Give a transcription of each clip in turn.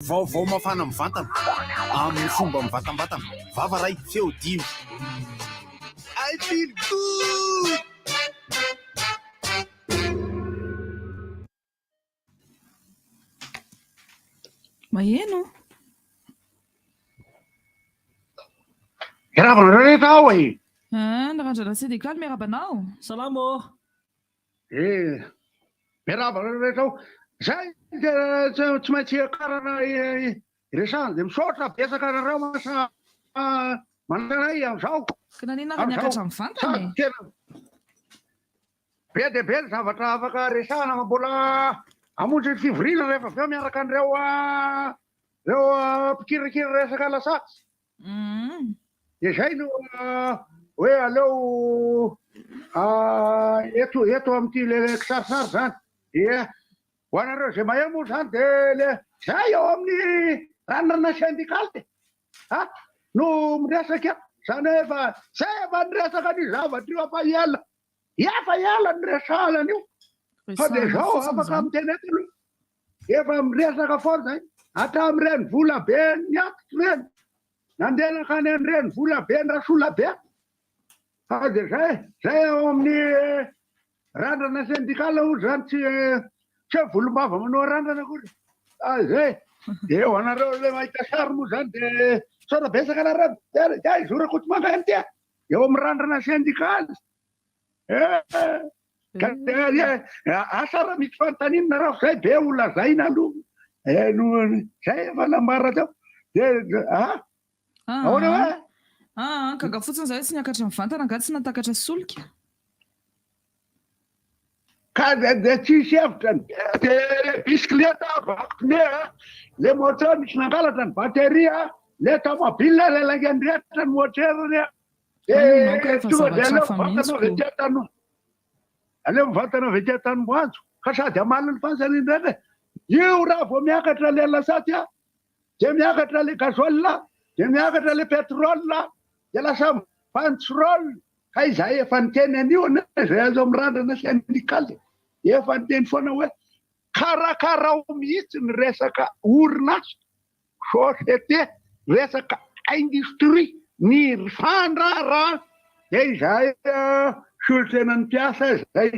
Vaovao mafana mivantana amin'ny fomba mivatambatana. Vava ray feo dimy. I feel good. Maheno Miarabana rehetra ao e. narandrana sénégal miarabanao. Salamo. Miarabana rehetra ao. Zay tsy maintsy karana resana de misaotra betsaka nareo masa mananay am'izao. Ka nanina raha niakatra mivantana e. Tena be de be ny zavatra afaka resana mbola amonjy ny fivorina rehefa avy eo miaraka an'ireo reo mpikirakira resaka lasatsy. De zay no hoe aleo eto amin'ity le kisarisary zany. Ho anareo zay mahay moa zany de le zay eo amin'ny ranona syndikaly no miresaka zany efa zay efa niresaka ny zavatra io afa hiala ny resahalany io. Fa de zao afaka miteny eto aloha efa miresaka foana zay hatramin'ireny vola be niatitra reny nandena ka any an'ireny vola be ny rasola be. Fa de zay eo amin'ny randrana syndikaly o zany tsy volombava manao randrana akory. Zay de eo anareo le mahita sary moa zany de saora besaka nareo zay zorako tsy manga an'ity eo amin'ny randrana syndikaly. Asa raha misy fanontaniana nareo zay be olazaina aloha no zay efa nambara teo de ahoana hoe kaga fotsiny zay tsy niakatra mivantana nga tsy natakatra solika. Ka de tsisy hevitra de bisikleta vakone le moteur misy nangalatra ny bateria le tomobile le laingany rehetra ny moterny aleo mivantana avy ety Tanimboanjo ka sady amaliny fansaniny reny io raha vao miakatra le lasaty de miakatra le gazole de miakatra le petrole de lasa pantsirole. Ka izay efa niteny an'io zay azo mirandrana syndikaly efa niteny foana hoe karakara ao mihitsy ny resaka orinasa société resaka industrie ny fandrara de izay solosaina ny mpiasa zay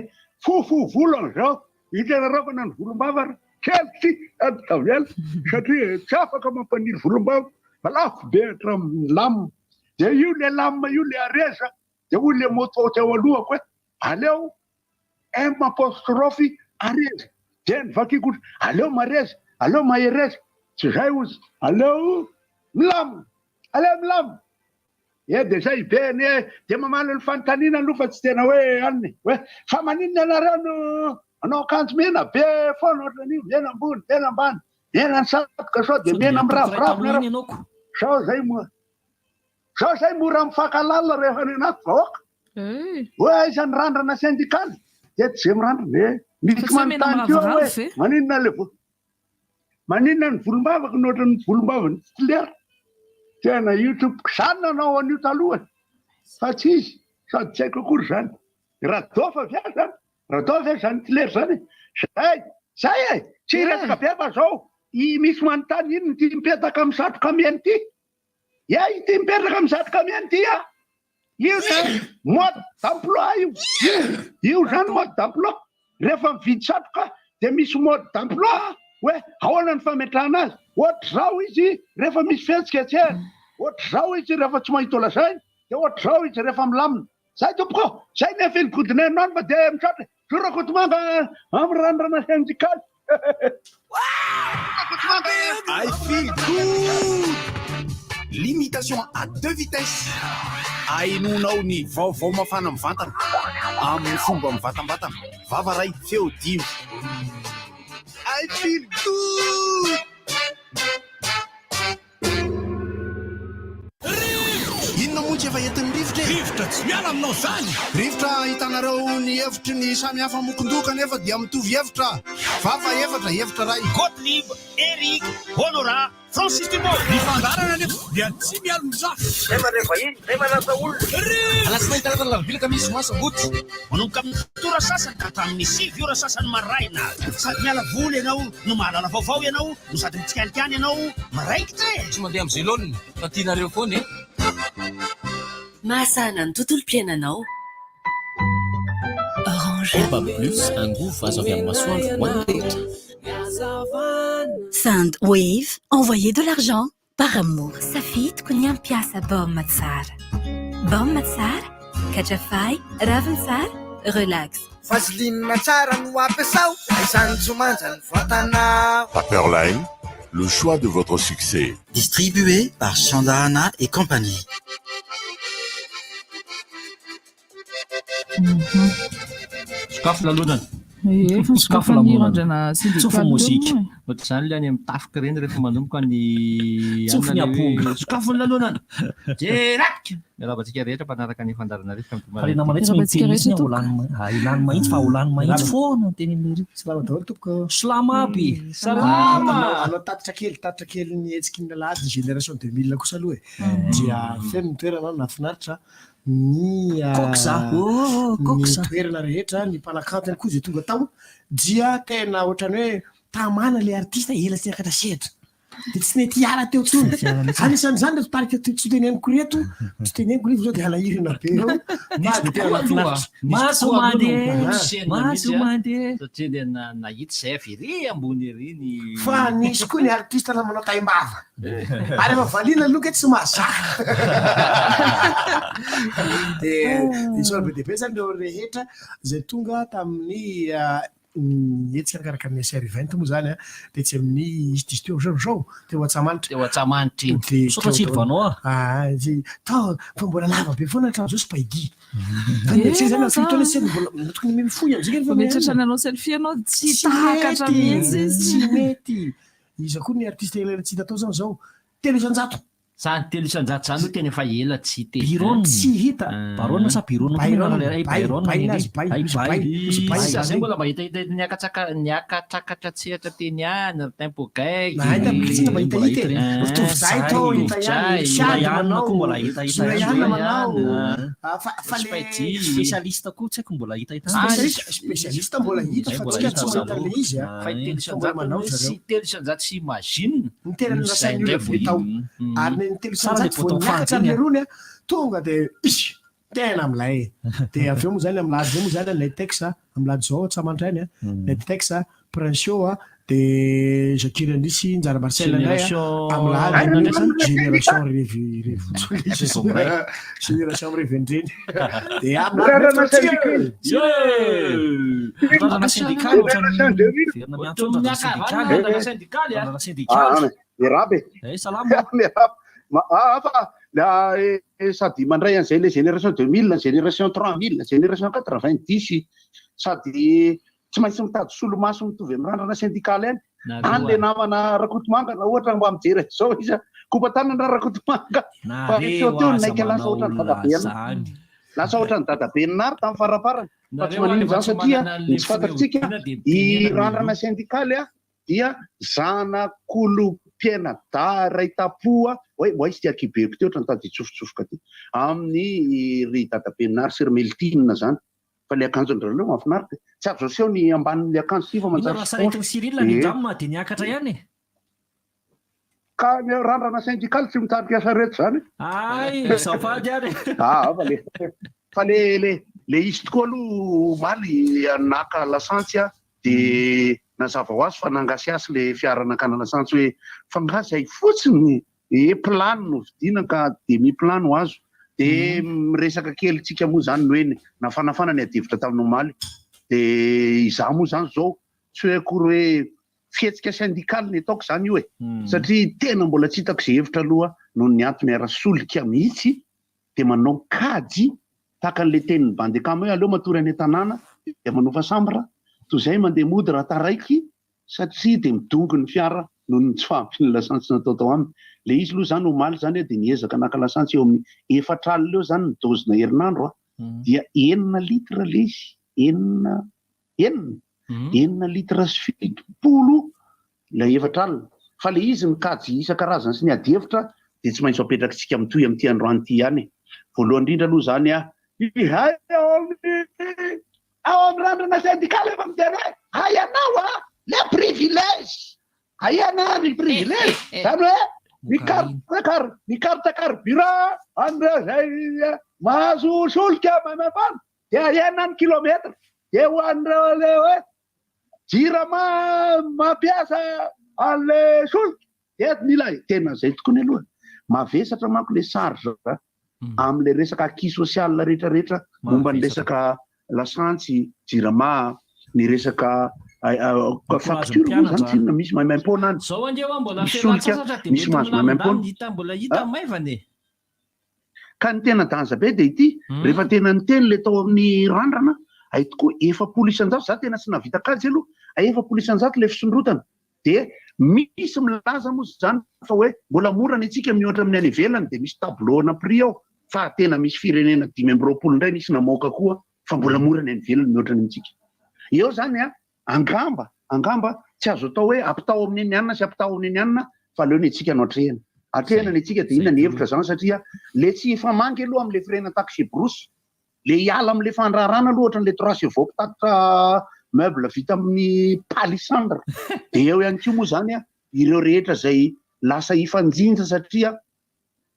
fofolony zao hitanareo fa nany volombava kelitsy adikaviala satria tsy afaka mampaniry volombava fa lafo be hatramin'ny lamina. De io le lamina io le areza de hoy le moto teo alohako hoe aleo apostrophe areza de ny vakiko aleo mareza aleo mahereza tsy zay ozy aleo milamina de zay be de mamalo ny fanontaniana aloha fa tsy tena hoe aniny hoe fa maninona anareo no anao akanjo mena be foana ohatran'io mena ambony mena ambany mena ny satroka sao de mena miravoravo nareo sao zay mora mifankalala rehefa ny anaty vahoaka hoe aisan'ny randrana syndikaly de tsy zay mirandrana misy manontany keo hoe maninona ny volombavaka nohatran'ny volombavany tsilera tena youtube zany nanao an'io taloha fa tsy izy sady tsy haiko akory zany radofa via zany radofa zany tsilera zany zay tsy resaka be fa zao misy manontany ino ty mipetaka amin'ny satroka meny ty ity mipetraka amin'ny satroka meny ty io mode d'emploi io zany mode d'emploi rehefa mividy satroka de misy mode d'emploi hoe ahoana ny fametrahana azy ohatra zao izy rehefa misy fetsika atsehany ohatra zao izy rehefa tsy mahita olazainy de ohatra zao izy rehefa milamina zay tompoko zay nefa iligodinenao any fa de mitratra zorako tomanga amin'ny randrana syndikaly. I feel good. Limitation à 2 vitesses. Ainonao ny vaovao mafana mivantana amin'ny fomba mivatambatana. Vava ray feo dimy. I feel good. Inona moa tsy efa entin'ny rivotra tsy miala aminao zany. Rivotra hitanareo ny hevitry ny samy hafa mokondokana efa dia mitovy hevitra Vava efatra ray. Gottlieb, Eric, Honora, Francis Dumont. Mifandarana anefa dia tsy mialo mizaha. Alasinainy talatala mivilaka misy masaboty. Manomboka amin'ny tora sasany ka hatramin'ny 7 ora sasany maraina. Sady miala voly ianao, no mahalala vaovao ianao, no sady mitsikanikiany ianao, maraikitra e. Tsy mandeha amin'ny zélone, fa tianareo foana e. Mahasana ny tontolo piainanao. Orange. Pas plus, un goût va avy amin'ny masoandro hoanitetra. Sandwave, envoyez de l'argent par amour. Safidiko ny ampiasa baomma tsara. Baomma tsara, katrafay, raviny tsara, relax. Vaseline tsara no ampiasao, izany tsy manja ny vatana. Paperline, le choix de votre succès. Distribué par Chandana et compagnie. Sakafo lalonana. Efa sakafo anirandrana Tsofa mozika. Ohatr'izany ilay any amin'ny tafika reny rehefa manomboka ny Tsofony amponga. sakafo lalonana. Geratka. Miarabantsika rehetra mpanaraka ny fandarana rehetra. Harena maitso miteny izy ilany mahitsy fa olany mahitsy foana teny amin'ireo. Salama daholo tompoko. Salama aby. Salama. Anao tatitra kely ny hetsiky ny lalahy génération 2000 kosa aloha e. Dia feno toerana nafinaritra ny toerana rehetra ny mpalakantany koa zay tonga tao dia tena ohatrany hoe tamana le artista ela tsy niakatra sehatra dia tsy mety hiala teo tsony anisan'izany le tarika tsy teneniko reto tsy teneniko reto zao dia alahirina be eo Maso mandeha satria dia nahita izay avery ambony ery ny fa nisy koa ny artista na manao taimbava ary efa valina aloka tsy mahazaka dia isolo be dehibe zany reo rehetra zay tonga tamin'ny hetsika arakaraka ny SR 20 moa zany dia tsy amin'ny izy teo zao teo Atsamanitra Sotra tsy vanao fa mbola lava be foana hatrany zao sy paidy zany afitona sy mbola tokony mifoy amizay Mitratra anao selfie anao tsy takatra mihitsy tsy mety izy koa ny artiste ela tsy hita tao zao 300 Zany 300 zany hoe tena efa ela tsy hita. Byron tsy hita. Baron sa Byron Zay mbola mahita niakatsakatra tsehatra teny any tempo gay. Mahita tsy mba hita mitovy zay tao ihany koa mbola hita fa le spécialiste koa tsy haiko mbola hita spécialiste mbola hita fa tsika tsy mahita le izy fa 300 tsy imagine ny tena nasainy olona tao ary ny telo sanjato voaniakatra le rony tonga dia isy tena amilay dia avy eo moa zany amilady zay moa zany lay texa amilady zao Tsamanitra any lay texa Princio dia Zakira Nisy Njara Marcel indray amilady génération génération revendreny dia amilady sady mandray an'izay le génération 2000 génération 3000 génération 90 sady tsy maintsy mitady solomaso mitovy amin'ny randrana syndikaly any any le namana Rakotomanga na ohatra mba mijery zao izy kopatanana Rakotomanga fa teo naiky lasa ohatra ny dadabe lasa ohatra ny dadabe ny nary tamin'ny faraparany fa tsy manino zany satria tsy fantatsika i randrana syndikaly dia zanak'olom-piaina daraitam-poa hoe izy tia kibeko teo ohatra ny tady tsofotsofoka ty amin'ny ry dadabe ny nary Sirmeltinina zany fa le akanjon'ireo mahafinaritra tsy avy zao seho ny ambanin'le akanjo ty fa manjary saretin'ny Cyril ny gamma dia niakatra ihany ka ny randrana syndikaly tsy mitarika sareto zany safady ary fa le izy tokoa aloha maly naka lasantsy dia nazava ho azy fa nangasiasy le fiaranakana lasantsy hoe fangasy ay fotsiny plano no vidina ka dia miplano azo dia miresaka kely tsika moa zany no hoe nafanafana ny adivitra tamin'ny omaly dia izaho moa zany zao tsy hoe akory hoe fihetsika syndikaly ny ataoko zany io e satria tena mbola tsy hitako izay hevitra aloha noho ny antony arasolika mihitsy dia manao kajy tahaka an'le tenin'ny bandekama hoe aleo matory any tanàna dia manofa sambra toy izay mandeha mody raha taraiky satria dia midongo ny fiara noho ny tsy fahampiny lasantsy natao tao aminy le izy aloha zany omaly zany dia niezaka naka lasantsy eo amin'ny 4 alina eo zany ny dozina herinandro dia 9 litra le izy enina 9 litra sy 7 ilay efatra alina fa le izy mikajy isan-karazany sy ny adihevitra dia tsy maintsy apetrakitsika mitoy amin'ity androany ity ihany voalohany indrindra aloha zany ao amin'ny randrana syndikaly efa miteny hoe hay anao le privilège hay ana ny privilège zany hoe mikarta carburant an'zay mahazo solika mamafana dia 9 kilometra dia ho an'ireo le hoe jira mampiasa an'le solika dia mila tena zay tokoa ny aloha mavesatra manko le sarge amin'le resaka acquis social rehetrarehetra momba ny resaka lasantsy jirama ny resaka facture zany tsinona misy maimaim-pona any zao andreo mbola misy solika misy mahazo maimaim-pona mbola hita maivany ka ny tena danja be dia ity rehefa tena ny teny le tao amin'ny randrana ay tokoa 700 za tena tsy navita kajy aloha 700 le fisondrotana dia misy milaza moa zany fa hoe mbola morany antsika mihoatra amin'ny any ivelany dia misy tableau-na prix ao fa tena misy firenena 520 indray nisy namoaka koa fa mbola morany any ivelany mihoatra ny antsika eo zany angamba tsy azo atao hoe ampitao amin'ny eny anina sy ampitao amin'ny eny anina fa leo ny antsika no atrehana ny antsika dia inona ny hevitra zany satria le tsy famangy aloha amin'le frena taxi brosy le hiala amin'le fandrarana aloha ohatra n'le 300 voapitatra meuble vita amin'ny palissandre dia eo ihany koa moa zany ireo rehetra zay lasa hifanjinja satria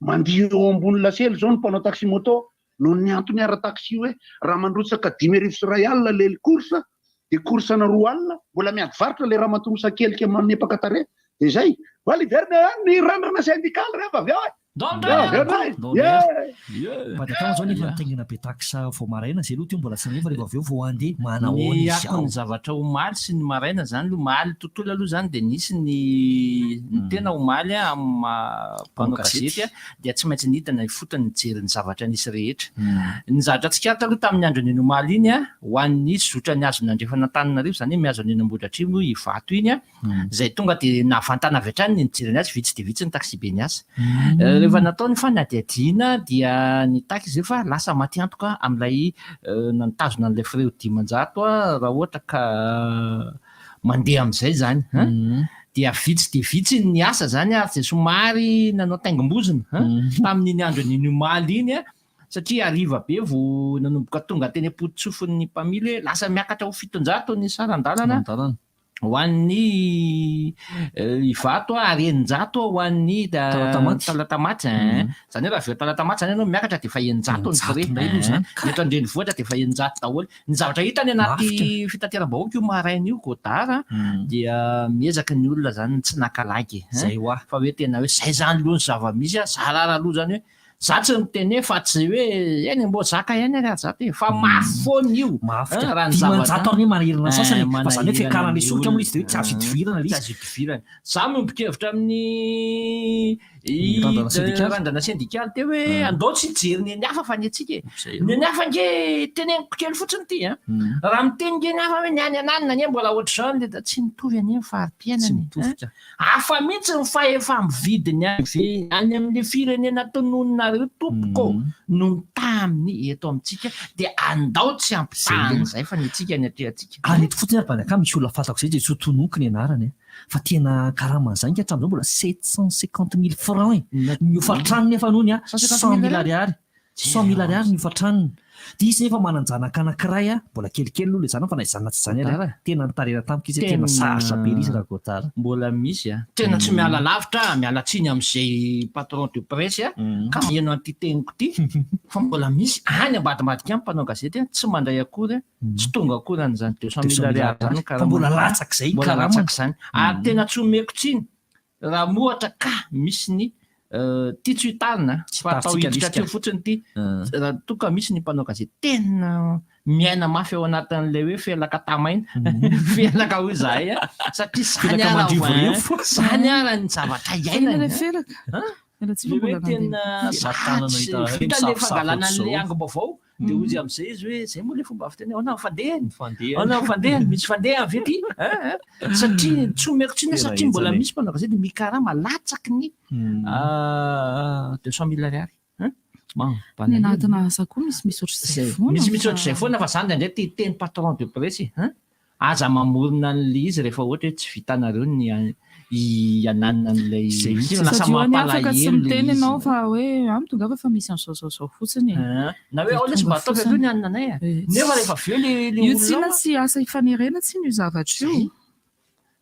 mandio eo ambony lasely zao ny mpanao taxi moto no ny antony ara-taxi hoe raha mandrotsaka 5,000 alina le course dia coursena 2 alina mbola miady varotra le raha matomosakelyka manepaka tare dia zay valiverne ny randrana syndikaly rehefa avy ao zao nefa nitaingina be taxa vao maraina zay aloha teo mbola tsy nefa rehefa avy eo vao andeha manao ny akony zavatra omaly sy ny maraina zany lo maly tontolo aloha zany dia nisy ny tena omaly amin'ny mpanao gazety dia tsy maintsy nidina fotony nijery ny zavatra nisy rehetra ny zavatra tsikata aloha tamin'ny andro ny omaly iny ho an'ny zotra ny azo nandrefana tananarivo zany miazo ny Ambohidratrimo ivato iny zay tonga dia navantana avy hatrany ny nijery ny azy vitsy dia vitsy ny taxi be ny asa rehefa natao ny fanadiadiana dia ny taxi zay fa lasa maty antoka amin'ilay nitazona an'ilay frais 500 raha ohatra ka mandeha amin'izay zany dia vitsy ny asa zany ary zay somary nanao taingim-bozina tamin'iny andro ny omaly iny satria ariva be vao nanomboka tonga teny am-potsofon'ny mpamily lasa miakatra ho 700 ny sarandalana ho an'ny ivato ary 900 ho an'ny talatamaty zany hoe raha veo talatamaty zany ianao miakatra dia efa 900 ny frais eto andrenivohitra dia efa 900 daholo ny zavatra hitany anaty fitateram-bahoaka io maraina io godara dia miezaka ny olona zany tsy nakalagy zay hoa fa hoe tena hoe zay zany loha ny zava-misy zarara aloha zany hoe za tsy miteny fa tsy hoe eny mbo zaka ihany araha za te fa mafy foana io raha ny zavatra ary marerina sasany fa zany hoe fiakarana solika moa izy dia hoe tsy azo idivirana le izy za miombon-kevitra amin'ny randrana syndikaly teo hoe andao tsy hijery ny hafa fa ny atsika ny hafa nge teneniko kely fotsiny ity raha miteny nge ny hafa hoe ny any ananina nye mbola ohatr'izao le da tsy mitovy any fari-piainany hafa mihitsy ny fahefa mividiny any amin'ny firenena tonononareo tompoko no taminy eto amintsika dia andao tsy ampitahana zay fa ny atsika ny atrehantsika ary eto fotsiny ary banaka misy olona fantako zay tsy tonoky ny anarany fa tena karaman'izany ka hatramin'izao mbola 750 000 francs miofatranony efa nohony 100 000 ariary 100 000 ariary miofatranony dia izy nefa mananjanaka anankiray mbola kelikely aloha le zany fa naizana tsy zany ary tena nitarena tamika izy tena sarotra be izy raha gotara mbola misy tena tsy miala lavitra miala tsiny amin'izay patron de presse ka eno an'ity teniko ity fa mbola misy any ambadimbadika amin'ny mpanao gazety tsy mandray akory tsy tonga akory an'izany 200 000 ariary zany fa mbola latsaka izay mbola latsaka izany ary tena tsy omeko tsiny raha mohatra ka misy ny ty tsy hitarina fa atao hiditra atreo fotsiny ity raha toka misy ny mpanao gazety tena miaina mafy ao anatin'ilay hoe felaka tamaina felaka hoy zahay satria zany ara ny zavatra iainany hoe tena vita le fangalana an'le angom-baovao dia ozy amin'izay izy hoe zay moa le fomba avy teny ao na fandehany misy fandehany ve ty satria tsy omeko tsiny satria mbola misy mpanao gazety mikara malatsaky ny 200 000 ariary ny anatina asa koa misy ohatr'izay foana misy ohatr'izay foana fa zany indray ty teny patron de presse aza mamorona n'le izy rehefa ohatra hoe tsy vitanareo ny iananina n'ilay lasa mampalahelo miteny ianao fa hoe tonga fa misy an'izao fotsiny na hoe ao lesy mba ataovy aloha ny anina anay nefa rehefa avy eo le io tsina tsy asa ifanerena tsy ny zavatra io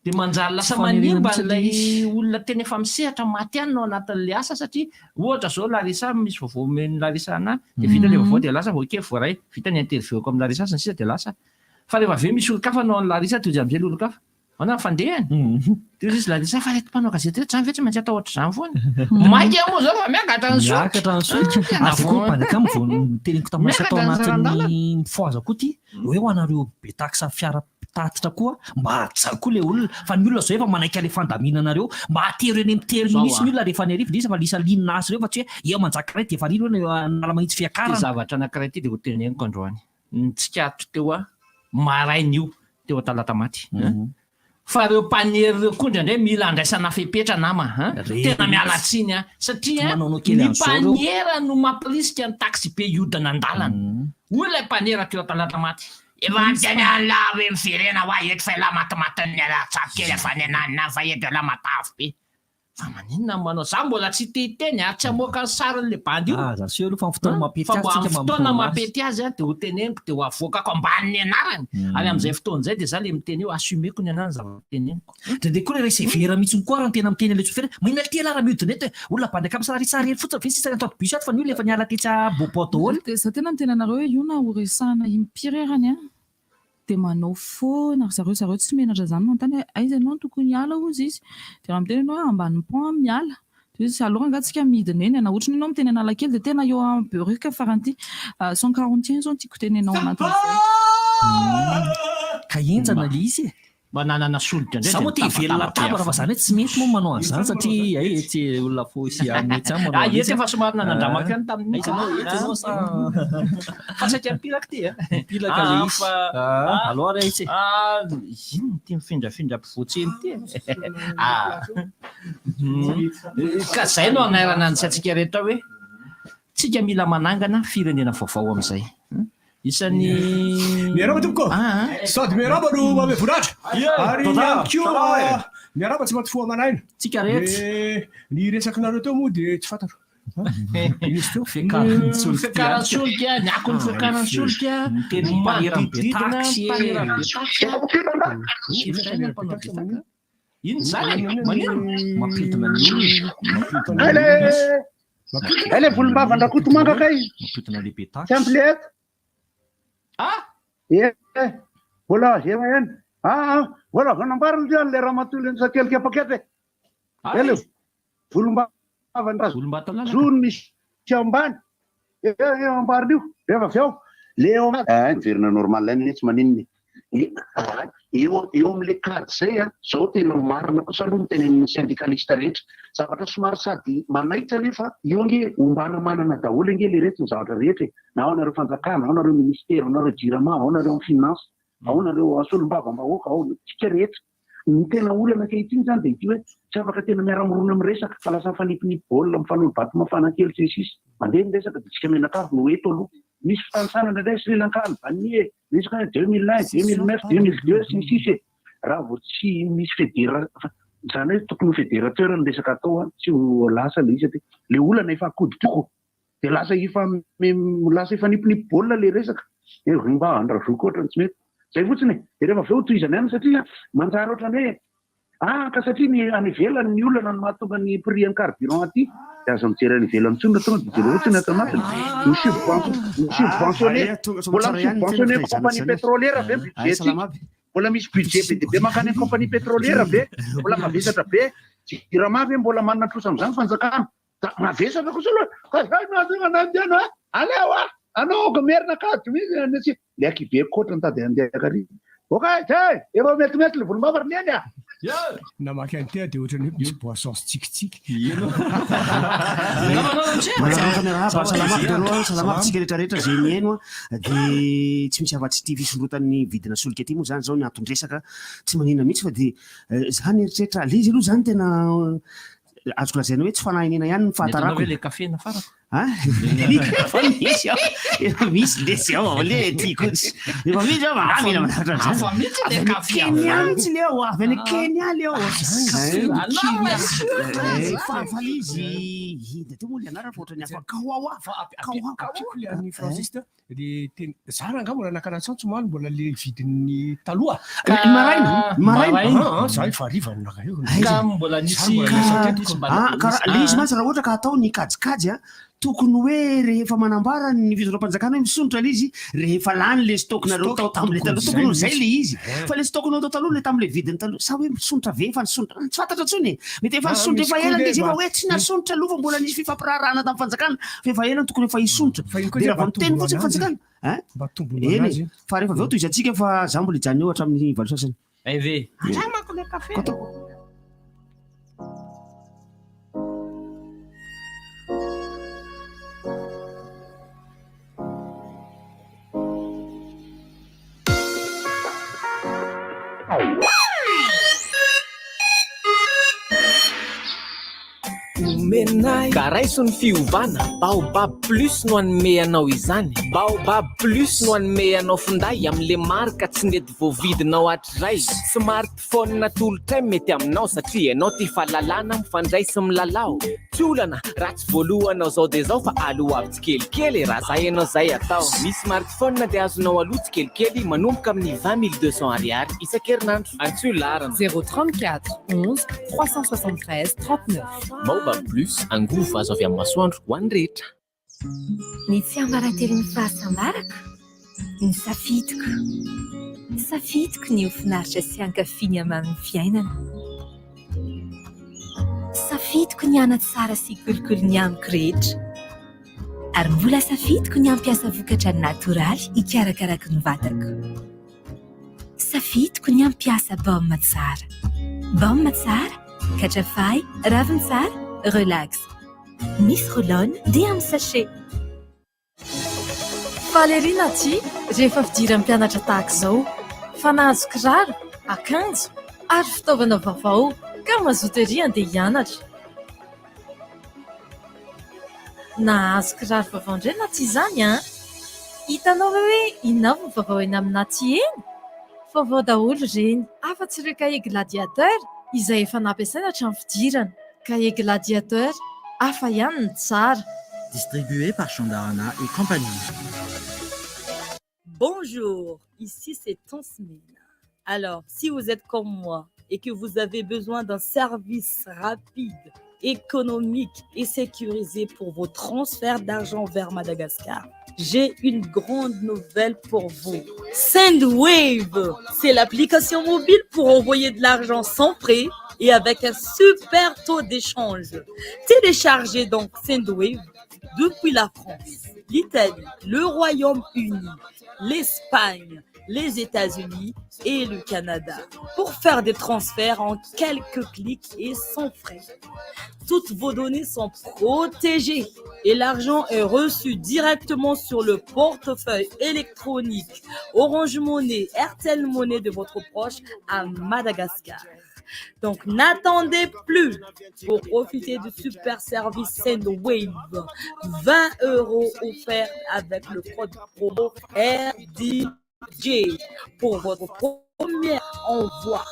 dia manjary lasa manimba n'ilay olona teny efa misehatra maty any no anatin'le asa satria ohatra zao Larisa misy vaovao omeny Larisa ana dia vita le vaovao dia lasa voakely voaray vita ny interviewko amin'ny Larisa sy ny sisa dia lasa fa rehefa avy eo misy olo-kafa no amin'ny Larisa toy amin'izay olo-kafa ana fandehany dia izy Larisa fa reto mpanao gazety reto zany ve tsy maintsy atao ohatr'izany foana mainka moa zao fa miakatra ny solika avokoa pandrakamo vao niteniko tamin'asa tao anatin'ny foaza koa ty hoe ho anareo be taksa fiara tatitra koa mba haja koa le olona fa ny olona zao efa manaiky le fandaminanareo mba atero eny miteriny misy ny olona rehefa ny arivo fa lisa linina azy reo fa tsy hoe eo manjaka ray dia efa rino nala mahitsy fiakarana zavatra anankiray ty dia ho teneniko androany nitsikato teo maraina io teo talata maty fa reo mpanery reo koa indray mila andraisana fepetra nama tena mialatsiny satria ny mpanera no mampirisika ny taxi be iodina an-dalana hoy ilay mpanera teo talata maty efa teny ala hoe miverena hoa eto fa ila matimatin'ny alatsakely efa ny ananina fa eto ila matavy be fa maninona manao za mbola tsy teteny tsy amoaka ny sarin'le bandy io fa fotoana mapety azy dia ho teneniko dia ho avoakako ambaniny anarany ary amin'izay fotoan'izay dia za le miteny eo assumeko ny anarany zava-teneniko dia koa le resevera mihitsy koa raha ny tena miteny le tsofera mahinona ty lara mihodina eto olona bandaka am'sarisary fotsiny ve sisa atao bisy ato fa ny olona efa niala tetsy bobo daholo dia za tena miteny anareo hoe io na horesahana impirerany dia manao foana zareo tsy menatra zany manontany aiza ianao tokony hiala ozy izy dia raha miteny ianao hoe ambany pont miala dia izy aloha angatsika midina eny na ohatrany ianao miteny analakely dia tena eo ambereka faranty 141 zao tiako tenenao anatin'izay ka enjana le izy mananana solika ndray za moa te hivelona taba raha fa zany hoe tsy mety moa manao an'izany satria tsy olona fosy ametsy any etsy efa somary nanandramaka any tamin'ny ianao sa fa satria mipilaka ty pilaka le izy aloha raha etsy ino ty mifindrafindra mpivoatseny ty ka zay no anairana ny satsika rehetra hoe tsika mila manangana firenena vaovao amin'izay isan'ny miaraba tompoko sady miaraba no mame vonatra ary koa miaraba tsy maty foa manaina tsika rehetra ny resakinareo teo moa dia tsy fantaro izy teo fiakaran'ny solika ny akony fiakaran'ny solika teny mpaneram-be ino zany manino mampidina ny ele volombavandra-koto manga kay mampidina lehibe taxi templete voilà eny voilà vanambariny zany le raha matoleny sakelika pakety ele volombavandra zony misy ambany ambariny io rehefa avy ao le miverina normal any tsy maninony eo am'le cade zay zao tena marina kosa aloha mitenen'ny syndicaliste rehetra zavatra somary sady manaitra nefa io nge ombana manana daholo nge le rehetra ny zavatra rehetra na ao nareo fanjakana ao nareo ministera ao nareo jirama ao nareo amin'ny finance ao nareo asolombava-bahoaka ao tsika rehetra ny tena olana kehitriny zany dia ity hoe tsy afaka tena miara-morona miresaka fa lasa fanipinipy baolina mifanolo bato mafana-kely tsisisy mandeha midresaka dia tsika menakafo no eto aloha misy fansanana indray Sri Lanka albanie misy ka 2001 2009 2002 sy ny sisy raha vao tsy misy fédération zany hoe tokony fédérateur ny resaka atao tsy ho lasa le izy le olana efa akody toko dia lasa efa nipinipy baolina le resaka mba andravoko ohatrany tsy mety zay fotsiny dia rehefa avy eo tohizany any satria manjary ohatrany hoe ka satria ny any ivelany ny olana no mahatonga ny prix ny carburant aty dia aza mijery any ivelany tsony tonga dia jero ohatsiny atao anatiny misubventionné mbola misubventionné compagnie pétrolière ve budget mbola misy budget be dia be makany ny compagnie pétrolière be mbola mavesatra be jirama ve mbola manana trosa amin'izany fanjakana mavesatra kosa aloha aleo anao gomerina kady misy le akibe koatra ny tady andeha kary oka efa metimety le volombavary ny any namaky any tea dia ohatrany hoe misy boisson sy tsikitsiky salamako tsika rehetrarehetra zay miaino dia tsy misy avatsy ty fisondrotan'ny vidina solika ty moa zany zao ny antondresaka tsy manina mihitsy fa dia zany eritreritra le izy aloha zany tena azoko lazaina hoe tsy fanahinena ihany ny fahatarako le kafe na farako efa misy lesy ao le tiakotsy efa misy ao mahamila Kenya mihitsy le ao avy any Kenya le ao fa izy hida teo moa le anarany fa ohatrany afa kawawa tiako le any fransiste le teny zara angamba nakanatsantso malo mbola le vidin'ny taloha maraina za efa ariva naka eo mbola nisy le izy mantsy raha ohatra ka atao ny kajikajy a tokony hoe rehefa manambara ny fizora-panjakana hoe misontra le izy rehefa lany le stoknareo tao tamile taloha tokony ho zay le izy fa le stoknao tao taloha le tamile vidiny taloha sa hoe misontra ve efa nisontra tsy fantatra tsony mety efa nisontra efa ela izy efa hoe tsy nasontra aloha fa mbola nisy fifampirarahana tamin'ny fanjakana fa efa ela tokony efa hisontra de raha miteny fotsiny fanjakana eny fa rehefa aveo toy izy atsika fa za mbola ijany eo hatramin'ny valo sasany ve mako le kafe Karaisony fiovana Baobab plus no anome anao izany Baobab plus no anome anao finday am'le marika tsy mety voavidinao hatrizay smartphone natolotray mety aminao satria ianao ty fahalalana mifandray sy milalao tsy olana raha tsy voalohanao zao de zao fa aloha avy tsikelikely raha zay ianao zay atao ny smartphone de azonao aloha tsikelikely manomboka amin'ny 20 200 ariary isan-kerinandro antsoa larana 034 11 373 39 Baobab plus angovo azo avy amin'ny masoandro ho an'ny rehetra ny tsy ambarately ny fahasambaraka ny safidiko ny ofinaritra sy ankafiny amin'ny fiainana safidiko ny ana tsara sy kolokolo ny amiko rehetra ary mbola safidiko ny ampiasa vokatra natoraly hikarakaraka ny vatako safidiko ny ampiasa baoma tsara katrafay ravin-tsara relax misy rolone dia amin'ny sachet Valerina ty rehefa fidiran'ny mpianatra tahaka izao fa nahazo kiraro akanjo ary fitaovana vaovao ka mazotery andeha hianatra nahazo kiraro vaovao indray na tsy izany hitanao hoe inona vaovao eny aminaty eny vaovao daholo ireny afa-tsy ireo cahier gladiateur izay efa nampiasaina hatramin'ny fidirana cahier gladiateur hafa ihany ny tsara distribué par Chandarana et compagnie. Bonjour, ici c'est Tonsmina. Alors, si vous êtes comme moi et que vous avez besoin d'un service rapide, économique et sécurisé pour vos transferts d'argent vers Madagascar, j'ai une grande nouvelle pour vous. Sendwave, c'est l'application mobile pour envoyer de l'argent sans frais et avec un super taux d'échange. Téléchargez donc Sendwave depuis la France, l'Italie, le Royaume-Uni, l'Espagne, les États-Unis et le Canada pour faire des transferts en quelques clics et sans frais. Toutes vos données sont protégées et l'argent est reçu directement sur le portefeuille électronique Orange Money, RTL Money de votre proche à Madagascar. Donc n'attendez plus pour profiter du super service Sendwave. 20 € offerts avec le code promo RDJ pour votre premier envoi.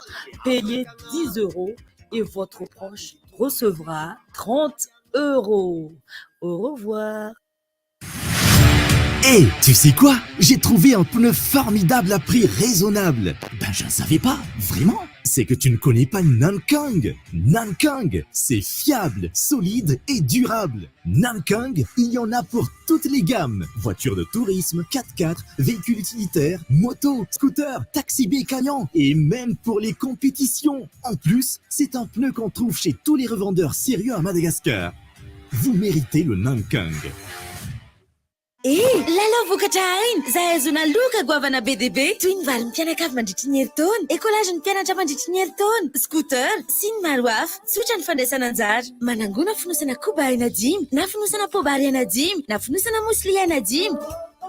Payez 10 € et votre proche recevra 30 €. Au revoir. Hé, tu sais quoi? J'ai trouvé un pneu formidable à prix raisonnable. Ben, je ne savais pas, vraiment. C'est que tu ne connais pas Nankang. Nankang, c'est fiable, solide et durable. Nankang, il y en a pour toutes les gammes. Voitures de tourisme, 4x4, véhicules utilitaires, motos, scooters, taxi bécaillants et même pour les compétitions. En plus, c'est un pneu qu'on trouve chez tous les revendeurs sérieux à Madagascar. Vous méritez le Nankang. Lalao vokatra ainy zahay azona loka goavana be dia be toy ny vary ny mpianakavy mandritra ny herintaona écolage ny mpianatra mandritra ny herintaona scooter sy ny maro hafa tsotra ny fandraisana anjara manangona fonosana koba aina 10 na fonosana pobary aina 10 na fonosana mosli aina 10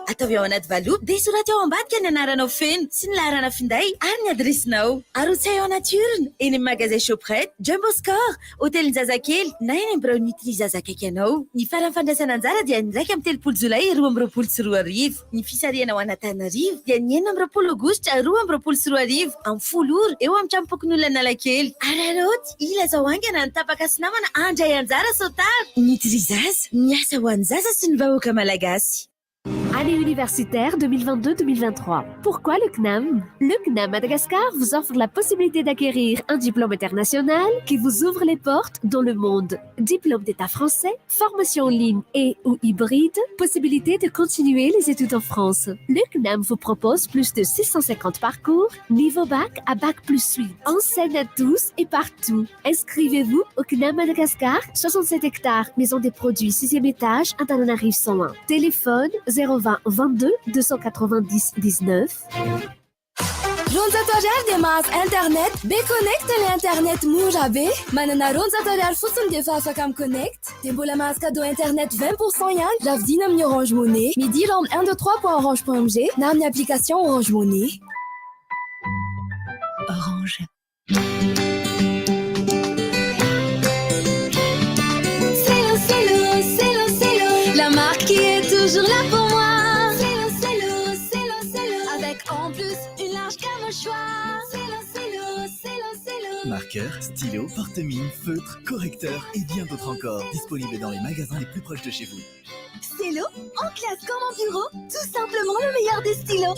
Atao ao anaty valopy dia soraty ao ambadika ny anaranao feno sy ny laharana finday ary ny adresinao. Arotsay ao anaty orona eny amin'ny magasin Shoprite, Jumbo Score, hôtelin'ny zazakely na eny amin'ny Brownitry zazakaiky anao. Ny farany fandraisana anjara dia ny 1 Jolay 2024. Ny fisariana ao Antananarivo dia ny 9 Aogositra 2024 amin'ny 10 ora eo amin'ny tranopokon'olona Analakely. Ary araoty ilazao aingana ny tapaka sy namana andray anjara sotary. Nitry zaza, miasa ho an'ny zaza sy ny vahoaka malagasy. Année universitaire 2022-2023. Pourquoi le CNAM? Le CNAM Madagascar vous offre la possibilité d'acquérir un diplôme international qui vous ouvre les portes dans le monde. Diplôme d'état français, formation en ligne et ou hybride, possibilité de continuer les études en France. Le CNAM vous propose plus de 650 parcours, niveau bac à bac plus 8. Enseigne à tous et partout. Inscrivez-vous au CNAM Madagascar, 67 hectares, maison des produits, 6e étage, Antananarivo 101. Téléphone 020 22 290 19. Ronzato ariary dia mahazo internet be connect le internet mora be manana ronzato ariary fotsiny dia efa afaka amin'ny connect dia mbola mahazo cadeau internet 20% ihany raha vidina amin'ny Orange Money. Midi round 123.orange.mg na amin'ny application Orange Money. Orange. C'est l'eau, la marque qui est toujours là pour moi. Marqueurs, stylos, porte-mine, feutres, correcteurs et bien d'autres encore. Disponibles dans les magasins les plus proches de chez vous. Stylo, en classe comme en bureau, tout simplement le meilleur des stylos.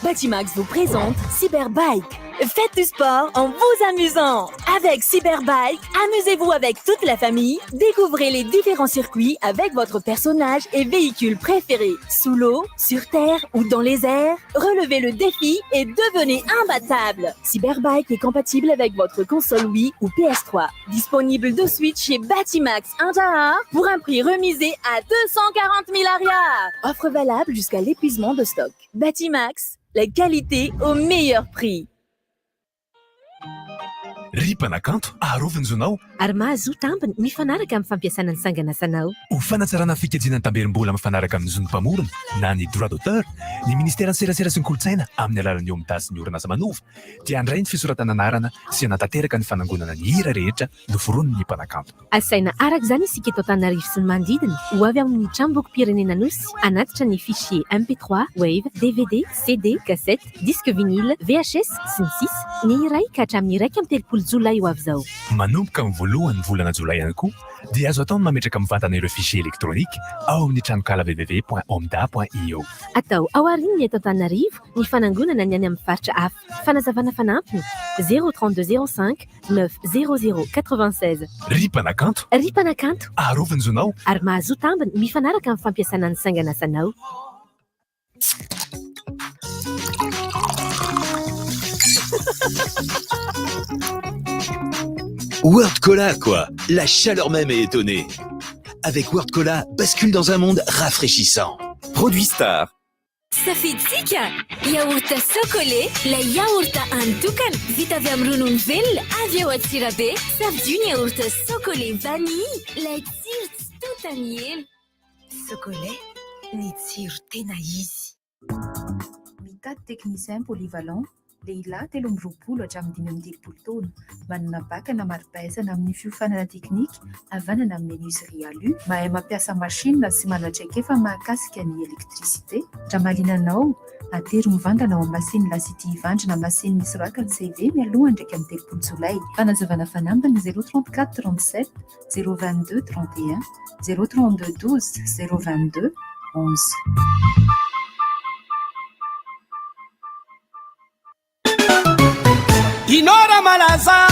Batimax vous présente Cyberbike. Faites du sport en vous amusant. Avec Cyberbike, amusez-vous avec toute la famille. Découvrez les différents circuits avec votre personnage et véhicule préféré. Sous l'eau, sur terre ou dans les airs, relevez le défi et devenez imbattable. Cyberbike est compatible avec votre console Wii ou PS3. Disponible de suite chez Batimax Inter pour un prix remisé à 240 000 arias. Offre valable jusqu'à l'épuisement de stock. Batimax, la qualité au meilleur prix. Ripanakanto aharovinjonao Ary mahazo tambiny mifanaraka amin'ny fampiasana ny sanganasanao. ho fanatsarana fikajiana tamberim-bola mifanaraka amin'ny zony mpamorona na ny droit d'auteur ny ministère ny serasera sy ny kolontsaina amin'ny alalan'ny omitasy ny orinasa manova dia handray ny fisoratana anarana sy hanatanteraka ny fanangonana ny hira rehetra noforoniny mpanakanto. Asaina araka izany isika eto Antananarivo sy ny manodidina ho avy amin'ny tranombokim-pirenena nosy anatitra ny fichier MP3, Wave, DVD, CD, cassette, disque vinyle, VHS sy ny sisa ny iray ka hatramin'ny 1 Jolay ho avy izao. Manomboka amin'ny voalohan'ny volana Jolay ihany koa dia azo atao ny mametraka mivantana ireo fichier elektronika ao amin'ny tranokala www.omda.io. Atao ao aoriany eto Antananarivo ny fanangonana ny any amin'ny faritra hafa. Fanazavana fanampiny 032 05 900 96. Ripanakanto Ripanakanto aharovinjonao ary mahazo tambiny mifanaraka amin'ny fampiasana ny sanganasanao. World Cola, quoi. La chaleur même est étonnée. Avec World Cola, bascule dans un monde rafraîchissant. Produit Star. Safidsika, yaourt chocolé, la yaourt antukan, vita avy amin'ny ronono velona, avy ao atsirabe, safidio ny yaourt chocolé vanille, la tsiro tsy tota miela. Chocolé, ny tsiro tena izy. Mitady technicien polyvalent, lehilahy 13 hatramin'ny 15 taona, manana baka na mari-pahaizana amin'ny fiofanana teknika, havanana amin'ny menuiserie alu, mahay mampiasa machine sy manatraikefa mahakasika ny électricité. Raha mahalinanao, atery mivantana ao amin'ny masiny lasity hivandry na masiny misy rakany CV mialoha ndraiky amin'ny 3 Jolay. Fanazavana fanambany 034 37 022 31 032 12 022 11. Inora malaza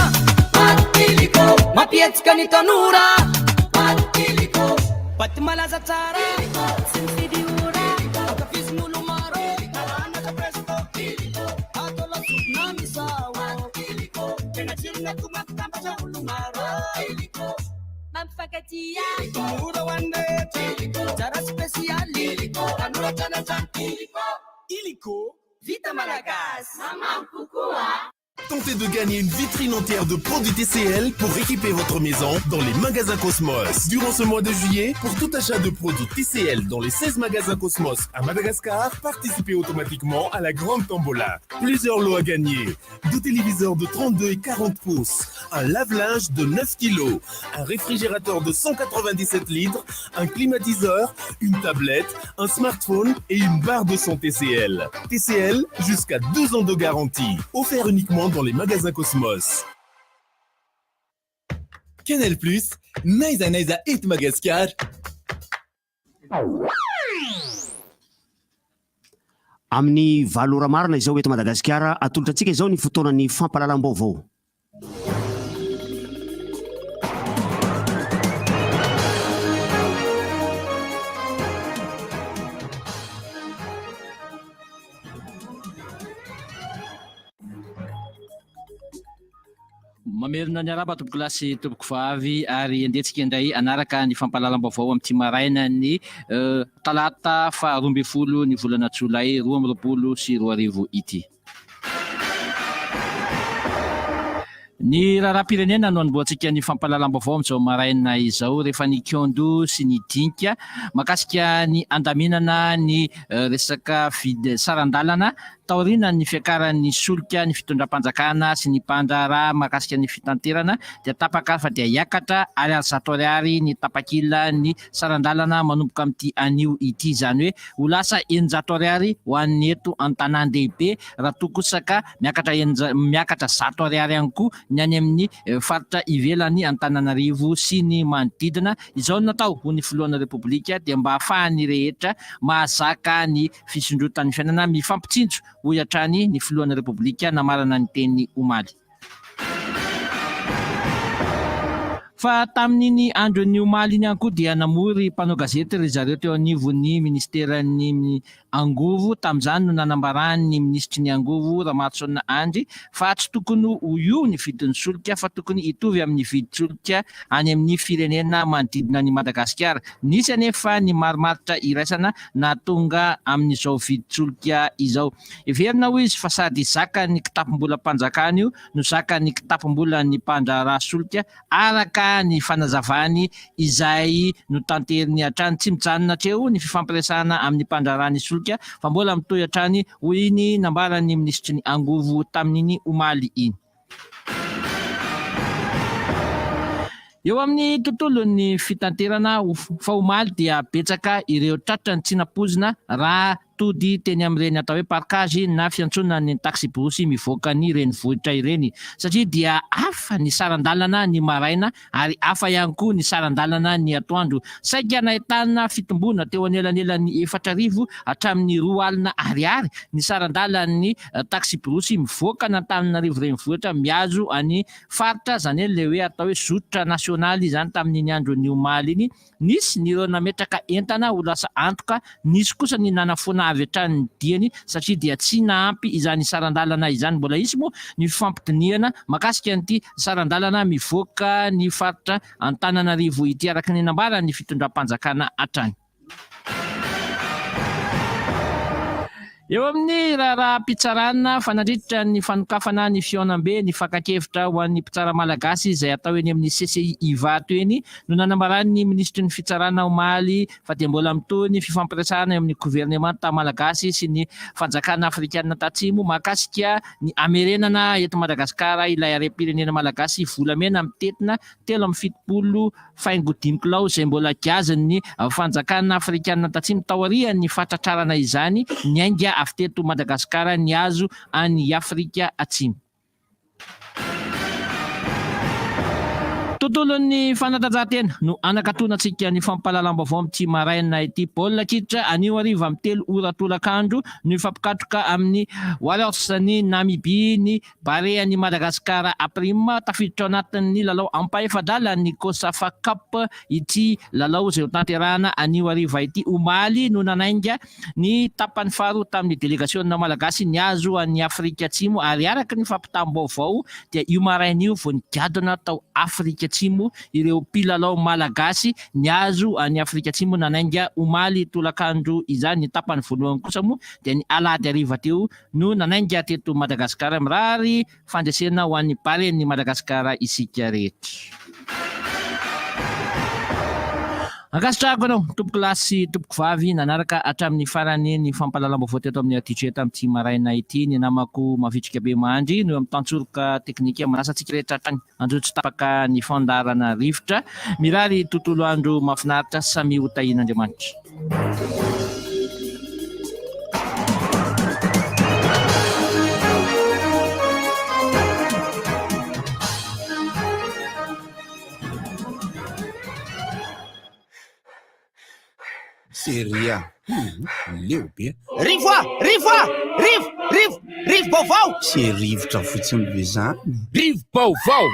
Matiliko mapietsika ny tanora Matiliko Baty malaza tsara Tsy mifidy ora Akafizin'olo maro Anaka presto Ato lasoko na misao Tena tsirona komampitambatra olo maro Mampifankatia Ora wande Tsara spesialy Tanora tsana zany Iliko Vita malagasy Mamam kokoa Tentez de gagner une vitrine entière de produits TCL pour équiper votre maison dans les magasins Cosmos. Durant ce mois de juillet, pour tout achat de produits TCL dans les 16 magasins Cosmos à Madagascar, participez automatiquement à la grande tombola. Plusieurs lots à gagner. 2 téléviseurs de 32 et 40 pouces, un lave-linge de 9 kg, un réfrigérateur de 197 litres, un climatiseur, une tablette, un smartphone et une barre de son TCL. TCL, jusqu'à 12 ans de garantie. Offert uniquement dans les magasins Cosmos. Canal Plus, Naisa Naisa et Madagascar. Amin'ny valora marina izao eto Madagasikara, atolotratsika izao ny fotoanan'ny fampalalam-baovao. Mamerina ny araba tompoko lasy tompoko vavy ary andehantsika indray anaraka ny fampalalam-baovao amin'ity maraina ny talata 12 ny volana Jolay 2024 ity. Ny raharam-pirenena no anomboantsika ny fampalalam-baovao amin'izao maraina izao rehefa ny Kiondo sy ny Dinka mahakasika ny andaminana ny resaka sarandalana taorina ny fiakaran'ny solika ny fitondram-panjakana sy ny mpandraharaha mahakasika ny fitanterana dia tapaka fa dia hiakatra ariary ny tapakila ny sarandalana manomboka amin'ity anio ity zany hoe ho lasa 100 ho an'ny eto an-tanan-dehibe raha tokosaka miakatra 100 ihany koa ny any amin'ny faritra ivelany Antananarivo sy ny manodidina. Izao natao ho ny filohan'ny Repoblika dia mba ahafahan'ny rehetra mahazaka ny fisondrotan'ny fiainana mifampitsinjo ho iatrany ny filohan'ny Repoblika namarana ny teny omaly. Fa tamin'iny andron'ny omaly iny ihany koa dia namory mpanao gazety ry zareo teo anivon'ny ministeran'ny angovo tamin'izany no nanambaran'ny ministry ny angovo Ramatsoana Andry fa tsy tokony ho io ny vidin'ny solika fa tokony hitovy amin'ny vidin'ny solika any amin'ny firenena manodidina ny Madagasikara. Nisy anefa ny marimaritra iraisana na tonga amin'izao vidin'ny solika izao. Everina ho izy fa sady zaka ny kitapom-bola mpanjakana io no zaka ny kitapom-bola ny mpandraharaha solika araka ny fanazavany izay no tanteriny hatrany tsy mijanona treo ny fifampiresana amin'ny mpandraharahany solika fa mbola mitoy hatrany hoy ny nambaran'ny ministry ny angovo tamin'iny omaly iny. Eo amin'ny tontolon'ny fitanterana fa omaly dia betsaka ireo tratrany tsy napozina raha tody teny amin'ireny atao hoe parkage na fiantsonana ny taxibrosy mivoaka ny renivohitra ireny satria dia hafa ny sarandalana ny maraina ary hafa ihany koa ny sarandalana ny atoandro. Saika nahitana fitombona teo anelanelan'ny 4,000 hatramin'ny 2 alina ariary ny sarandalan'ny taxibrosy mivoaka na Antananarivo renivohitra miazo any faritra zany le hoe atao hoe zotra nasionaly zany tamin'ny andron'ny omaly iny. Nisy nireo nametraka entana ho lasa antoka, nisy kosa ny nanafona avy hatrany diany satria dia tsy nahampy izany sarandalana izany. Mbola isy moa ny fifampidiniana makasika an'ity sarandalana mivoaka ny faritra Antananarivo ity araka ny nambarany fitondram-panjakana hatrany. Eo amin'ny raharaham-pitsarana fanadritra ny fanokafana ny fiaonam-be ny fakakevitra ho an'ny mpitsara malagasy izay atao eny amin'ny CCI Ivato eny no nanambaran'ny ministry ny fitsarana omaly fa dia mbola mitohy ny fifampiresahana amin'ny gouvernemanta malagasy sy ny fanjakana afrikanina tatsimo mahakasika ny amerenana eto Madagasikara ilay harem-pirenena malagasy volamena mitetina 7 faingo 5 kilao izay mbola giazan'ny fanjakana afrikanina tatsimo taorian'ny fatratrarana izany ny ainga avy teto Madagasikara ny azo any Afrika Atsimo. Tontolon'ny fanatanjahantena no anakatonantsika ny fampalalam-baovao amin'ity maraina ity. Baolina kitra anio hariva amin'ny 3 ora tolakandro no ifampikatroka amin'ny Warriors ny Namibia ny Barea-ny Madagasikara Aprima tafiditra ao anatin'ny lalao ampaefadala ny Kosafa Cup ity lalao izay ho tanterahana anio hariva ity. Omaly no nanainga ny tapany faharoa tamin'ny delegasiona malagasy ny azo any Afrika Atsimo ary araka ny fampitam-baovao dia io maraina io vao nigadona tao Afrika Atsimo ireo mpilalao malagasy ny azo any Afrika Atsimo nanainga omaly tolakandro izany. Ny tapany voalohany kosa moa dia ny alahady hariva teo no nanainga teto Madagasikara mirary fandresena ho an'ny baren'ny Madagasikara isika rehetra. Ankasitrahako anao tompoko lahy sy tompoko vavy nanaraka hatramin'ny farany ny fampalalam-baovao teto amin'ny atitreto amin'ity maraina ity. Ny namako mavitrika be mandry no amin'ny tantsoroka teknika manasa antsika rehetra hatrany andro tsy tapaka ny fandarana rivotra mirary tontolo andro mahafinaritra samy ho tahin'Andriamanitra. Seria leo be rivo baovao se rivotra fotsiny be zany rivo baovao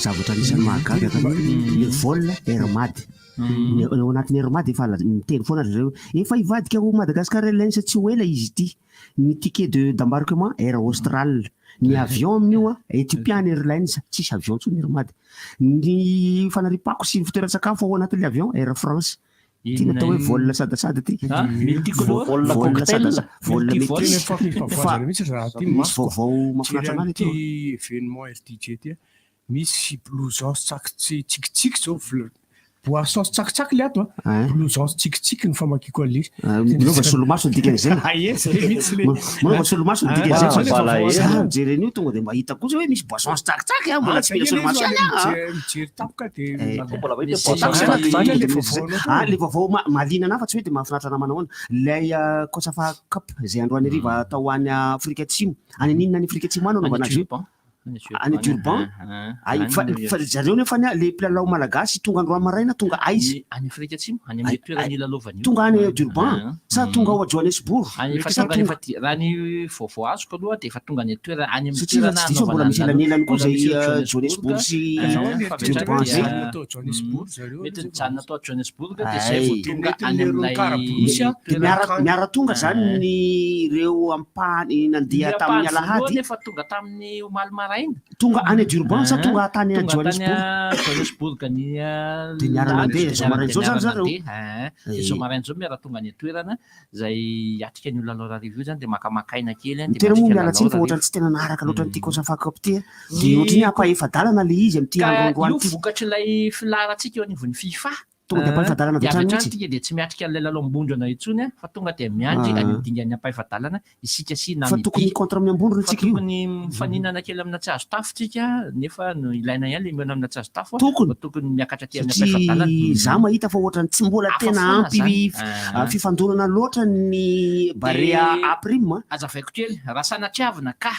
zavatra anisan'ny mahagaga le volna ermady ao anatin'ny ermady efa miteny foana zareo efa hivadika ho Madagasikara Airlines tsy ho ela izy ity ny ticket d'embarquement Air Austral ny avion amin'io Ethiopian Airlines tsisy avion tsony ermady ny fanaripako sy ny fitoeran-tsakafo ao anatin'le avion Air France ty natao hoe volna sadasada ty volna sadasada volna misy vaovao mahafinaritra anany ty événement RTG ty misy blouson tsikitsiky zao boisson tsakitsaky le ato blouson tsikitsiky ny famakiko an'le manaova solomaso ny dikan'izay manaova solomaso ny dikan'izay jeren'io tonga dia mahita kosa hoe misy boisson tsakitsaky mbola tsy mila solomaso mijery tapoka dia le vaovao malina ana fa tsy hoe dia mahafinaritra ana manao lay Kosafa Cup zay androany hariva atao any Afrika Atsimo any aninona any Afrika Atsimo any anaovana azy any Durban fa zareo nefa le mpilalao malagasy tonga androany maraina tonga aizy any Afrika Atsimo any amin'ny toerana ilalaovan'io tonga any Durban sa tonga ao a Johannesburg raha ny vaovao azoko aloha dia efa tonga any toerana any amin'ny toerana satria mbola misy elanelany koa zay Johannesburg sy Durban zay mety nijanona atao Johannesburg dia zay vao tonga any amin'ilay miara tonga zany ny ireo ampahany nandeha tamin'ny alahady nefa tonga tamin'ny omaly tonga any Durban sa tonga tany Johannesburg ny dia niara nandeha zao maraina zao zany zareo zao maraina zao miara tonga any toerana zay atrika ny lalao rarivo io zany dia makamakaina kely tena moa mialatsiny fa ohatrany tsy tena naharaka loatra nyity Kosafa Cup ty dia ohatrany ampaefadalana le izy amin'ity androandroany io vokatrin'ilay filarantsika eo anivon'ny FIFA tonga dia ampaefadalana avy tika dia tsy miatrika an'ilay lalao-mbondrona itsony fa tonga dia miandry any midingan'ny ampaefadalana isika sy fa tokony contre miambondrona tsika io tokony mifaninana kely amina tsy azo tafo tsika nefa no ilaina ihany le miona amina tsy azo tafo tokony miakatra ty amin'ny ampaefadalana za mahita fa ohatrany tsy mbola tena ampy fifandonana loatra ny barea aprime azavaiko kely raha sanatiavina ka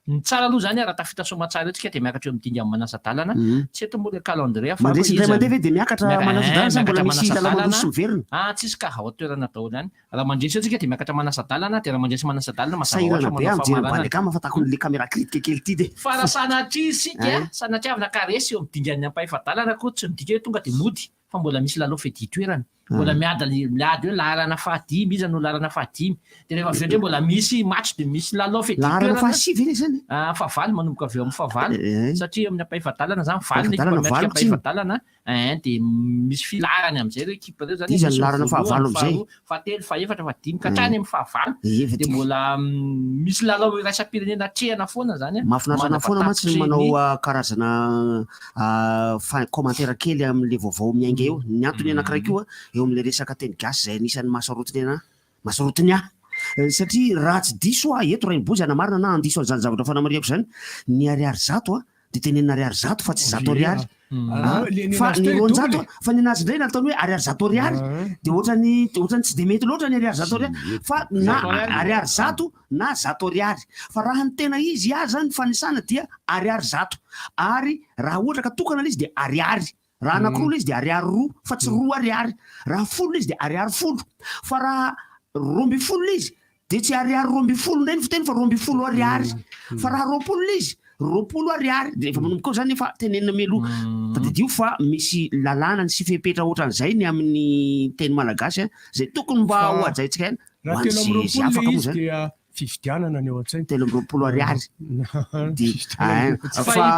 ny tsara aloha zany raha tafita somatsara tsika dia miakatra eo midinga amin'ny manasa-dalana tsy eto moa le calendrier mandresy indray mandeha ve dia miakatra manasa-dalana mbola misy lalana soverina tsisy ka ao toerana daholo ihany raha mandresy eo tsika dia miakatra manasa-dalana dia raha mandresy manasa-dalana masahirana be mijery balekama fa tako le caméra critique kely ity dia fa raha sanatria isika sanatiavina karesy eo midingan'ny ampaefadalana ko tsy midika hoe tonga dia mody fa mbola misy lalao fety toerana mbola miady hoe larana fahadimy izy no larana fahadimy dia rehefa avy ndray mbola misy match dia misy lalao fety larana fahasivy ile zany fahavaly manomboka avy eo amin'ny fahavaly satria amin'ny ampaefadalana zany valy le miatrika ampaefadalana dia misy filarany amin'izay reo ekipa reo zany izany larana fahavalo amin'izay fahatelo fahaefatra fahadimy ka hatrany amin'ny fahavalo dia mbola misy lalao iraisam-pirenena trehana foana zany mahafinaritra foana mantsy manao karazana commentaire kely amin'le vaovao miainga eo ny antony anankiray koa eo amin'le resaka teny gasy zay anisan'ny masarotiny ahy satria raha tsy diso eto raimbozy anamarina na andiso an'izany zavatra fanamariako zany ny ariary zato dia tenenina ariary zato fa tsy zato ariary fa ny ronjato fa ny anazy indray nataony hoe ariary zato ariary dia ohatrany tsy dia mety loatra ny ariary zato ariary fa na ariary zato na zato ariary fa raha ny tena izy zany fanisana dia ariary zato ary raha ohatra ka tokana izy dia ariary raha anankiroa le izy dia ariary roa fa tsy roa ariary raha folo le izy dia ariary folo fa raha romby folo le izy dia tsy ariary romby folo ndray ny fiteny fa romby folo ariary fa raha roapolo le izy roapolo ariary dia efa manomboka ao zany efa tenenina meloha tadidio fa misy lalàna sy fepetra ohatran'izay ny amin'ny teny malagasy zay tokony mba ho ajaintsika ihany raha telo amin'ny roapolo le izy dia fividianana ny eo an-tsainy 30 ariary fa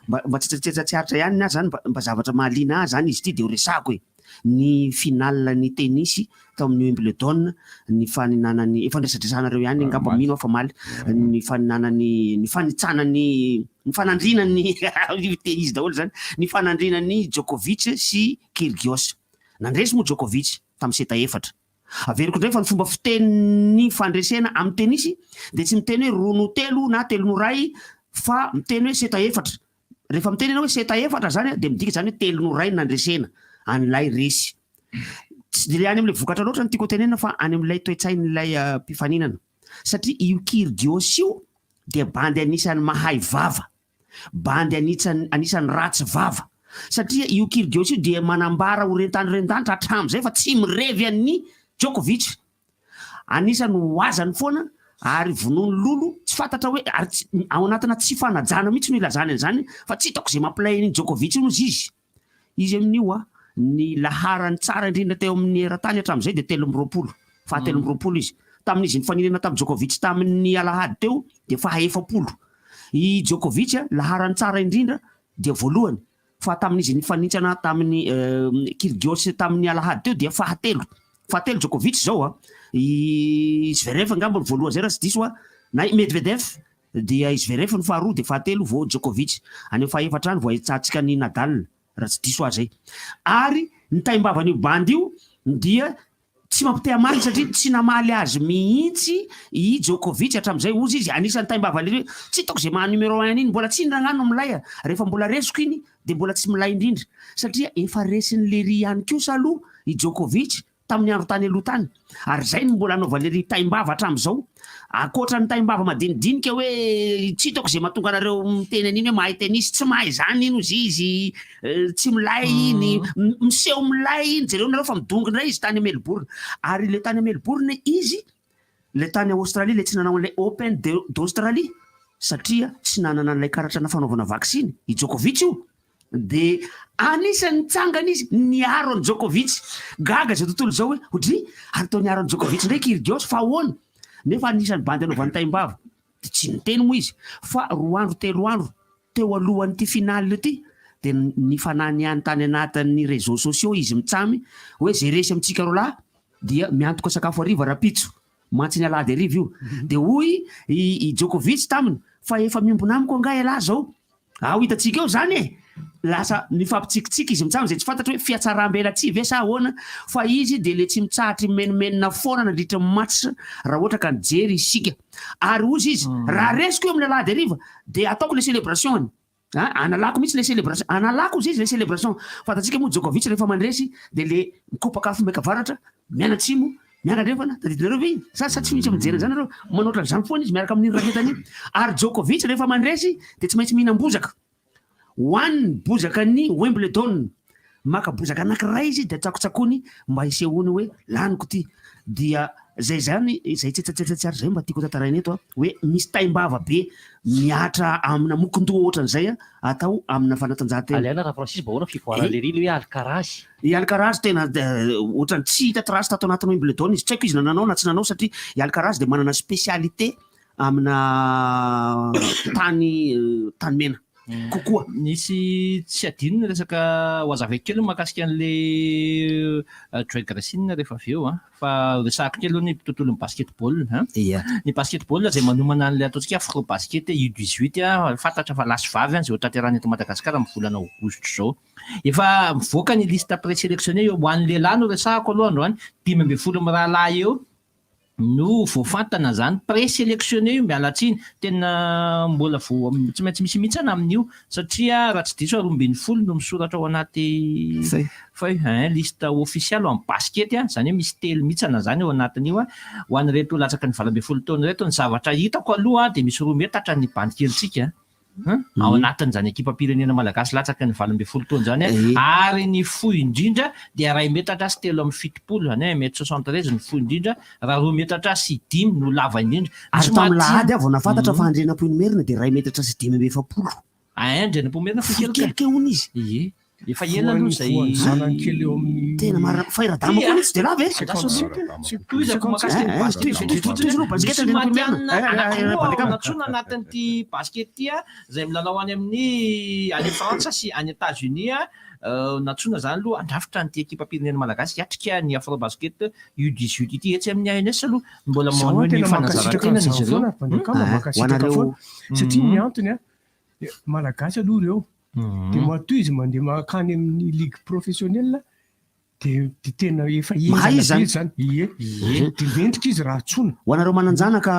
mba tsitratsetsatsiaritra ihany na zany mba zavatra mahaliana azy zany izy ity de ho resako hoe ny final ny tennisy tao amin'ny Wimbledon ny faninanany efa ndrasadresanareo ihany ngamba mino fa maly ny faninanany ny fanitsanany ny fanandrinany tennis daholo zany ny fanandrinany Djokovic sy Kyrgios nandresy moa Djokovic tamin'ny seta efatra averiko ndray fa ny fomba fiteny fandresena amin'ny tenisy de tsy miteny hoe 2-0 na 3-0 fa miteny hoe seta efatra rehefa miteny ianao hoe seta efatra zany de midika zany hoe 3-0 nandresena an'ilay resy tsy de any am'le vokatra loatra ny tiako tenena fa any am'ilay toe-tsain'ilay mpifaninana satria io Kyrgios io de bandy anisan'ny mahay vava bandy anisan'ny ratsy vava satria io Kyrgios io de manambara horentanirentanytra hatram'izay fa tsy mirevy an'ny Djokovic anisany hoazany foana ary vonony lolo tsy fantatra hoe ary ao anatina tsy fanajana mihitsy no ilazany an'izany fa tsy hitako zay mampilay ny Djokovic io nozy izy amin'io ny laharany tsara indrindra teo amin'ny eran-tany hatram'izay de 320 fa 320 izy tamin'izy nifaninana tamin'ny Djokovic tamin'ny alahady teo de fa 40 i Djokovic laharany tsara indrindra de voalohany fa tamin'izy nifanintsana tamin'ny Kyrgios tamin'ny alahady teo de fa 3 Djokovic zao i Zverev ngamba ny voalohany zay raha tsy diso na Medvedev dia i Zverev ny faharoa de fa 3 vao Djokovic any fa efatra any vao ahitsantsika ny Nadal raha tsy diso azy zay ary ny taimbavan'io bandy io dia tsy mampite amaly satria tsy namaly azy mihitsy i Djokovic hatram'izay ozy izy anisan'ny taimbavany tsy hitako zay maha numéro 1 iny mbola tsy ndragnano milay rehefa mbola resiko iny de mbola tsy milay indrindra satria efa resin'ny lery ihany kosa aloha i Djokovic tamin'ny andro tany aloha tany ary zay no mbola anaova lery taimbava hatram'izao akoatra ny taimbava madinidinika hoe tsy hitako zay mahatonga anareo miteny an'iny hoe mahay tennis tsy mahay zany iny ozy izy tsy milay iny miseho milay iny jereo nareo fa midongona izy tany Melbourne ary le tany Melbourne izy le tany Australie le tsy nanao an'ilay Open d'Australie satria tsy nanana an'ilay karatra fanaovana vaksiny i Djokovic io de anisan'ny tsangany izy niaro any Djokovic gaga zay tontolo zao hoe hodry ary tao niaro any Djokovic ndray Kyrgios fa ahoana nefa anisan'ny bandy anaovan'ny taimbava de tsy niteny moa izy fa 2 andro 3 andro teo alohan'ity finaly ity de nifanany any tany anatin'ny réseaux sociaux izy mitsamy hoe zay resy amintsika roalahy dia miantoka sakafo ariva rapitso mantsy ny alady ariva io de hoy i Djokovic taminy fa efa mimbona amiko angay alahy zao hitantsika eo zany lasa nifampitsikitsiky izy mitsamy zay tsy fantatra hoe fiatsaram-bela tsy ve sa ahoana fa izy de le tsy mitsahatra menomenona foana nandritra match raha ohatra ka nijery isika ary ozy izy raha resiko eo amin'ny alahady ariva de ataoko le célébration analako mihitsy le célébration analako izy le célébration fantatsika moa Djokovic rehefa mandresy de le mikopakafo mekavaratra mianatsimo mianadrefana tadidinareo ve sa tsy misy mijery zany nareo manoatra zany foana izy miaraka amin'iny raketany ary Djokovic rehefa mandresy de tsy maintsy mihinam-bozaka hoaniny bozaka ny Wimbledon maka bozaka anankiray izy de tsakotsakony mba hisehony hoe laniko ty dia zay zany zay tsetsatsetsary zay mba tiako tantaraina eto hoe misy taimbava be miatra amina mokondoa ohatran'izay atao amina fanatanjahantena aliana raha Francis mba hoana fivoarana lery le hoe Alcaraz i Alcaraz tena ohatrany tsy hita trasy tato anatin'ny Wimbledon izy tsy haiko izy nananao na tsy nanao satria i Alcaraz de manana spécialité amina tany mena kokoa nisy tsy adinony resaka hoazavay kely mahakasika an'le Drake Racing rehefa avy eo fa resako kely ny tontolon'ny basketball ny basketball zay manomana an'le ataontsika afro basket U18 fantatra fa lasy vavy zay hotanterahany eto Madagasikara amin'ny volana aogositra zao efa mivoaka ny liste présélectionné eo ho an'ny lehilahy no resako aloha androany 15 mirahalahy eo no voafantana zany présélectionné io mialatsiny tena mbola tsy maintsy misy mihitsana amin'io satria raha tsy diso 12 no misoratra ao anaty liste officiale amin'ny basket zany hoe misy telo mihitsana zany ao anatin'io ho an'reto latsaka ny 20 taona reto ny zavatra hitako aloha de misy 2 metatra ny bandy kelitsika ao anatin'izany ekipa-pirenena malagasy latsaka ny 20 taona zany ary ny fohy indrindra dia 2 metatra sy 3 amin'ny 70 zany 1m73 ny fohy indrindra raha 2 metatra sy 5 no lava indrindra ary tamilahady avy nafantatra fa andrenam-pomerina de 2 metatra sy 5 ambin'ny 70 andrenam-pomerina fokelikely hono izy efa ela aloha zay zanany kely eo amin'ny tena marina fairadama koa tsy de lava natsona anatin'ity basket ty a zay milalao any amin'ny any frantsa sy any États-Unis natsona zany aloha andrafitra nyty ekipa pirenena malagasy hiatrika ny afrobasket U18 ity etsy amin'ny ANS aloha mbola maneho ny fanazaratenany izy ireo satria ny antony a malagasy aloha reo de matoy izy mandeha makany amin'ny ligue professionnelle de tena efa zany de mendrika izy raha tsona ho anareo mananjanaka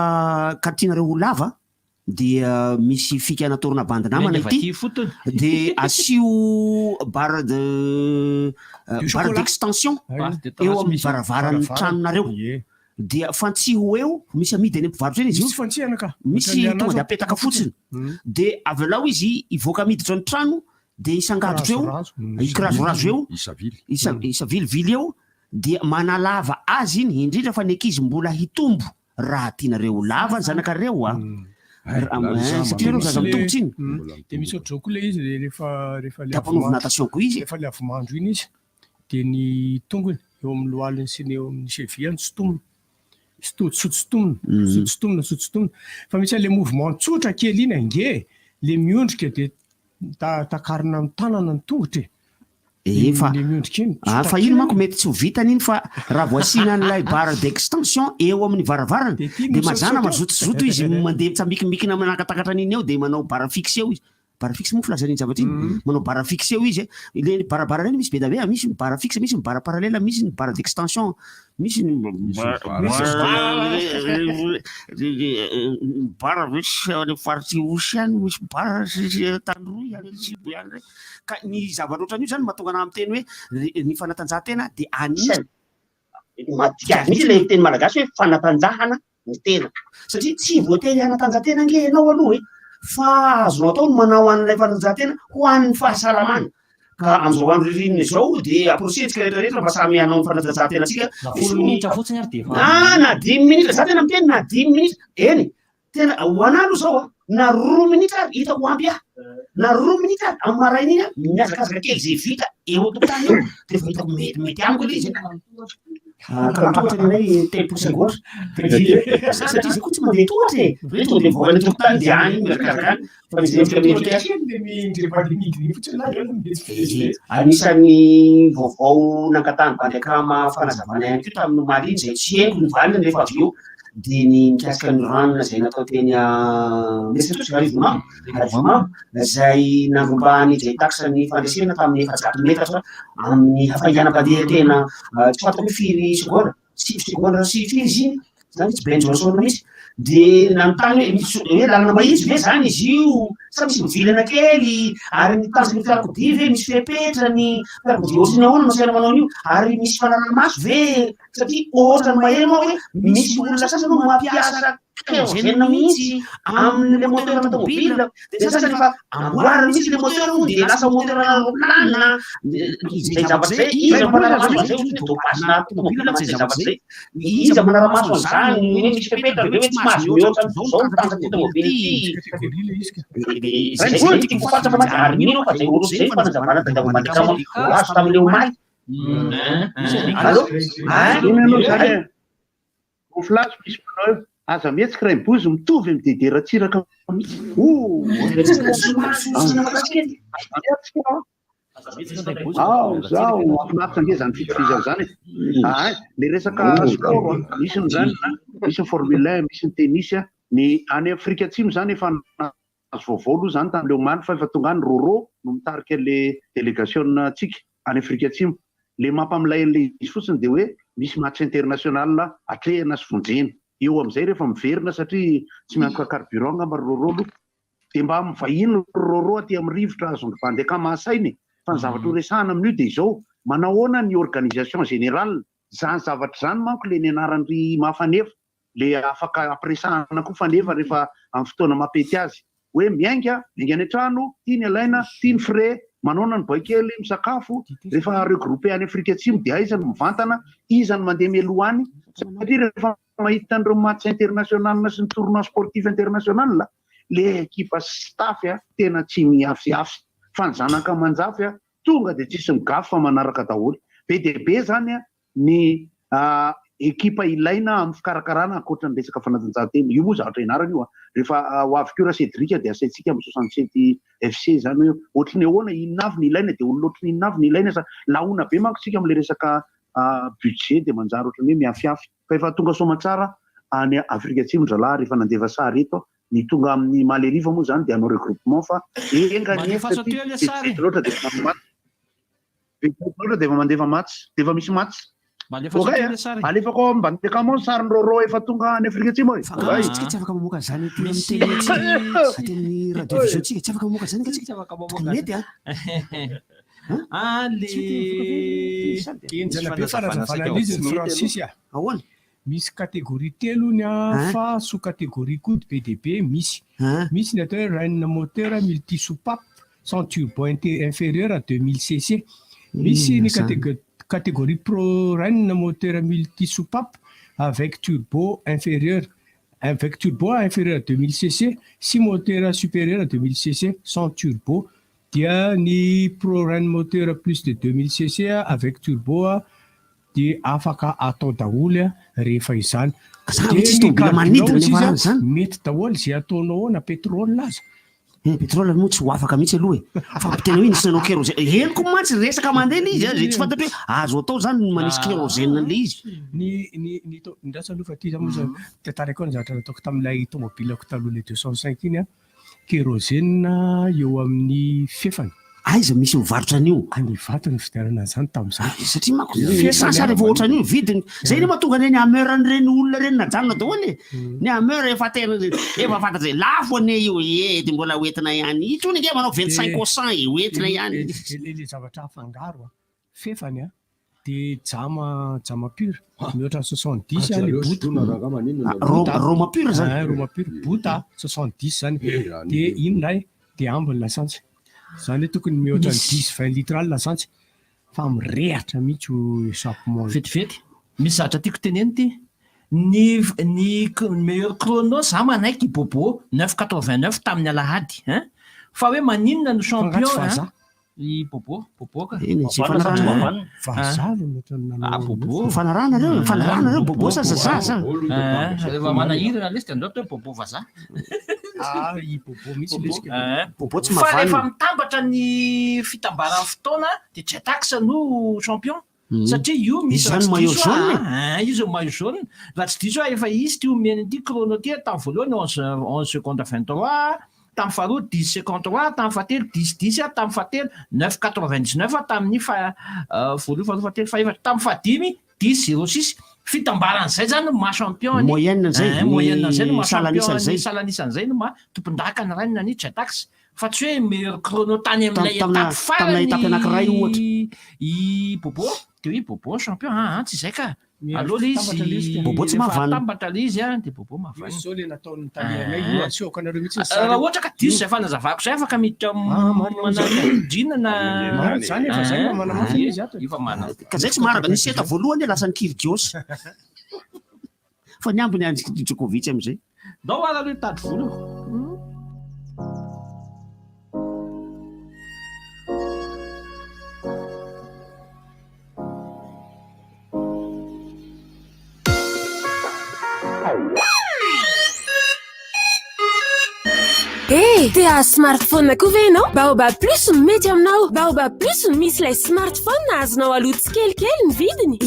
ka tianareo ho lava dia misy fikana torona bande namana ity de asio barre d'extension eo amin'ny varavaran'ny tranonareo dia fantsiho eo misy amidy any mpivarotra eny izy misy tonga de apetaka fotsiny de avy lao izy ivoaka amiditra ny trano de isangadotra eo ikirazorazo eo isa vilivily eo dia manalava azy iny indrindra fa ny ankizy mbola hitombo raha tianareo lava zanakareo satria reo zaza mitongotra iny de misy ohatr'izao koa le izy rehefa tampanaovy natation koa izy rehefa le avomandro iny izy de ny tongony eo amin'ny lohaliny sy ny eo amin'ny cheville sotosotomina fa misy le mouvement tsotra kely iny ange le miondrika de takarina amin'ny tanana ny tongotra fa iny manko mety tsy ho vitany iny fa raha voasina n'ilay barre d'extension eo amin'ny varavarana de mazana mazotozoto izy mandeha mitsamikimikina manakatakatra an'iny eo de manao barre fixe eo izy barre fixe moa filazan'iny zavatra iny manao barre fixe eo izy le barabara reny misy be da be misy ny barre fixe misy ny barre parallèle misy ny barre d'extension misy ny barre misy any faritsy osy any misy barre tandroy any ka ny zavatra ohatran'io zany mahatonga ana amin'ny teny hoe ny fanatanjahantena de anisany misy le teny malagasy hoe fanatanjahana ny tena satria tsy voatery anatanjahantena nge ianao aloha fa azonao atao no manao an'ilay fanatanjahantena ho an'ny fahasalamana ka am'izao andro ririnina izao de aprosetsika rehetrarehetra mba samy anao ny fanatanjahantena atsika na 10 minitra za tena miteny na 10 minitra eny tena ho analo zao na 2 minitra ary hita ho ampy na 2 minitra ary amin'ny maraina iny miazakazaka kely zay vita eo an-tokotany eo de fa hitako mety amiko le izy tohatra nay tempo segonda satria zay koa tsy mandeha tohatra e tonga de mivoaka ny tokotany de any miazakazaka any fa anisan'ny vaovao nangatany bandekama fanazavana ihany keo tamin'ny maliny zay tsy haiko ny valiny rehefa avy eo de ny mikasika ny ranona zay natao teny mesatotsika arivomamo zay nangombany zay taksany fandresena tamin'ny 400 metatra amin'ny hafainganam-pandeha tena tsy fatako hoe firy segonda 6 segonda sy firy izy iny zany tsy benjo rasona mihitsy de nanontany hoe lalana mahitsy ve zany izy io sa misy mivilana kely ary ny tanjony fiarakodia ve misy fepetrany fiarakodia ohatrany ahoana masaina manao an'io ary misy fananana maso ve satria ohatrany maheno ao hoe misy olona sasany no mampiasa kérosène mihitsy amin'ny moteur automobile de sasany efa amboariny mihitsy le moteur de lasa moteur aeroplanina zay zavatra zay iza manaramaso zay topasina automobile zay zavatra zay iza manaramaso an'izany hoe misy fepetra ve hoe tsy mahazo mihoatra zao mitanjaka automobile ity zay tiako fantatra matsy ary mino fa zay olo zay fanazavana dadavomandikama azo tamin'le omaly gonflage misy manao aza mihetsika ray mibozy mitovy amin'ny dederatsiraka zao afinaritra nge zany fitovizany zany le resaka sport misy ny zany misy ny formule 1 misy ny tennis ny any Afrika Atsimo zany efa azo vaovao aloha zany tamin'le omaly fa efa tonga any Roro no mitarika le délégation tsika any Afrika Atsimo le mampamilay an'le izy fotsiny de hoe misy match international atrehana sy vonjena eo am'izay rehefa miverina satria tsy miantoka carburant ngamba Roro aloha de mba mivahiny Roro aty amin'ny rivotra azon'ny bandekama asainy fa ny zavatra horesahana amin'io de izao manahoana ny organisation générale zany zavatra zany manko le nianaran'ny mahafanefa le afaka ampiresahana koa fanefa rehefa amin'ny fotoana mampety azy hoe miainga any an-trano tia ny alaina tia ny frais manona ny baikely misakafo rehefa regroupé any Afrika Atsimo de aiza no mivantana iza no mandeha mialoha any satria rehefa mahita an'ireo match international sy ny tournoi sportif international le ekipa staff tena tsy miafyafy fa ny zanaka manjafy tonga dia tsisy migafy fa manaraka daholo. Be dia be zany a ny ekipa ilaina amin'ny fikarakarana ankoatra ny resaka fanatanjahantena. Io moa zavatra ianarana io a rehefa ho avy keo raha Cédric dia asaintsika amin'ny 67 FC zany hoe ohatrany ahoana inona avy ny ilaina dia olona ohatrany inona avy ny ilaina sa laona be manko sika amin'ilay resaka budget dia manjary ohatrany hoe miafiafy. Fa efa tonga soamantsara any Afrika Atsimo dralahy rehefa nandeva sary eto ny tonga amin'ny Maleriva moa zany dia hanao regroupement fa loatra dia efa mandefa matsy dia efa misy matsy. Alefako mba niteka mo sariny roro efa tonga any Afrika Atsimo tsika tsy afaka mamoaka zany aty amin'ny radiovision tsika tsy afaka mamoaka zany ka tsika mety enjanabe Francis ahoana misy catégorie telo ny fa sous catégorie koa be dia be misy ny atao hoe reine moteur multisoupape sans turbo inférieur à 2000 cc. Misy ny catégorie pro reine moteur multisoupape avec turbo inférieur à 2000 cc, 6 moteurs supérieurs à 2000 cc sans turbo. Dia ny pro reine moteur plus de 2000 cc avec turbo dia afaka atao daholo rehefa izany. Mety daholo izay ataonao na pétrole aza. Pétrole moa tsy ho afaka mihitsy aloha fa tena hoe nisy nanao kérosène henoko mantsy resaka mandeha ilay izy zay tsy fantatra hoe azo atao zany manisy kérosène an'ilay izy. Ny ndrasa aloha fa ty zany moa tantarako ny zavatra nataoko tamin'ilay tomobilako taloha le 205 iny kérosène eo amin'ny fefany. Aiza misy mivarotra an'io? Any vato ny fidarana zany tamin'izany. Satria manko sasany rehefa ohatran'io vidiny zay ny mahatonga ny ameurany olona reny najanona daholo ny ameur efa fantatra lafo ane io dia mbola hoentina ihany itony nge manao 25% hoentina ihany. Le zavatra afangaro fefany dia jama pure mihoatra 70 le bota roma pure zany roma pure bota 70 zany dia iny ndray dia ambiny lasantsy zany tokony mihoatra ny 10-20 litre lasantsy fa mirehatra mihitsy échappement vetivety. Misy zavatra tiako teneny ty ny meilleur chrono za manaiky bobo 989 tamin'ny alahady fa hoe maninona no champion i bobo ka fanarana reo bobo sazaza rehefa manahirana lesy dia andao hoe bobo vaza i bobo mihitsy bobo tsy fa rehefa mitambatra ny fitambaran'ny fotoana dia tsy atakisa no champion satria io misy io zao maillot jaune raha tsy diso efa izy ty omeny ity chrono ty tamin'ny voalohany 11 seconde 23 tamin'ny faharoa 10 seconde 3 tamin'ny fahatelo 10 tamin'ny fahatelo 999 tamin'ny voalohany fahatelo fahaefatra tamin'ny fahadimy 10-06 fitambaran'izay zany no maha-champion moyenne zay no maha-champion no tompon-daka ny rainy naniditra taxe fa tsy hoe meilleur chrono tany amin'ilay étape farany i bobo dia hoe bobo champion tsy izay ka aloha le izy bobo tsy mahavana tambatra le izy dia bobo mahavana zao le nataony tany asehoako anareo mihitsy raha ohatra ka diso zay fanazavako zay afaka miditra manadrinana zany efa zay manamafy izy ato efa mana ka zay tsy maraka nisy eta voalohany lasa ny Kyrgios fa ny ambiny any Djokovic amin'izay dao ara aloha tady volo Tia smartphone koa ve ianao? Baobab plus mety aminao. Baobab plus misy ilay smartphone azonao aloha kelikely ny vidiny.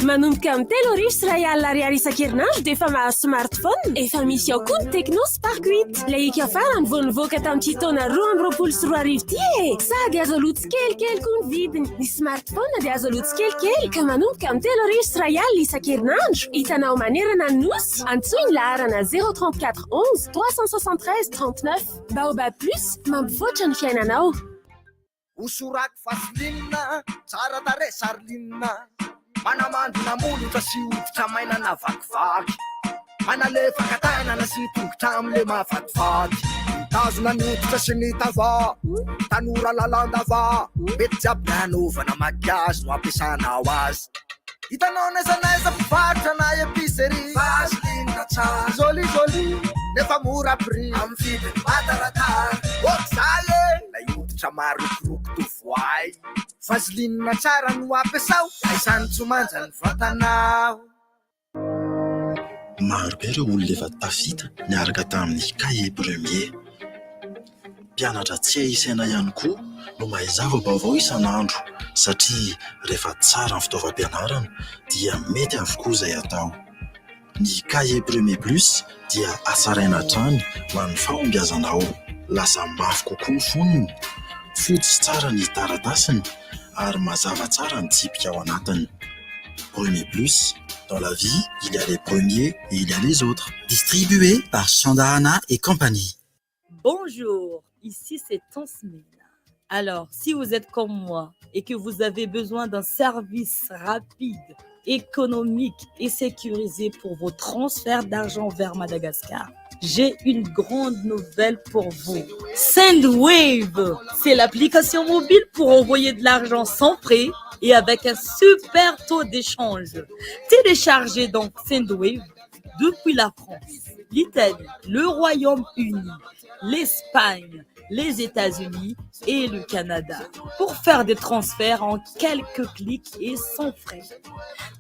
Manomboka amin'ny 3,000 ariary isan-kerinandro dia efa mahazo smartphone. Efa misy ao koa ny Tecno Spark 8. Ilay ika farany vao nivoaka tamin'ity taona 2024 ty sady azo aloha kelikely koa ny vidiny. Ny smartphone dia azo aloha kelikely ka manomboka amin'ny 3,000 isan-kerinandro. Hitanao manerana ny nosy antsoiny laharana 034 11 373 39. Baobab plus mampivoatra ny fiainanao. Usurako fasilina tsara tare sarlina manamandina molotra sy hoditra mainana vakivaky manalefa katanana sy tongotra am'le mahafatifaty mitazona ny hoditra sy ny tava tanora lalandava mety jiaby nanovana makiazy no ampiasanao azy hitanao naizanaiza mpivarotra na episerie vasilina tsara joli nefa mora prix amin'ny vidiny mataratara okzay lay hoditra marokoroko tovoay vaseline tsara no ampiasao izany tsomanja ny vatanao. Maro be ireo olona efa tafita niaraka tamin'ny cahier premier. Mpianatra tsy isaina ihany koa no mahay zava-baovao isan'andro satria rehefa tsara ny fitaovam-pianarana dia mety avokoa izay atao. Ny cahier premier plus dia asaraina hatrany ho an'ny fahombiazanao. Lasa mafy kokoa ny fonony, fotsy tsara ny taratasiny ary mazava tsara ny tsipika ao anatiny. Premier plus, dans la vie, il y a les premiers et il y a les autres. Distribué par Chandarana et compagnie. Bonjour, ici c'est Tansmena. Alors, si vous êtes comme moi et que vous avez besoin d'un service rapide, économique et sécurisé pour vos transferts d'argent vers Madagascar, j'ai une grande nouvelle pour vous. Sendwave, c'est l'application mobile pour envoyer de l'argent sans frais et avec un super taux d'échange. Téléchargez donc Sendwave depuis la France, l'Italie, le Royaume-Uni, l'Espagne, les États-Unis et le Canada pour faire des transferts en quelques clics et sans frais.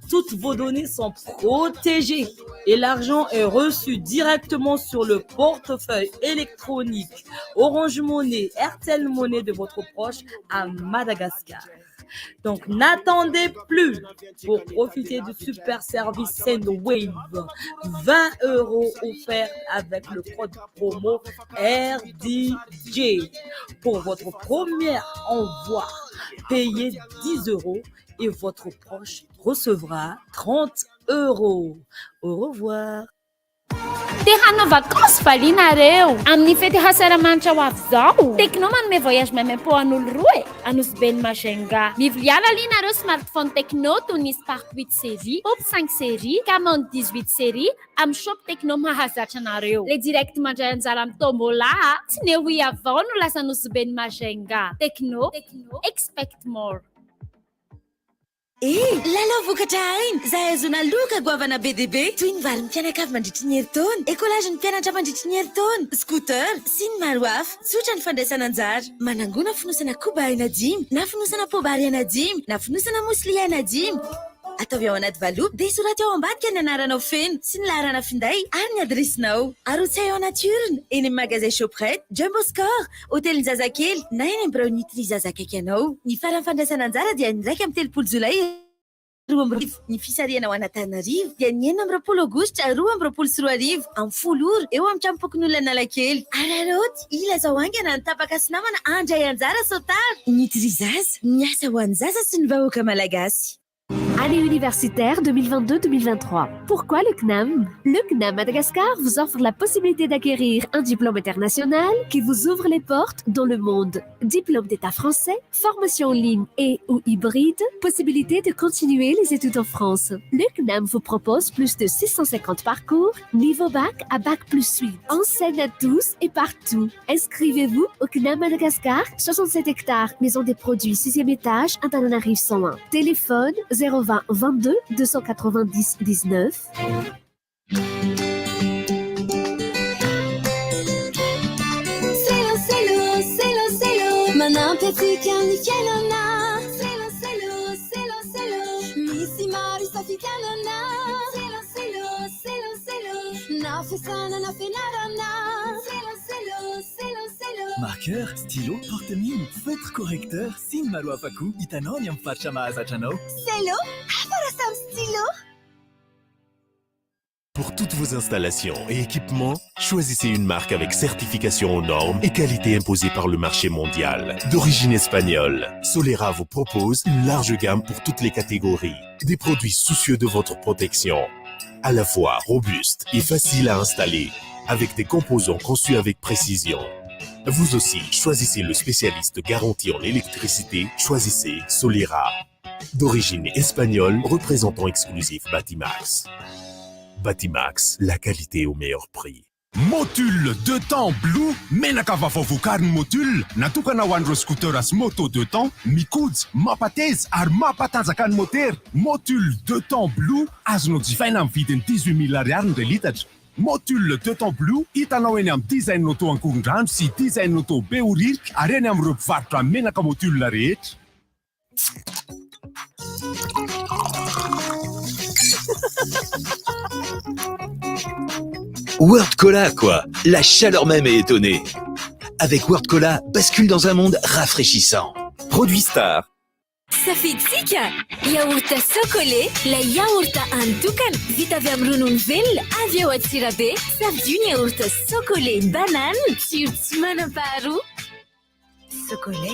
Toutes vos données sont protégées et l'argent est reçu directement sur le portefeuille électronique Orange Money, RTL Money de votre proche à Madagascar. Donc n'attendez plus pour profiter du super service Sendwave. 20 € offerts avec le code promo RDJ. Pour votre premier envoi, payez 10 € et votre proche recevra 30 €. Au revoir. Te hanao vakansy valinareo amin'ny fety hasaramanitra ho avy zao. Tekno manome voyage memem-po an'olo roa e anosy Beny Mazenga. Miviliana alinareo smartphone Tekno toy ny Spark 8 série, Pop 5 série, Camon 18 série amin'ny shop Tekno mahazatra anareo. Le direct mandray anjara amin'ny tombola tsy ne ho avao no lasa anosy Beny Mazenga. Tekno, expect more. Lalao vokatra ainy zahay azona loka goavana be dia be toy ny vary ny mpianakavy mandritra ny herintaona, écolage ny mpianatra mandritra ny herintaona, scooter sy ny maro hafa. Tsotra ny fandraisana anjara. Manangona fonosana koba aina 10 na fonosana pobary aina 10 na fonosana musli aina 10. Ataovy ao anaty valoha dia soraty ao ambadika ny anaranao feno sy ny laharana finday ary ny adresinao. Arotsay ao naturny eny amin'ny magasin Shoprite, Jumbo Score, hôtelin'ny Zazakely na eny amin'ny Brownity Zazakaiky anao. Ny farany fandraisana anjara dia ny 1 amin'ny 3 Jolay 20. Ny fisariana ao Antananarivo dia ny 9 amin'ny 20 Aogositra 2024 amin'ny foloro eo amin'ny tranopokon'olona Analakely. Araroty ilazao aingana ny tapaka sy namana andray anjara sotary. Nitry zaza, miasa ho an'ny zaza sy ny vahoaka malagasy. Année universitaire 2022-2023. Pourquoi le CNAM? Le CNAM Madagascar vous offre la possibilité d'acquérir un diplôme international qui vous ouvre les portes dans le monde. Diplôme d'état français, formation en ligne et ou hybride, possibilité de continuer les études en France. Le CNAM vous propose plus de 650 parcours, niveau bac à bac plus 8. Enseigne à tous et partout. Inscrivez-vous au CNAM Madagascar, 67 hectares, maison des produits, 6e étage, Antananarivo 101. Téléphone 020 22 290 19. Selo, manampyafika ny fiainana. Selo, misy maro isafikanana. Selo, na fiasana na fianarana. Marqueur, stylo, porte-mine, feutre correcteur, signe malo afaku, itanao ny amin'ny faritra mahazatra anao. Selo, hafarasa stylo. Pour toutes vos installations et équipements, choisissez une marque avec certification aux normes et qualité imposée par le marché mondial. D'origine espagnole, Solera vous propose une large gamme pour toutes les catégories. Des produits soucieux de votre protection, à la fois robustes et faciles à installer, avec des composants conçus avec précision. Vous aussi, choisissez le spécialiste garanti en électricité, choisissez Solera. D'origine espagnole, représentant exclusif Batimax. Batimax, la qualité au meilleur prix. Motule 2 temps Blue, menaka vavavokariny motule, natokana ho an'ireo scooter sy moto 2 temps, mikojo, mampateza ary mampatanjaka ny motera. Motule 2 temps Blue, azonao jifaina amin'ny vidiny 18 000 ariary ny litatra. Motule 2 temps Blue, hitanao eny amin'ny design auto ankoron-drano sy design auto be oririka, ary eny amin'ireo mpivarotra menaka motule rehetra. World Cola, quoi. La chaleur même est étonnée. Avec World Cola, bascule dans un monde rafraîchissant. Produit Star. Safidsika yaourt chocolé la yaourt antokan vita avy amin'ny ronono velona avy ao Antsirabe savidiony yaourt chocolé banane tsiro tsy manam-paharoa chocolé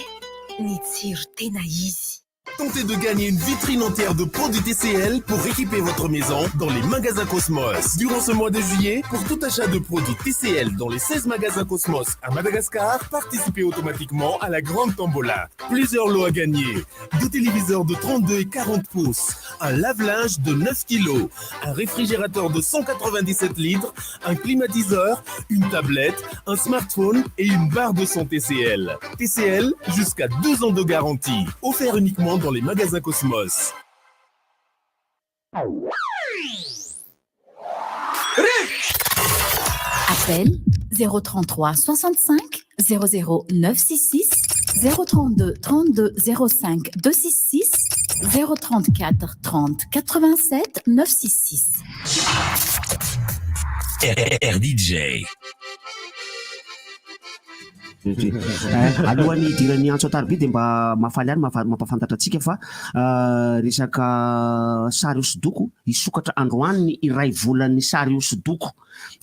ny tsiro tena izy. Tentez de gagner une vitrine entière de produits TCL pour équiper votre maison dans les magasins Cosmos. Durant ce mois de juillet, pour tout achat de produits TCL dans les 16 magasins Cosmos à Madagascar, participez automatiquement à la grande tombola. Plusieurs lots à gagner. Deux téléviseurs de 32 et 40 pouces, un lave-linge de 9 kg, un réfrigérateur de 197 litres, un climatiseur, une tablette, un smartphone et une barre de son TCL. TCL, jusqu'à 2 ans de garantie. Offert uniquement dans les magasins Cosmos. Appel 033 65 00 966 032 32 05 266 034 30 87 966. RDJ. Alohan'ny idiran'ny antso atarby dia mba mafaly any mampafantatra antsika fa resaka sary hosodoko isokatra androany iray volan'ny sary hosodoko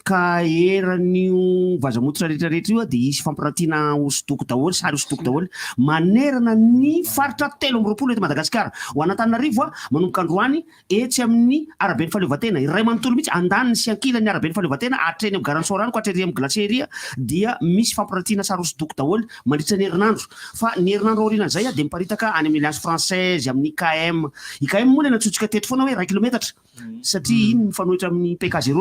ka eran'io vazamototra rehetrarehetra io dia isy fampirantiana hosodoko daholo sary hosodoko daholo manerana ny faritra 13 eto Madagasikara ho an'Antananarivo manomboka androany etsy amin'ny araben'ny fahaleovatena iray manontolo mihitsy andaniny sy ankilany araben'ny fahaleovatena atreny amin'ny garansorano ko atreny amin'ny glaceria dia misy fampirantiana sary hosodoko daholo mandritra ny herinandro fa ny herinandro aoriana zay dia miparitaka any amin'ny Alliance Française amin'ny IKM moa ilay natsotsika teto foana hoe 1 kilometatra satria iny mifanohitra amin'ny PK0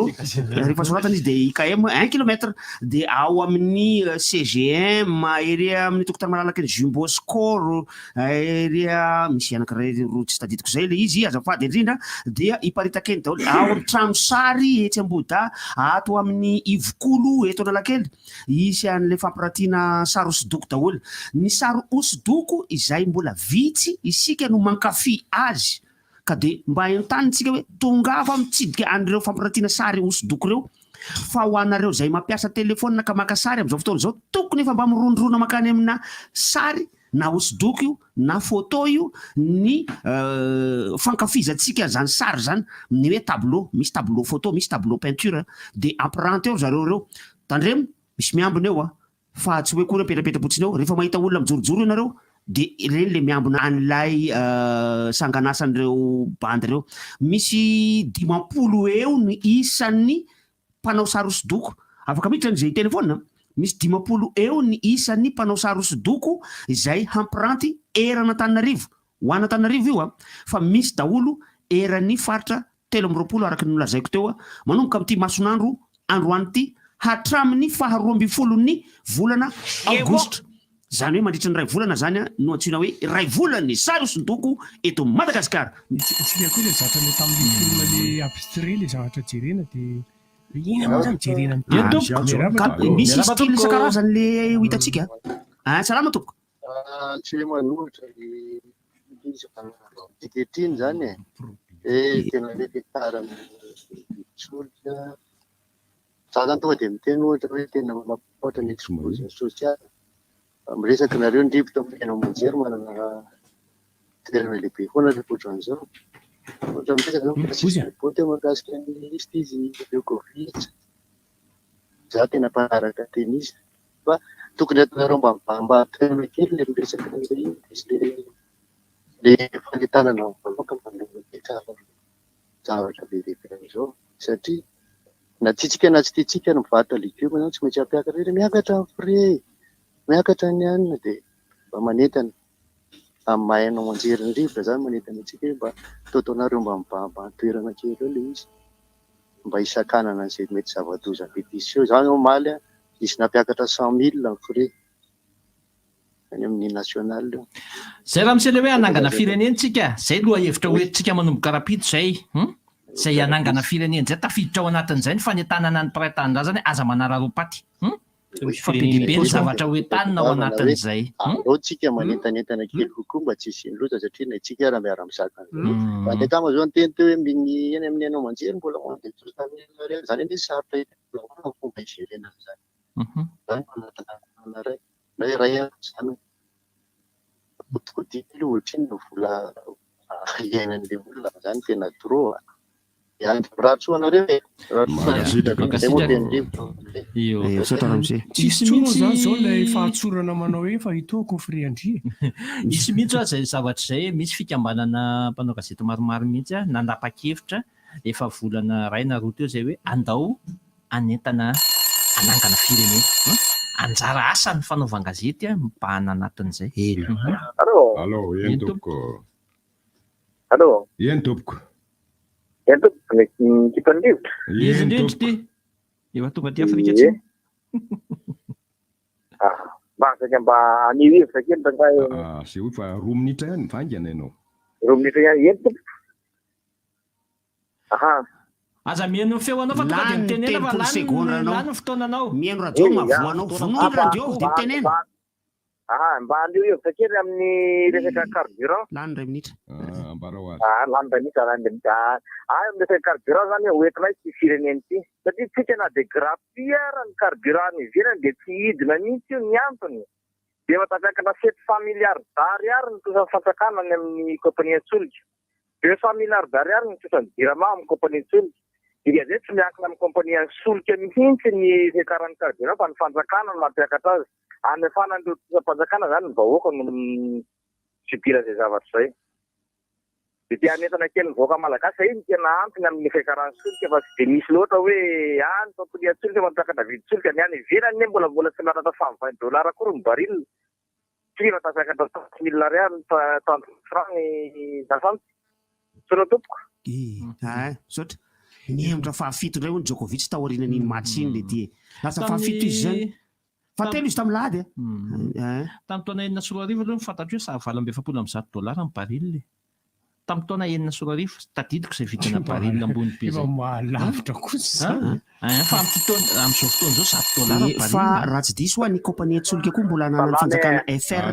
rehefa soratana izy dia IKM 1 kilometre dia ao amin'ny CGM ery amin'ny tokotany malalaka ny Jumbo Score ery misy anankiray roa tsy tadidiko zay le izy azafady indrindra dia iparitaka eny daholo ao amin'ny trano sary etsy Amboda ato amin'ny Ivokolo eto Analakely isy an'le fampirantiana sary hosodoko daholo ny sary hosodoko izay mbola vitsy isika no mankafy azy ka dia mba entanitsika hoe tonga fa mitsidika an'ireo fampirantiana sary hosodoko reo fa ho anareo zay mampiasa telefônina ka maka sary amin'izao fotoana izao tokony efa mba mirondrona makany amina sary na hosodoko io na photo io ny fankafizantsika zany sary zany ny hoe tableau misy tableau photo misy tableau peinture dia ampirante eo zareo reo tandremo misy miambina eo fa tsy hoe koa petrapetrapotsiny eo rehefa mahita olona mijorojoro ianareo dia ireny le miambina an'ilay sanganasan'ireo bandy reo misy 50 eo ny isan'ny mpanao sary hosodoko afaka miditra n'izay telefônina misy 50 eo ny isan'ny mpanao sary hosodoko izay hampiranty eran'Antananarivo ho an'Antananarivo io fa misy daholo eran'ny faritra 13 araka ny nolazaiko teo manomboka amin'ity masonandro androany ity hatramin'ny 12 volana aogositra zany hoe mandritra ny 2 volana zany no antsoina hoe 2 volany sary hosodoko eto Madagasikara tsika koa le zatra le tamin'ny filma le abstrait le zavatra jerena dia ina moa zany jerena misy style isan-karazany le ho hitantsika salama tompoko tsy manohitra izy tiketriny zany tena le tara solika za zany tonga dia miteny ohatra hoe tena mampipotra ny exposition sociale miresaky nareo ndrivotra amin'ny manjery manana toerana lehibe foana rehefa ohatran'izao ohatra miresaka zao ripoty mahakasika ny lista izy Beokovitsa za tena mpanaraka teny izy fa tokony atonareo mba toerana kely le miresaka le fanitanana vahoaka mandometsara zavatra be lehibe an'izao satria na titsika na tsy titsika no mivata legioma zany tsy maintsy hampiakatra rehetra miakatra amin'ny frais miakatra ny anina dia mba manentana amin'ny mahainao manjery ny rivotra zany manentana antsika hoe mba totonareo mba toerana kely eo le izy mba hisakanana an'izay mety zava-doza pétition zany omaly isy nampiakatra 100 000 ny frais any amin'ny national io zay raha misy le hoe anangana firenentsika zay loha hevitra hoentsika manomboka rapito zay anangana fireneny zay tafiditra ao anatin'izay ny fanentanana ny mpiray-tanindrazany aza manararopaty Be ny zavatra hoe tanina ao anatin'izay. Aleo tsika manentanentana kely kokoa mba tsy hisy loatra satria na tsika ara miara misaka. Mandekama zao anteny teo hoe eny amin'ny anao manjery mbola mandeha zany hoe sarotra ity fomba igerena zany. Zany anatina ray zany kotikotiko ohatriny no vola iainan'le olona zany tena trop. Rahatsoa anareo tsisy mihitsy zany zao lay fahatsorana manao hoe fa hitoko friandria. Misy mihitsy a zay zavatra zay misy fikambanana mpanao gazety maromaro mihitsy a nanapa-kevitra efa volana ray na roa teo zay hoe andao anentana anangana firenena anjara asa ny fanaovan-gazety a mibahana anatin'izay. Allo, eny tompoko. Allo. Eny tompoko. Kipandivotra. Izy indrindra ty. Efa tonga ty Afrika Atsimo. Mba anirivotra kely tangay. Se hoe fa 2 minitra ihany mivangana ianao. 2 minitra ihany eny tompoko. Aza mihaino ny feonao fa tonga dia mitenena fa lany ny fotoananao. Mihaino radio mavoanao, vonoiny radio dia mitenena. Mba anirivotra kely amin'ny resaka carburant. Lany 2 minitra. Lany 2 minitra, lany 2 minitra. Amin'ny resaka carburant zany hoentinay tsy fireneny ity. Satria tsika na de grapia raha ny carburant ny ivelany dia tsy hidina mihitsy io ny antony. Dia matafiakana 700 milliards d'ariary ny tosan'ny fatsakana any amin'ny kompania Tsolika. 200 milliards d'ariary ny tosan'ny Dirama amin'ny kompania Tsolika. Dia zay tsy miankina amin'ny kompania Solika mihitsy ny fiakaran'ny carburant fa ny fanjakana no mampiakatra azy. Anefana ny tosampanjakana zany ny vahoaka no sibira zay zavatra zay. Dia tia anentana kely ny vahoaka malagasy iny tena antony amin'ny fiakaran'ny Solika fa tsy dia misy loatra hoe any kompania Tsolika mampiakatra vidy Tsolika ny any ivelany mbola tsy miarata fa $20 akory ny baril. Tsy matafiakatra 30 000 ariary 30 francs ny dasantsy. Sono tompoko. Sotra. Nihemitra fahafito indray hono Djokovic taoriana n'iny match iny le ty. Lasa fahafito izy zany. Fatelo izy tamin'ny lahady. Tamin'ny taona 2010 aloha fantatro hoe $720 ny baril. Tamin'ny taona 2010 tadidiko izay vidina baril ambony be zay. Efa lavitra kosa. Fa amin'izao fotoana zao $7 fa raha tsy diso ny kompania Tsolika koa mbola nanana fanjakana FR.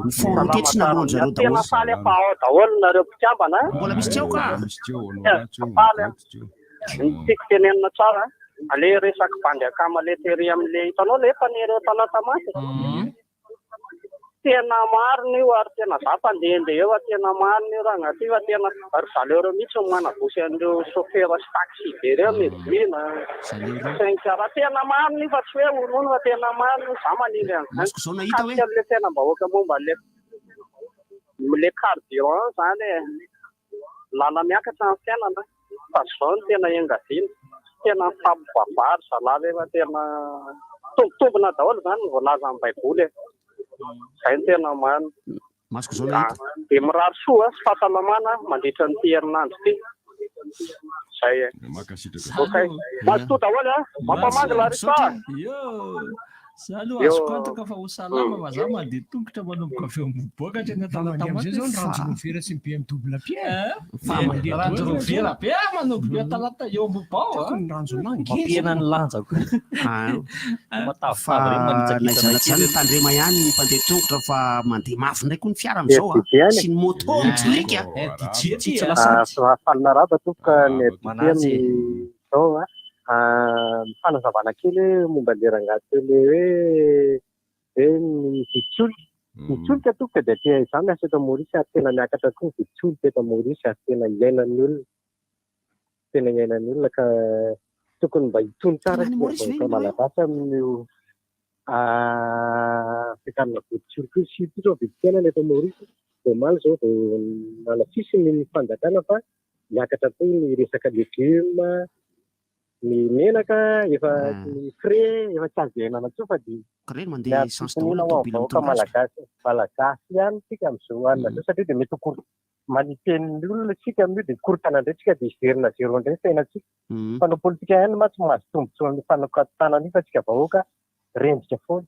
Ny fond routier tsy nalonja zareo daholo. Tena faly fa daholo nareo mpikambana. Mbola misy teo ka. Tiako tenenina tsara. Ale resaky mpandeakama le tery amin'le hitanao le efa nereo talata-maty. Tena marina io ary tena za mpandehandeha eo tena marina io raha agnaty fa tena ary valeur mihitsy no manabosy an'ireo chauffeur sy taxi be reo medina. Raha tena marina io fa tsy hoe ronono fa tena marina za maniry an'izany. Le tena mbahoaka momba le carburant zany lala miakatra ny fiainana. Fa zao no tena engazina. Tena fampivavary zalahy efa tena tombitombina daholo zany ny voalaza amin'ny baiboly. Zay no tena marina. Masoko zao na hita. Dia mirary soa sy fahasalamana mandritra ny herinandro ity. Zay. Okay. Mazotoa daholo mampamangy larisa. Za aloha azoko antoka fa ho salama fa za mandeha tongotra manomboka avy eo miboaka hatrany an-talatamaty zao ny ranjorovera sy ny BMW Pierre. Ranjorovera be manomboka talata eo ambobao. Ny ranjonangy. Mampiena ny lanjako. Fa naizanatsany tandrema ihany ny mpandeha tongotra fa mandeha mafy ndray koa ny fiara amin'izao sy ny moto mitrika. Falina raba tompoka ny zao fanazavana kely momba le rangaty le hoe ny Vitsolika. Vitsolika tokoka dia tia izany asa eto Maorisy ary tena miakatra koa ny Vitsolika eto Maorisy ary tena iainan'ny olona. Tena iainan'ny olona ka tokony mba hitony tsara sy malagasy amin'io fiakarana Vitsolika io sy ito zao vidim-piainana eto Maorisy. Dia maly zao vao nalafisiny ny fanjakana fa miakatra koa ny resaka legioma. Ny menaka efa ny frais efa tsy azo iainana tsoa fa dia mandeha essence daholo vahoaka malagasy ihany tsika amin'izao anina zao satria dia mety manitenin'ny olona tsika amin'io dia korotana indray tsika dia zerina zero indray fiainatsika. Fanao politika ihany ma tsy mahazo tombotsoa amin'ny fanokatana io fa tsika vahoaka rendrika foana.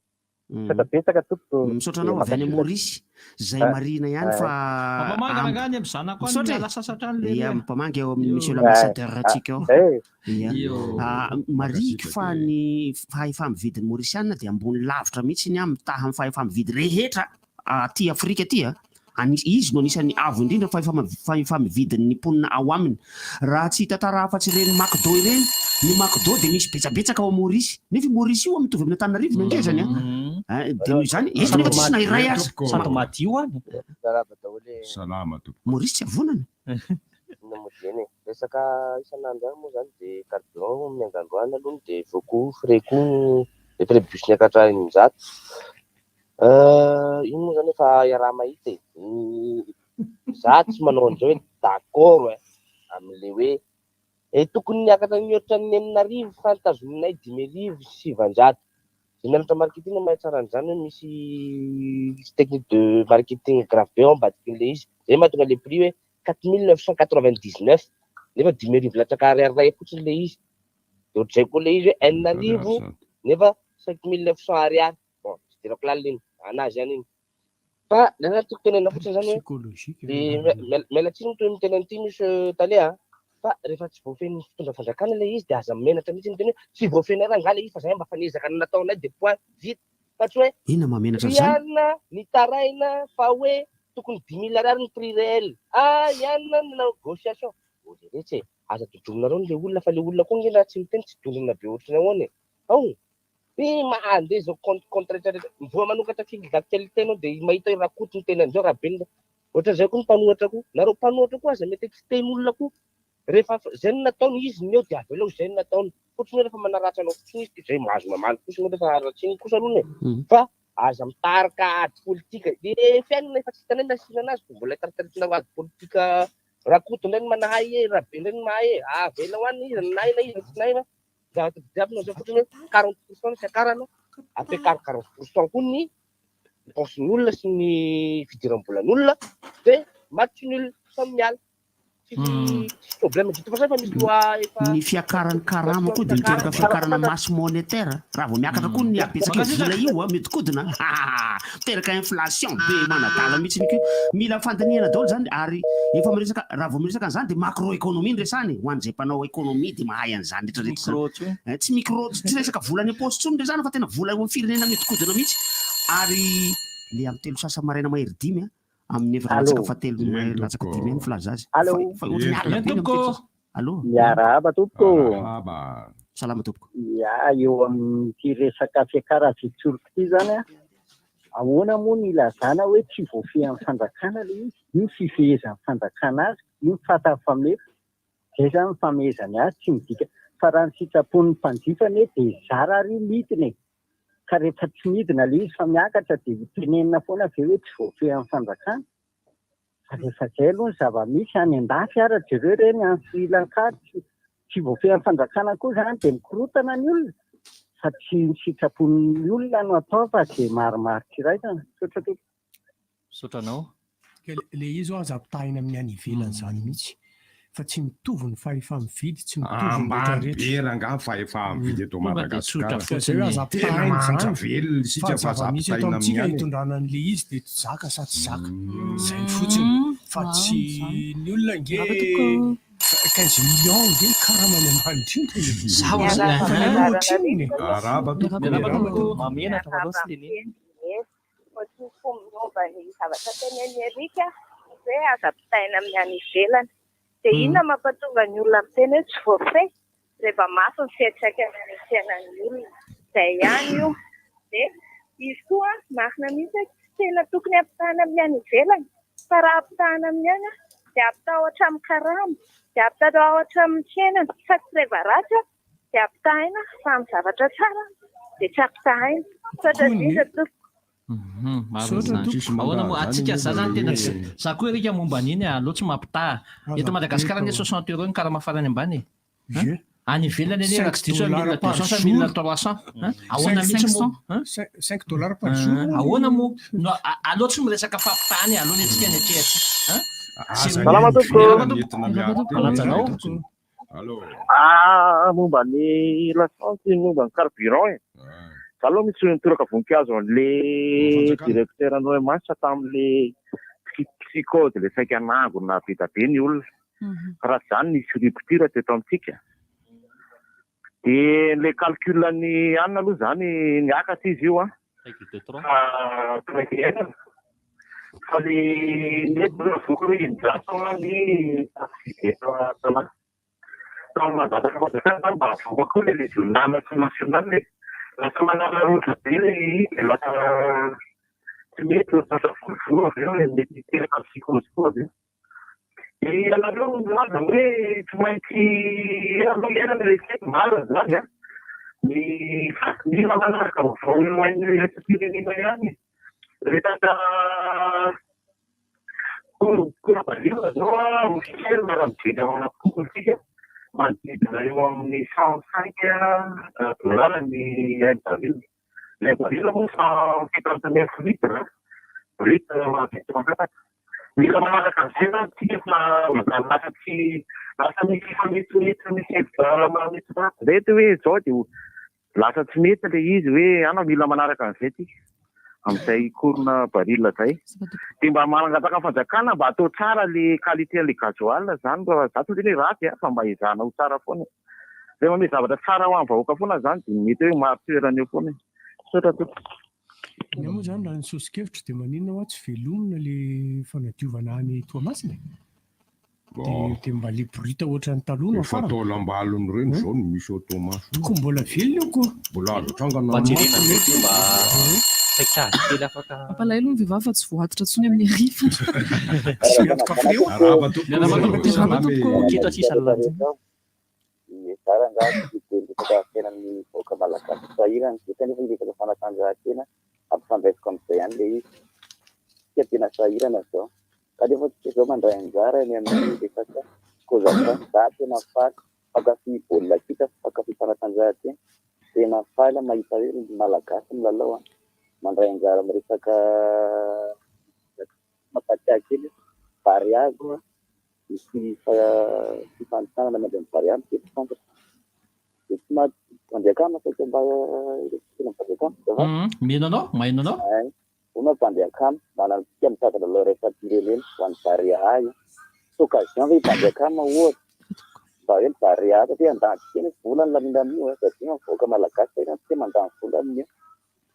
Betsaka tompo. Misaotranao avy any Maorisy zay marina ihany fa Pamangarangany amin'ny zanako any miala sasatra any ia lehibe. Pamangy eo amin'ny monsieur l'ambassadeur antsika ao. Mariky fa ny fahefa-mividin'ny Maorisiana dia ambony lavitra mihitsy ny mitaha amin'ny fahefa-mividy rehetra aty Afrika aty izy no anisany avo indrindra fahefa-mividin'ny mponina ao aminy. Raha tsy tantara afa-tsy ireny McDo ireny, ny McDo dia misy betsabetsaka ao Maorisy. Nefa Maorisy io mitovy amin'ny Antananarivo no angezany dia noho izany eto nefa tsisy nahiray aza. Sady madio any. Salama tompo. Maorisy tsy avonany. Namodeny resaka isan'andro any moa zany dia carburant amin'ny angandroany aloha dia voco freko dia frébus ny akatra 100. Iny moa zany efa iaraha mahita za tsy manao an'izao hoe d'accord amin'le hoe tokony niakatra mihoatra ny 8,000 fa nitazominay 5,700. Mianatra marketing mahay tsara an'izany hoe misy technique de marketing grave be ao ambadikin'le izy. Zay mahatonga le prix hoe 4,999 nefa 5,000 latsaka ariary fotsiny le izy. Dia ohatr'izay koa le izy hoe 9,000 nefa 5,900 ariary. Bon, tsy dirako lalina anazy ihany iny. Fa le raha tiako tenena fotsiny zany hoe mialatsiny toy miteny an'ity misy tale fa rehefa tsy voafeny fitondra fanjakana le izy dia aza menatra mihitsy ny teny hoe tsy voafeny ara nga le izy fa zay mba fanezaka ny nataonay dia point vita. Fa tsy hoe ina mamenatra zany ianona nitaraina fa hoe tokony 10,000 ariary ny prix réel. Ianona ny négociation. Rehetra aza dodrominareo le olona fa le olona koa ngena tsy miteny tsy dondrina be ohatrany ahoana mandeha zao contre mvoa manokatra fiky d'actualité anao dia mahita hoe rakoto ny tena an'izao raha benina ohatran'izay koa ny mpanohatra koa nareo mpanohatra koa aza mety exten'olona koa rehefa zay no nataony izy ny eo dia avy eo zay no nataony fotsiny rehefa manaratra anao fotsiny izy dia zay mahazo mamaly fotsiny rehefa aratsiny kosa aloha fa aza mitarika ady politika dia fiainana efa tsy hitanay nasina anazy ko mbola hitaritaretina ady politika rakoto indray ny manahay raha be indray ny mahay avela ho any izy naina izy tsy naina diavinao zay fotsiny hoe 40% sy akarana apekary 40% koa ny paosin'ny olona sy ny fidiram-bolan'olona dia match nul samy miala. Ny fiakaran'ny karama koa dia miteraka fiakarana masse monétaire raha vao miakatra koa ny abetsaka vola io mety kodina miteraka inflation be manadala mihitsy ny mila fandaniana daholo zany ary efa miresaka raha vao miresaka an'izany dia macroéconomie ndresany ho an'izay mpanao économie dia mahay an'izany rehetrarehetra tsy micro tsy resaka vola ny aposy tsony ndre zany fa tena vola eo amin'ny firenena mety kodina mihitsy ary le amin'ny telo sasa maraina mahery 10 amin'ny efaratsaka fatelo latsaka 10 any filaza azy. Fa ohatrany alina be amin'ny allo miarahaba tompoko. Salama tompoko. Eo amin'ity resaka fiakara vitsoroka ity zany ahoana moa ny ilazana hoe tsy voafehan'ny fanjakana le izy io fifehezan'ny fanjakana azy io fatafamefa zay zany mifamehezany azy tsy midika fa raha ny sitrapon'ny mpanjifany dia zara ary mitiny ka rehefa tsy midina le izy fa miakatra dia tenenina foana ve hoe tsy voafehan'ny fanjakana fa rehefa zay aloha ny zava-misy any an-dafy ara jereo reny any Sri Lanka tsy voafehan'ny fanjakana koa zany dia mikorotana ny olona fa tsy ny sitrapon'ny olona no atao fa dia maromaro tsiraitana sotranao le izy aza apitahina amin'ny any ivelany zany mihitsy fa tsy mitovy ny fahefa-mividy tsy mitovy beranga fahefa-mividy eto Madagasikara velona sika fa zava-misy eto amintsika hitondrana an'le izy dia zaka sa tsy zaka zay fotsiny fa tsy ny olona nge 15 millions nge karamany hoe aza apitaina amin'ny any ivelany dia inona mampatonga ny olona miteny hoe tsy voafehy rehefa mafy ny fiantraikany any fiainan'ny olona zay ihany io dia izy koa marina mihitsy hoe tsy tena tokony apitahana amin'ny any ivelany fa raha apitahana amin'ny any dia apitao ohatra amin'ny karama dia apitao ohatra amin'ny fiainana fa tsy rehefa ratsy dia apitahina fa amin'ny zavatra tsara dia tsy apitahina sotra diza tompoko. Ahoana moa atsika za zany tena za koa erika momba an'iny aloha tsy mampitaha eto Madagasikara ne 60 € ny karama farany ambany any ivelany anie raha tsy diso milina 200 milina 300 ahoana mihitsy moa $5 par jour ahoana moa aloha tsy miresaka fampitahany aloha ny atsika ny atrehatra momba ny lasance momba ny carburant za aloha misy nitoraka voninkazo le directeur anao masitra tamin'le psychose le saika anangona vita be ny olona raha zany nisy ripotira teto amintsika dia le calculany anina aloha zany niakatra izy io fa le netvoky hoe indrasona ny tamin'Madagasikara mba avoaka koa le journal national lasa manala roatra be le lasa tsy mety lasa volovolo avy eo mety teraka psychose koa avy eo anareo malaza hoe tsy maintsy aloha ianana reseky malaza zany mila manaraka vaomainy resapirenena ihany retaka korabalina zao officiel miara-mijely ao anapokolitsika manodidina eo amin'ny 105 dolara ny aim-baril. L'aim-baril moa 179 litre litre mila manaraka an'izay zany tsika fa lasa tsy lasa misy fametsimety misy hevitra mety hoe zao dia lasa tsy mety le izy hoe ana mila manaraka an'izay tsika amin'izay korona baril zay dia mba manangataka fanjakana mba atao tsara le qualité le gasoil zany mba za tsy hoe ratsy fa mba hizahana ho tsara foana zay mame zavatra tsara ho amin'ny vahoaka foana zany dia mety hoe maro-toerana eo foana sotra to ny moa zany raha ny sosikevitra dia maninona hoa tsy velomina le fanadiovana any Toamasina dia mba liporita ohatran'ny taloha no fatao lambalony reny zao no misy automaso toko mbola velona io koa mbola azo trangana Mampalahelo ny vehivavy fa tsy voatitra tsony amin'ny rifa. Tsy miantoka frio. Keto sisa lalanja. Zara ngaty dia tenany voaka malagasy sahirana dia kanefa indesaka fanatanjahantena ampifandraisiko amin'izay ihany le izy. Tsy tena sahirana zao. Kanefa tsy zao mandray anjara ny amin'ny resaka kozaka za tena faly pakafy baolina kitra pakafy fanatanjahantena tena faly mahita hoe malagasy milalao mandray anjara miresaka mapatiaky kely variazy misy fifanitsanana mandeha amin'ny variazy dia fantatra dia tsy mandeha kama saika mba tena mandeha kama mino anao maino anao ona mpandeha kama manantsika mitazana lo rehefa pirenena ho an'ny variazy occasion hoe mpandeha kama ohatra mba hoe variazy satria andany tena volany lamina amin'io satria mivoaka malagasy tena tsy mandany vola amin'io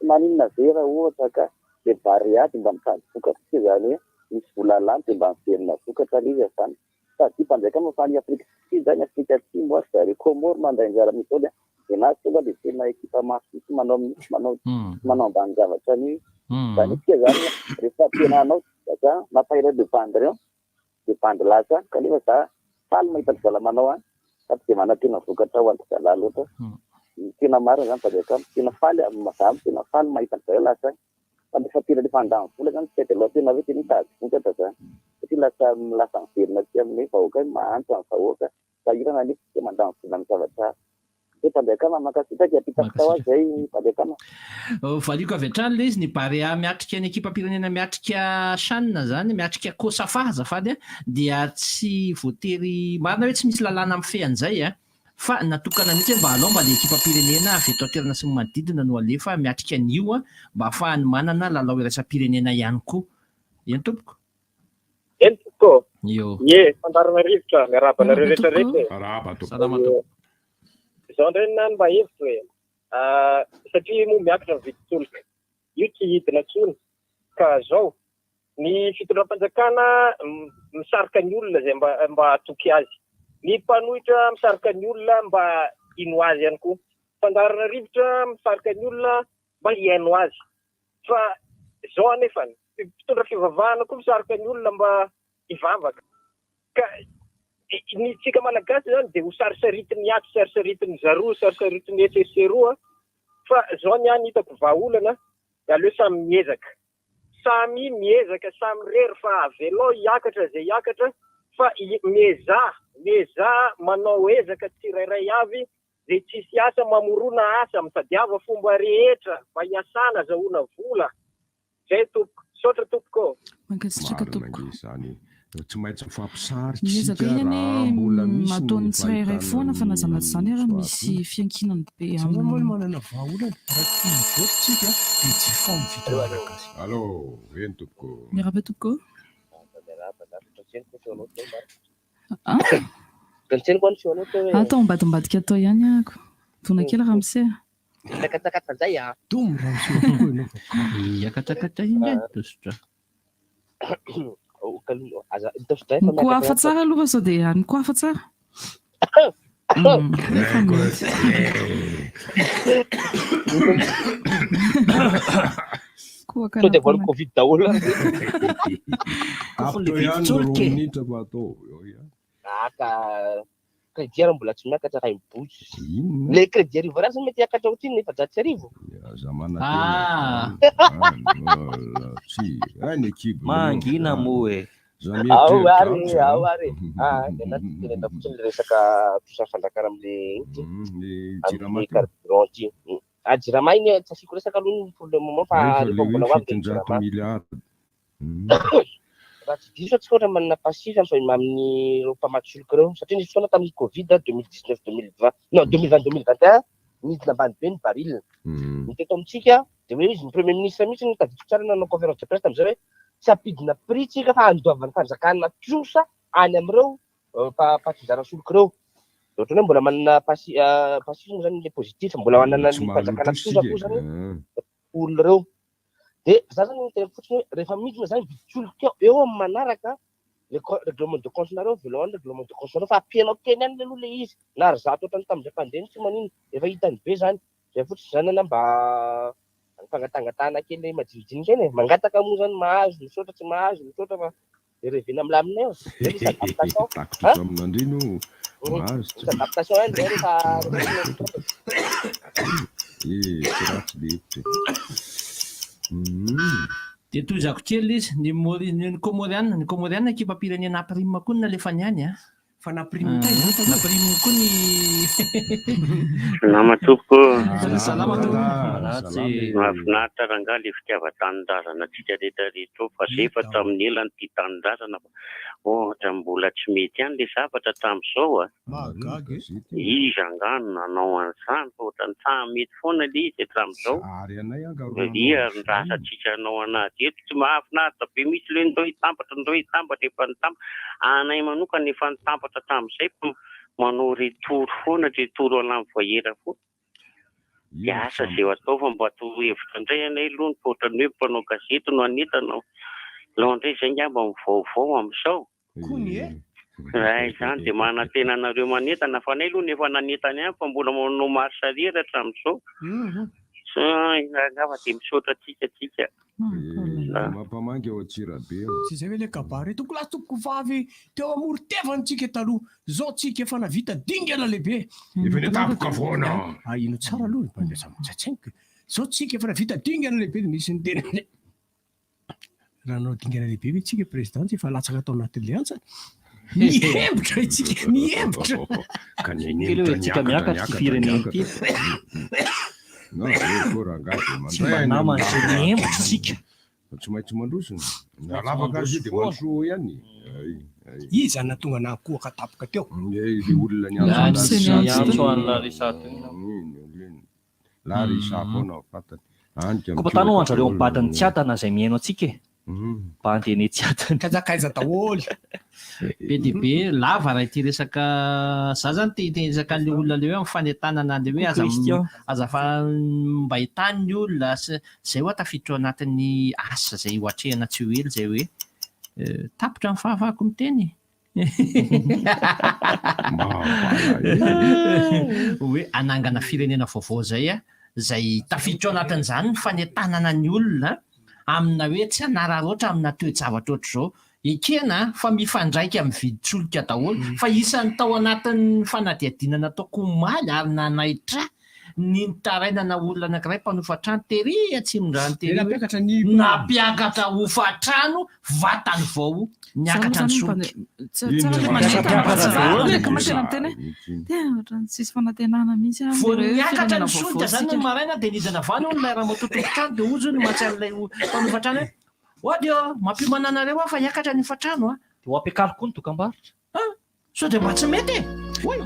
maninona vera ohatra ka dia variady mba mitady vokatra tsy zany hoe misy vola lany dia mba miverina vokatra izy zany sady mpanjaika mafany Afrika Atsimo zany Afrika Atsimo ohatra zare Comore mandray anjara misy dia na tonga dia tena ekipa masy manao ambany zavatra ny zany tsika zany rehefa tenanao za mampahira dependre reo dependre lasa kanefa za faly mahita ny zala manao any sady dia manatena vokatra ho anty zala loatra tena marina zany mpanjaika tena faly mazamy tena faly mahita an'izay lasa fa tena rehefa andany vola zany tsy aloha tena hoe tena hitady vokatra zany satria lasa miverina ty amin'ny vahoaka mahantra amin'ny vahoaka sahirana nefa tsy mandany vola amin'ny zavatra dia mpanjaika makasitaka apitakatao azy zay mpanjaika valiko avy hatrany le izy ny barea miatrika ny ekipa pirenena miatrika Shanna zany miatrika Kosafa azafady dia tsy voatery marina hoe tsy misy lalàna amin'ny fean'izay fa natokana mihitsy mba alao mba le ekipa pirenena avy eto an-toerana sy ny manodidina no alefa miatrika an'io mba ahafahany manana lalao iraisam-pirenena ihany koa eny tompoko eny tompoko ye fandarana rivotra miarabanareo rehetrarehetra salama tompoko izao ndray nany mba hevitra hoe satria moa miakatra ny vidin-tsolika io tsy hidina tsony ka zao ny fitondram-panjakana misarika ny olona zay mba atoky azy ny mpanohitra misarika ny olona mba ino azy ihany koa fandarana rivotra misarika ny olona mba hiaino azy fa zao anefa mpitondra fivavahana koa misarika ny olona mba hivavaka ka ny tsika malagasy zany dia ho sarisaritiny ato sarisaritiny zaroa sarisaritiny etseseroa fa zao ny any hitako vahaolana aleo samy miezaka samy miezaka samy rery fa avelao hiakatra zay hiakatra fa mieza manao ezaka tsirairay avy zay tsisy asa mamorona asa mitadiava fomba rehetra mba hiasana zahoana vola zay tompoko sotra tompoko mankasitraka tompoko tsy maintsy mifampisarika Niezaka isika ihany raha mbola misy mataony tsirairay foana fa nazanady zany ary misy fiankinany be zamoa manana vahaolana raha voatsika dia tsy famivita malagasy. Allô, eny tompoko. Miarahaba tompoko. Atao ambadimbadika atao ihany ako. Tona kely Ramsey. Dom Ramsey. Yakatakata indray tositra. Niko hafa tsara aloha sao dia niko hafa tsara. Sao dia voan'ny Covid daholo. Crédit mbola tsy miakatra ray mibotsy. Le crédit arivo rary mety hiakatra ohatriny nefa 400. Mangina moa e. Ao ary. Tena fotsiny le resaka tosan'ny fandrakana amin'le carburant ity. Jirama iny tsy asiko resaka aloha pour le moment fa rehefa mbola ho avy le raha tsy diso atsika ohatra manana passif amin'ny mpamatsy solika ireo satria nisy fotoana tamin'ny Covid 2019-2020 non 2020-2021 nidina ambany be ny baril. Ny teto amintsika dia hoe izy ny premier ministre mihitsy no tadidiko tsara nanao conférence de presse tamin'izay hoe tsy ampidina prix tsika fa andoavan'ny fanjakana tsosa any amin'ireo mpatsinjara solika ireo. Ohatra hoe mbola manana passif moa zany le positif mbola manana ny fanjakana tsosa koa zany olona ireo. Dia za zany ny tena fotsiny hoe rehefa midina zany viditsolika eo amin'ny manaraka le règlement de compte nareo voalohany règlement de compte nareo fa ampianao kely ihany aloha le izy na ry zato ohatrany tamin'izay mpandeha tsy manino efa hitany be zany. Zay fotsiny zany ana mba fangatangatana kely majinijinika eny e. Mangataka moa zany mahazo misaotra tsy mahazo misaotra fa revena milamina eo. Adaptation eny rehefa dia toy zako kely izy ny Comoriana ekipam-pirenena aprime koa ny nalefa niany a. Fa naprime koa ny salama tompoko. Salama tompoko. Mahafinaritra raha angaha le fitiavan-tanindrazana antsika rehetra rehetra fa zefa tamin'ny elany ity tanindrazana ohatra mbola tsy mety ihany le zavatra tamin'izao a. Izy angano nanao an'izany fa ohatra ny mety foana le izy tamin'izao. Ia ndrasantsika anao anazy eto tsy mahafinaritra be misy le ndao hitambatra efa nitambatra. Anay manokana efa nitambatra tamin'izay manao retour foana retour alamy voyera foana. Asa zay atao fa mba to hevitra indray anay aloha ny ohatrany hoe mpanao gazety no anetanao. Laondray zay ngamba mivaovao amin'izao. Izany dia manantena anareo manetana fa anay aloha nefa nanetany ihany fa mbola manao marsariera hatramin'izao. Ngava dia misaotra tsika. Mampamangy ao Antsirabe. Tsy izay hoe le kabary toko lasa toko vavy teo amorotevany tsika taloha. Zao tsika efa navita dingana lehibe. Efa natapoka foana. Ino tsara aloha mba satsaiko. Zao tsika efa navita dingana lehibe misy ny tena. Raha nanao dingana lehibe hoe tsika président efa latsaka atao anatin'le antsany. Mihembotra itsika mihembotra. Ka niakatra miakatra firenena ity. Non, tsy maintsy mandrosona. Nalavaka azy dia mandroa ihany. Izy natonga na akoha katapoka teo. Le olona ny Larisa foana fatany. Koa tanao andrareo ambadany tsiatana izay mihaino antsika e. Mba andeny tsiatana. Kajakaiza daholo. Be dia be lava raha ity resaka za zany te resaka le olona le hoe mifanentanana le hoe aza mba hitany ny olona zay hoe tafiditra ao anatin'ny asa zay hoatrehana tsy ho ely zay hoe tapitra amin'ny fahavako miteny hoe anangana firenena vaovao zay a zay tafiditra ao anatin'izany ny fanentanana ny olona amina hoe tsy anararoatra amina toe-javatra ohatr'izao ekena fa mifandraika amin'ny viditsolika daholo fa isan'ny tao anatin'ny fanadihadinana ataoko omaly ary nanaitra ny tarainana olona anankiray mpanofatrano tery atsimon-drano tery nampiakatra hofatrano vatany vao niakatra ny solika ny solika zany ny maraina dia nidina vany olona raha matotofotrano dia ozy ny matsian'ilay mpanofatrano hoe oadio mampimananareo aho fa hiakatra ny hofatrano a to ampiakalo koa ny dokam-barotra sao dia mba tsy mety oy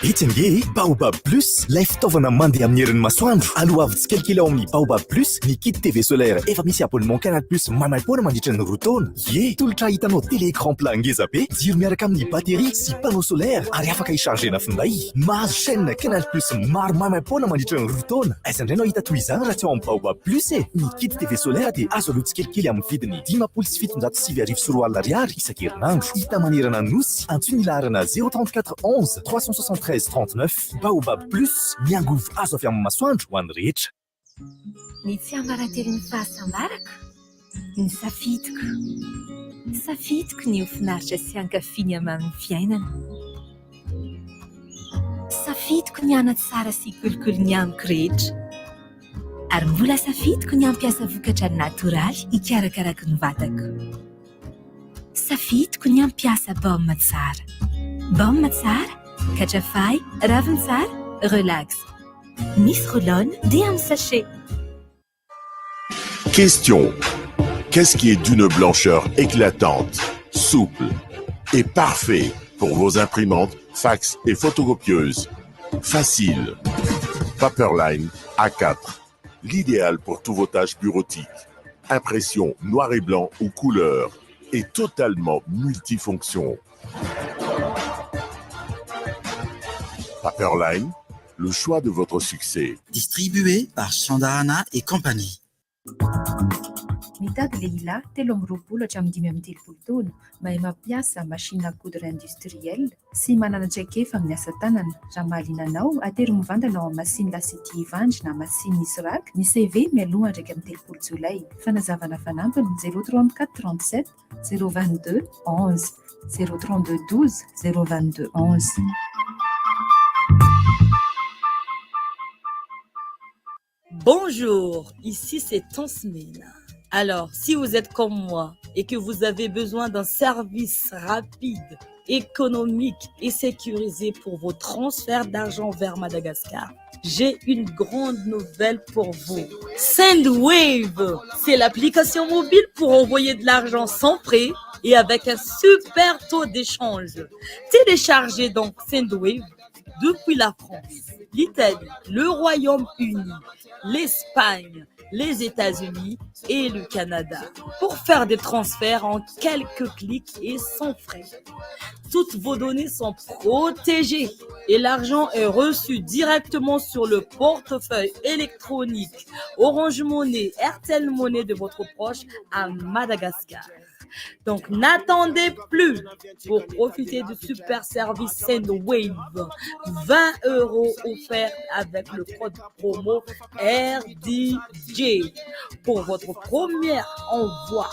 Itsinge Baobab Plus, ilay fitaovana mandeha amin'ny herin'ny masoandro. Aloha avy tsikelikely ao amin'ny Baobab Plus, ny kit TV solaire efa misy abonnement Canal Plus mamaimpoana mandritra ny roa taona. Ye, tolotra hitanao télé écran plat ngeza be, jiro miaraka amin'ny batterie sy panneau solaire ary afaka hichargena finday. Mahazo chaîne Canal Plus maro mamaimpoana mandritra ny roa taona. Aiza indray anao hita toy izany raha tsy ao amin'ny Baobab Plus e. Ny kit TV solaire dia azo aloha tsikelikely amin'ny vidiny 5,707 ariary isan-kerinandro. Hita manerana nosy, antsoina ilarana 034 11 373 39. Baobab Plus, miangovo azo avy amin'ny masoandro ho an'ny rehetra. Ny tsy ambarately ny fahasambaraka, ny safidiko ny hofinaritra sy hankafiny amin'ny fiainana. Safidiko ny hana tsara sy kolokolo ny amiko rehetra. Ary mbola safidiko ny ampiasa vokatra natoraly hikarakaraka ny vatako. Safidiko ny ampiasa baomma tsara. Baomma tsara, Kachafai, Ravensar, relax. Miss Rollon, DM sachet. Question. Qu'est-ce qui est d'une blancheur éclatante, souple et parfait pour vos imprimantes, fax et photocopieuses? Facile. Paperline A4. L'idéal pour tous vos tâches bureautiques. Impression noir et blanc ou couleur. Et totalement multifonction. Paperline, le choix de votre succès. Distribué par Chandarana et compagnie. Mitady lehilahy 13 hatramin'ny 5 taona mahay mampiasa machine coudre industrielle sy manana traikefa amin'ny asa tanana. Raha mahalinanao atero mivantana ao amin'ny masiny lasety hivandry na masiny misy rak. Ny CV mialoha ndraiky amin'ny 30 jolay. Fanazavana fanampiny 034 37 022 11 032 12 022 11. Bonjour, ici c'est Tansmina. Alors, si vous êtes comme moi et que vous avez besoin d'un service rapide, économique et sécurisé pour vos transferts d'argent vers Madagascar, j'ai une grande nouvelle pour vous. Sendwave, c'est l'application mobile pour envoyer de l'argent sans frais et avec un super taux d'échange. Téléchargez donc Sendwave depuis la France, l'Italie, le Royaume-Uni, l'Espagne, les États-Unis et le Canada pour faire des transferts en quelques clics et sans frais. Toutes vos données sont protégées et l'argent est reçu directement sur le portefeuille électronique Orange Money, Airtel Money de votre proche à Madagascar. Donc n'attendez plus pour profiter du super service Sendwave. 20 € offerts avec le code promo RDJ. Pour votre premier envoi,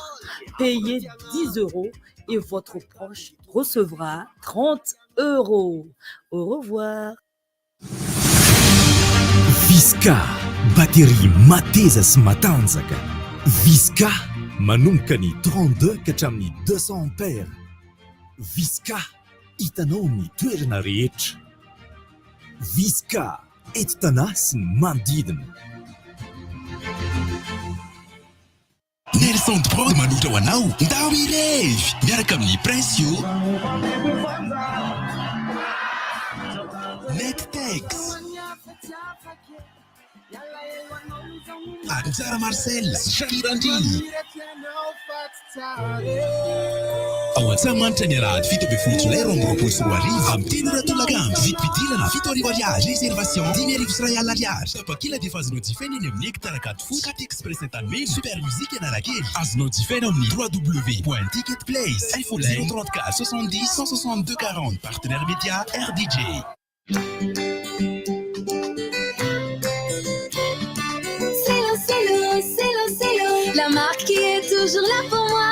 payez 10 € et votre proche recevra 30 €. Au revoir. Visca, batterie mateza sy matanjaka. Visca, manomboka ny 32 ka hatramin'ny 200 ampères. Visca, hitanao amin'ny toerana rehetra. Visca, enti-tanà sy ny manodidina. Nelson Prod manotra ho anao ndao irevy miaraka amin'ny Presio Nectex Anjara Marcel Shakirandi ao an-tsamanitra ny arahady 7 jolay 2024 amin'ny teny ratolagamby vidim-pidirana 7 ariary réservation 10,000 ariary tapakila dia efa azonao jifaina eny amin'ny hectare 4 fo Cat Express Etanmeny super musique Analakely azonao jifaina amin'ny www.ticketplace info 034 70 162 40 partenaire média RDJ. La marque qui est toujours là pour moi.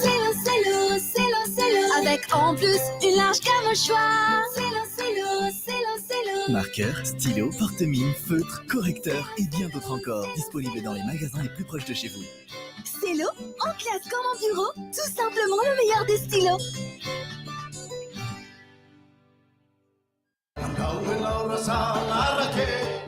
C'est l'eau. Avec en plus une large gamme au choix. C'est l'eau. Marqueur, stylo, porte-mine, feutre, correcteur et bien d'autres encore. Disponibles dans les magasins les plus proches de chez vous. Stylo, en classe comme en bureau, tout simplement le meilleur des stylos.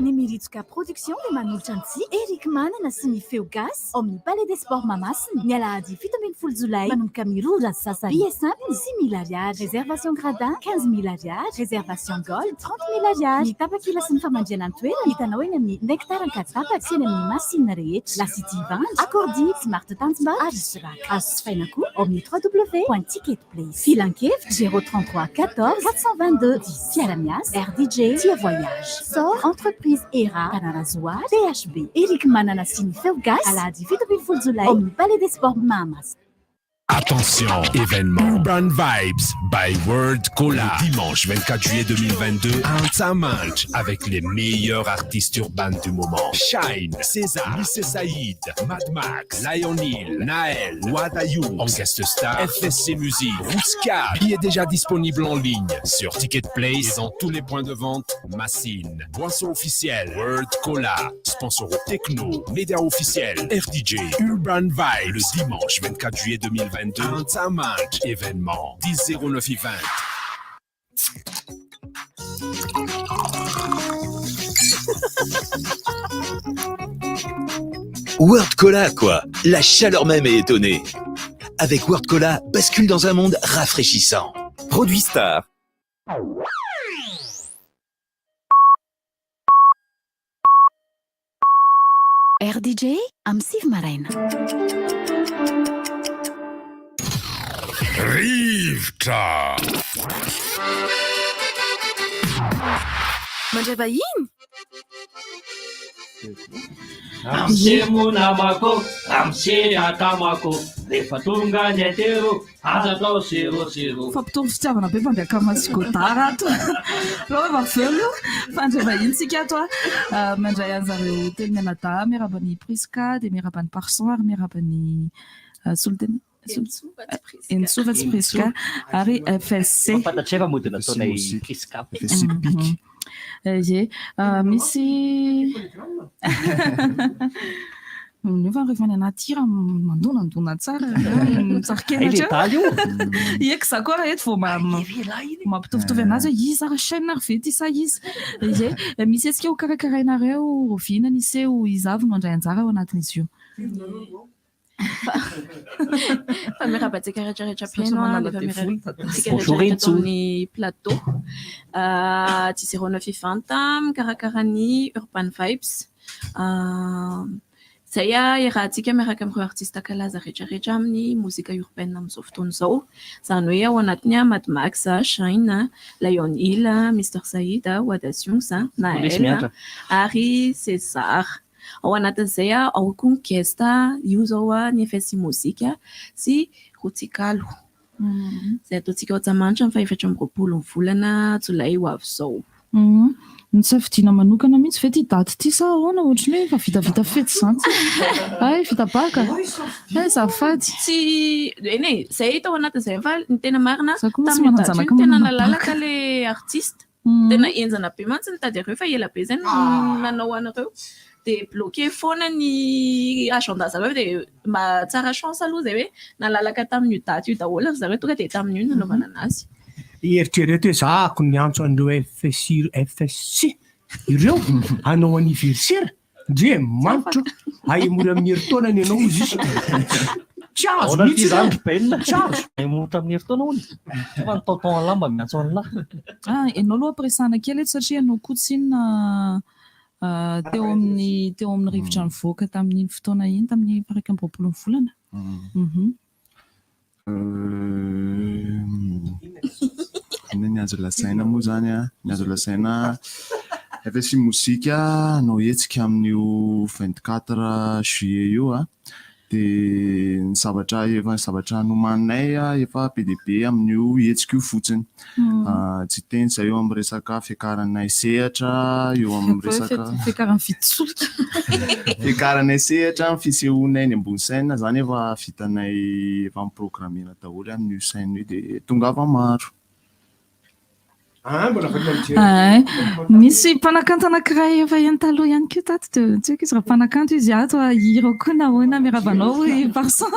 Ny Miritsoka Production dia manolotra antsy Eric Manana sy ny Feo Gasy ao amin'ny Palais des Sports Mahamasina ny alahady 17 jolay manomboka mirora sasany. Billets simples 6 000 ariary, réservation gradin 15 000 ariary, réservation gold 30 000 ariary. Ny tapakila sy ny famandriana ny toerana hitanao eny amin'ny Nectar Ankatapaka sy eny amin'ny masina rehetra. La City Vange, Accordi, Smart Tanzba ary Siraka. Azo jifaina koa ao amin'ny www.ticketplace. Filankevitra 033 14 422 10. Fiara-miasa RDJ Tia Voyage. Sort Entreprise ERA, Canarazoa, PHB. Eric Manana sy ny Feo Gasy alahady 17 jolay au Palais des Sports Mahamasina. Attention, événement Urban Vibes by World Cola. Dimanche 24 juillet 2022 à Antsamanch avec les meilleurs artistes urbains du moment. Shine, César, Lycée Saïd, Mad Max, Lion Hill, Naël, Wadayoum, en guest star, FSC Musique, Rouska. Billets déjà disponible en ligne sur Ticketplace et dans tous les points de vente. Massine, boisson officielle, World Cola, sponsor techno, média officiel, RDJ, Urban Vibes. Le dimanche 24 juillet 2022. Un match, événement 10-09-20. World Cola, quoi. La chaleur même est étonnée. Avec World Cola, bascule dans un monde rafraîchissant. Produit Star. RDJ am Siv Maraina. Rivotra Mandray vahiny amsemo namako amse atamako rehefa tonga ny atero aza atao 00. Fampitovy fitiavana be mpandeaka masikotara ato raha efa velo fandray vahintsika ato mandray an'zareo teny mianadahy miarabany Priska dia miarabany Parson ary miarabany Solden Ensovatsy Priska ary FSC fantatreva modina ataonay Priska ye misy nefa rehefa ny anaty raha mandonandona tsara mitsarikevatra eko za koa raha eto vao mampitovitovy anazy hoe izy ara chaîne ary vety isa izy ye misy etsika ho karakarainareo roviana niseo izavy no andray anjara ao anatin'izy io fa mirabatsika rehetrarehetra piaino rehetrarehetra amin'ny plateau 10-09-20 mikarakara ny Urban Vibes zay irahantsika miaraka amin'ireo artiste kalaza rehetrarehetra amin'ny mozika urbaine amin'izao fotoana izao zany hoe ao anatiny Mad Max, Shine, Lion Hill, Mr Saïd, Wadayoum, Naël ary César. Ao anatin'izay ao koa ny gesta io zao ny FSC mozika sy Rotikalo zay ataontsika ao Antsamanitra amin'ny 24 volana jolay ho avy zao. Nisafidiana manokana mihitsy fety daty ty sa ahoana ohatrany hoe efa vitavita fety zany ay vita baka zafady tsy eny zay tao anatin'izay fa ny tena marina tamin'ny daty tena nalalaka le artiste tena enjana be mantsy nitady ireo fa ela be zay nanao anareo dia bloqué foana ny agenda zareo dia mba tsara chance aloha zay hoe nalalaka tamin'io daty io daholo ary zareo tonga dia tamin'io nanaovana anazy. Eritrereto hoe zahako ny antso an'ireo FSC ireo hanao anniversaire ndre manitra aemora amin'ny herintaona ny ianao izy izy tsy azo mihitsy zany tsy azo aemora amin'ny herintaona hono fa nitaotao lamba miantso an'lahy ianao aloha presana kely eto satria ianao kotsinina teo amin'ny rivotra nivoaka tamin'iny fotoana iny tamin'ny 20 volana ny azo lasaina moa zany ny azo lasaina FSC mozika anao hetsika amin'io 24 juillet io dia ny zavatra nomaninay efa PDB amin'io hetsika io fotsiny tsy teny zay eo amin'ny resaka fiakaranay sehatra eo amin'ny resaka fiakarany fitsolika fiakaranay sehatra ny fisehoanay ny ambony saina zany efa vitanay efa miprogramena daholo amin'io saina io dia tonga ava maro. mbola misy mpanakanto anankiray efa ihany taloha ihany ko tato dia tsy haiko izy raha mpanakanto izy ato hira koa na hoana miarabanao parson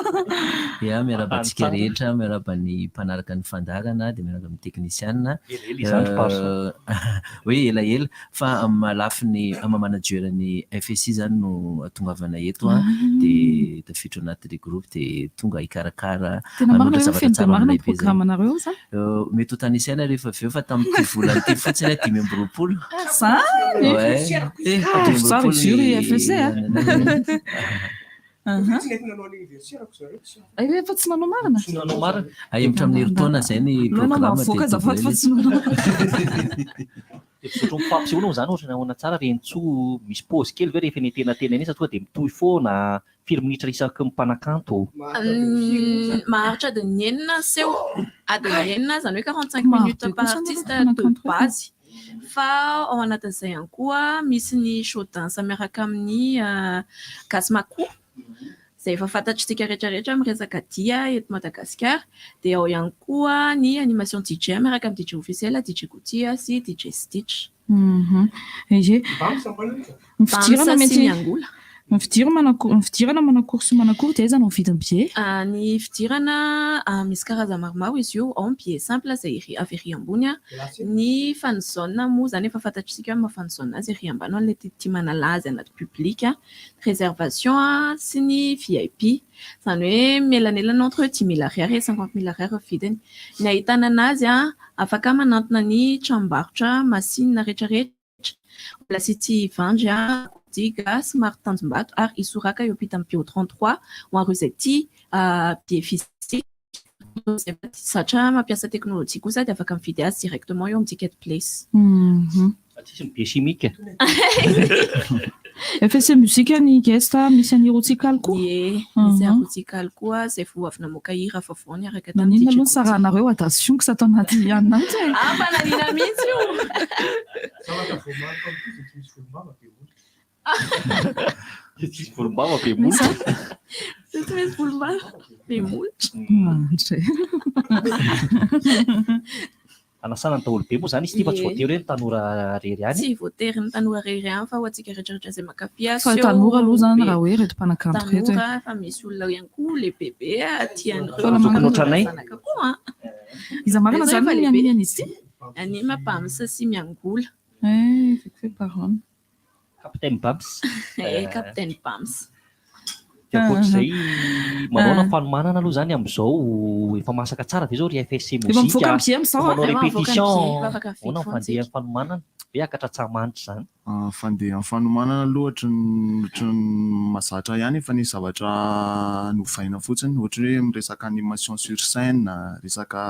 ia miarabantsika rehetra miarabany mpanaraka ny fandarana dia miaraka amin'ny teknisiana hoe elaela fa malafiny amamanajerany FSI zany no tongavana eto dia tafiditra anaty groupe dia tonga hikarakara tena zavatra tsara marina programmanareo zany mety ho tanisaina rehefa avy eo fa tamin'ity volana ity fotsiny 5 tsara jury FSC efa tsy nanao marina aemitra amin'ny herintaona zay ny programme voaka azafady fa tsy nanao fisotro mifampisehoana zany ohatra nahoana tsara rentsoa misy pause kely ve rehefa netenatena iny tonga dia mitohy foana 5 minitra isaky mpanakanto maharitra adiny enina seo adiny enina zany hoe 45 minutes par artiste de base fa ao anatin'izay ihany koa misy ny show dance miaraka amin'ny gasmako zay efa fantatritsika rehetrarehetra miresaka dia eto Madagasikara dia ao ihany koa ny animation DJ miaraka amin'ny DJ officiel DJ Goutia sy DJ Stitch mifidirana mety mifidirana manakory manakory dia zany vidiny billet ny fidirana misy karazana maromaro izy io ao billet simple zay avy ery ambony ny fan zone moa zany efa fantatritsika hoe fan zone azy ery ambany le tia manalaza anaty public réservation sy ny VIP zany hoe melanelana entre 10 000 ariary et 50 000 ariary vidiny ny ahitana anazy afaka manantona ny tranombarotra masina rehetrarehetra la city vangy gasy maro tanjombato ary isoraka eo ampita amin'ny PO 33 ho an'ireo izay tia billet physique satria mampiasa teknôlôjia kosa dia afaka mividy azy directement eo amin'ny ticket place tsisy ny be chimique FSC musique ny guest misy any erotsical koa misy erotsical koa zay vao avy namoaka hira vavao ny araka nanina aloha saranareo attention sa atao anaty ianantsy nanina mihitsy io tsisy volombava be molotra tsy misy volombava be molotra anasana ny daholo be moa zany izy ty fa tsy voatery hoe ny tanora rery any tsy voatery ny tanora rery any fa ho antsika rehetrarehetra zay makafia fa tanora aloha zany raha hoe reto mpanakanto reto tanora fa misy olona ihany koa le bebe tian'ireo iza marina zany mianiny izy ty any mapamsa sy miangola parole Capitaine Bams Capitaine Bams dia akoatr'izay manao fanomanana aloha zany amin'izao efa masaka tsara dia zao ry FSC mozika manao répétition ona fandeha amin'ny fanomanana be akatra tsamanitra zany fandeha amin'ny fanomanana aloha ohatra ny mahazatra ihany efa nisy zavatra novaina fotsiny ohatra hoe miresaka animation sur scène resaka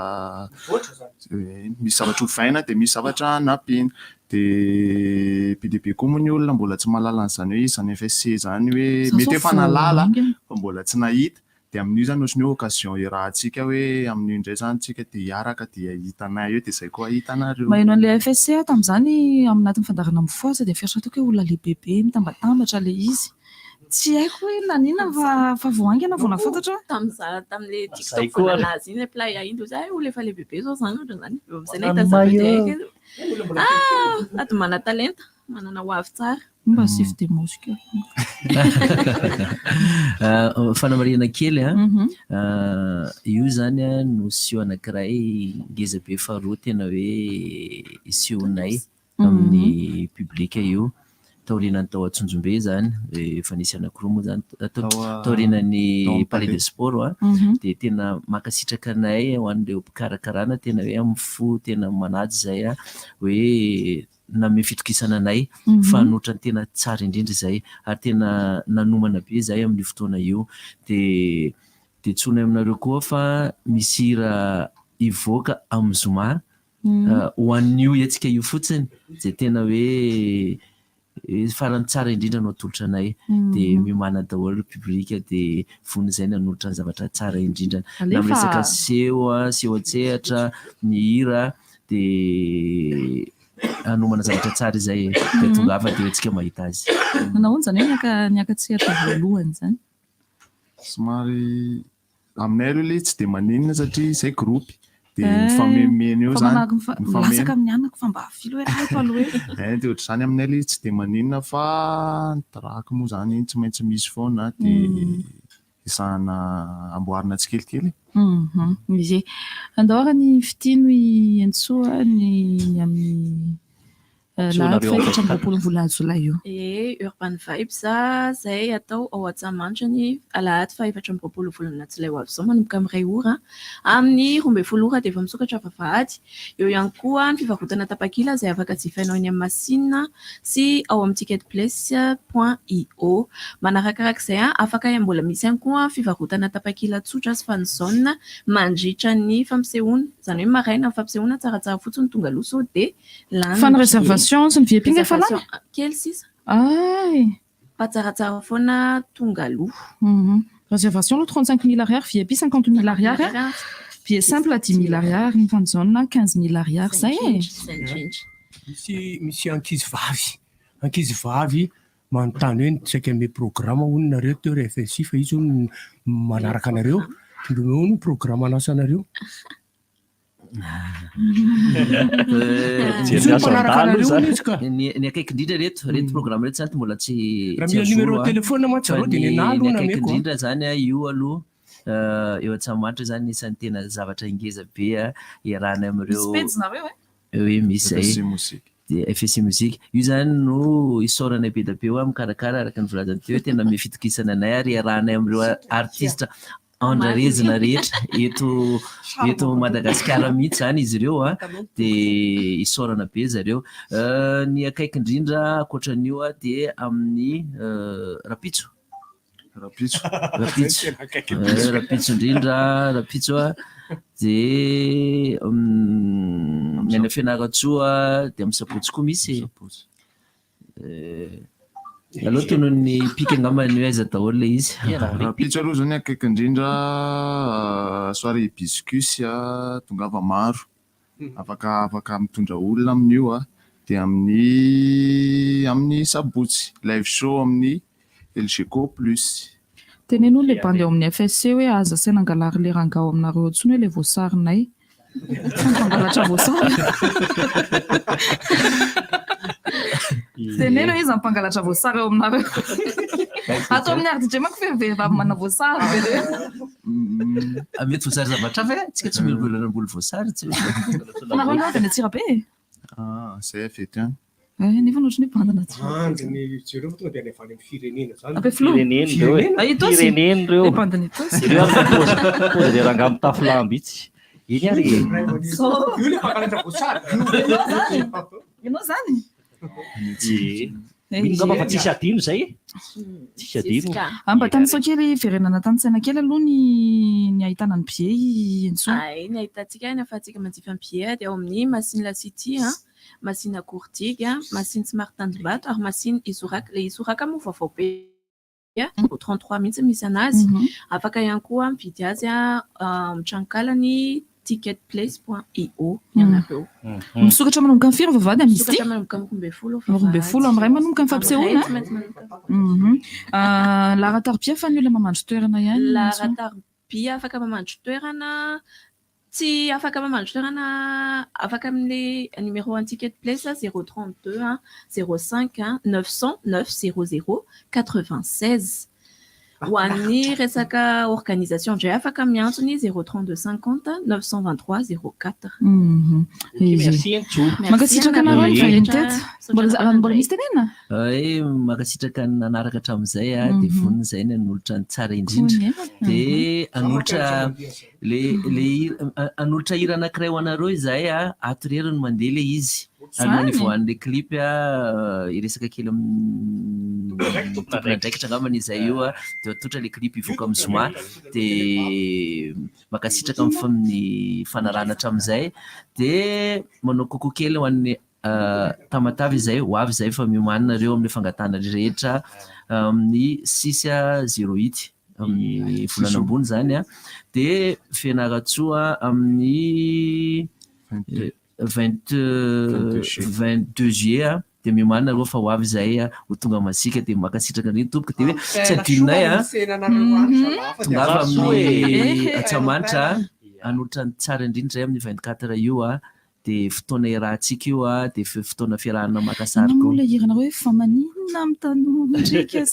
misy zavatra hovaina dia misy zavatra nampiana dia be dia be koa moa ny olona mbola tsy mahalala an'izany hoe izany FSC zany hoe mety efa nalala fa mbola tsy nahita dia amin'io zany ohatrany hoe occasion irahantsika hoe amin'io indray zany tsika dia hiaraka dia hitanay eo dia izay koa hitanareo maheno an'ilay FSC tamin'izany aminatin'ny fandarana mifoasa dia fieritreretako hoe olona lehibehibe mitambatambatra le izy tsy haiko hoe nanina fa voangana vao nafantatra tamin'le TikTok voanazy iny apply ahindo zay olona efa lehibehibe zao zany ohatra zany amizay nahita zavatra ato mana talenta manana ho avy tsara mba sif de mosika fanamarihana kely io zany nosion anankiray ngeza be faharoa tena hoe sionay amin'ny publika io taorianany tao Atsonjombe zany efa nisy anankiroa moa zany taorianany palais de sport dia tena makasitraka anay ho an'ireo mpikarakarana tena hoe amin'ny fo tena manady zay hoe name fitokisana anay fa notra ny tena tsara indrindra izay ary tena nanomana be zay amin'ny fotoana io dia tsonay aminareo koa fa misy hira ivoaka amin'ny zoma ho an'io etsika io fotsiny zay tena hoe farany tsara indrindra no atolotra anay dia mimana daholo publika dia fony izay nanolotra ny zavatra tsara indrindra na miresaka seho an-tsehatra ny hira dia anomana zavatra tsara izay dia tonga afa dia hoentsika mahita azy nahoanjany hoe niakatsehatra voalohany zany somary aminay aloha le tsy dia maninona satria izay groupe dia mifamemena eo zany lasaka amin'ny anako fa mba filo eto aloha dia ohatr'izany aminay ilay tsy dia maninona fa nitaraky moa zany tsy maintsy misy foana dia isahana amboarina tsikelikely izy andao ny fitino ientsoa ny amin'ny lahatra efatra amby roapolo volana jolay io Urban Vibes zay atao ao Antsahamanitra alahady fa efatra amby roapolo volana jolay ho avy izao manomboka amin'ny 2 ora amin'ny 12 ora dia efa misokatra vavahady. Eo ihany koa ny fivarotana tapakila izay afaka jifainao eny amin'ny masinina sy ao amin'ny ticketplace.io. Manarakarak'izay afaka mbola misy ihany koa fivarotana tapakila tsotra sy fanzone mandritra ny fampisehoana, izany hoe maraina ny fampisehoana tsaratsara fotsiny tonga loso dia fan réservation sy ny VIP efa lany kely sisa ay pas tsaratsara foana tonga aloha. Réservation 35 000 ariary, VIP 50 000 ariary, billet simple à 10 000 ariary, ny fanzone 15 000 ariary zay misy ankizy vavy manontany hoe tsaika ame programme hono nareo teo RFSI fa izy hono manaraka anareo tindromeo no programme anasanareo ny akaiky indrindra reto programme reto zany mbola tsy raha mila numéro téléphone matsaro dia ny akaiky indrindra zany io aloha eo Antsahamanitra zany isan'ny tena zavatra ingeza be iarahana amin'ireo hoe misy zay dia FSI musique io zany no isorana be da be eo mikarakara araka ny volazany teo tena mifitokisana anay ary iarahanay amin'ireo artiste andrarezina rehetra eto Madagasikara mihitsy zany izy ireo dia isorana be zareo. Ny akaiky indrindra ankoatran'io dia amin'ny rapitso indrindra rapitso dia ny any Fianaratsoa dia amin'ny Sapotsy koa misy aloha tono ny pika angambany hoe aiza daholo le izy rapitso aloha zany akaiky indrindra soirée hibiscus tongava maro afaka mitondra olona amin'io dia amin'ny Sabotsy live show amin'ny LGCO plus teneno le bandy ao amin'ny FSC hoe aza saina angalary le rangao aminareo tsony hoe le voasarinay fangalatra voasary teneno izy ampangalatra voasary ao aminareo atao amin'ny ardije manko vehivavy mana voasary mety voasary zavatra fe tsika tsy milobolanamboly voasary nareo navy atsirabe zay fety any nefa notrany bandana andiny jereo tonga dia any avany amin'ny firenena zany fireneny reo bandany pôzy dia ranga amin'ny tafilamby itsy iny ary io le fangalatra voasary ianao zany ngamba fa tsisy adino zay tsisy adino mba tanisao kely verenana tanysaina kely aloha ny ahitana ny billet ny ahitantsika ny afahantsika manjifa ny billet dia ao amin'ny Masine La City Masine Courtigue Masine Smartandbato ary Masine Isoraka le Isoraka moa vaovao be 33 mihitsy misy anazy afaka ihany koa mividy azy mitrankalany ticketplace.io ianareo misokatra manomboka amin'ny firy vavady misy ty manomboka amin'ny 12 amin'ray manomboka amin'ny fampisehoana laratarbia fa ny olona mamandro toerana ihany laratarbia afaka mamandro toerana tsy afaka mamandro toerana afaka amin'le numéro en ticketplace 032 05 909 00 96 ho an'ny resaka organisation indray afaka miantsony 032 50 923 04 makasitraka anareo ny valiny teto mbola misy tenena makasitraka nanaraka hatramin'izay dia vonina izay ny anolotra ny tsara indrindra dia anolotra hira anankiray ho anareo izahay atorero no mandeha le izy alohany voan'le clip iresaka kely tompona-draikitra angambany izay io dia atotra le clip ivoaka amin'ny zoma dia makasitraka amin'ny fanarana hatramin'izay dia manao koko kely ho an'ny tamatavy izay ho avy izay fa miomaninareo amin'ny fangatana rehetra amin'ny 608 amin'ny volana ambony zany dia Fianaratsoa amin'ny 22 juillet dia miomanina reo fa ho avy izay ho tonga masika dia makasitraka ny tompoka dia hoe tsy adinonay tongava amin'ny Antsahamanitra anotra ny tsara indrindra zay amin'ny 24 io a dia fotoana iarahantsika io a dia fotoana fiarahana makasary koa. Ilay hirana hoe fa maninona amin'ny tanondrika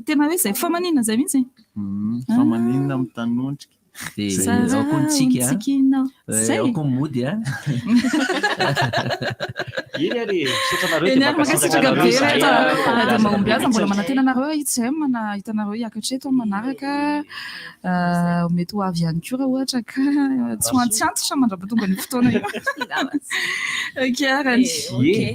tena hoe zay fa maninona zay mihitsy fa maninona amin'ny tanondrika dia akontsika ako mody a makasitraka be dia mahomby aza mbola manantena anareo itsy zay hitanareo hiakatra eto manaraka mety ho avy ihany koa raha ohatra ka tsy ho antsiantotra mandrapatonga ny fotoana io kiarany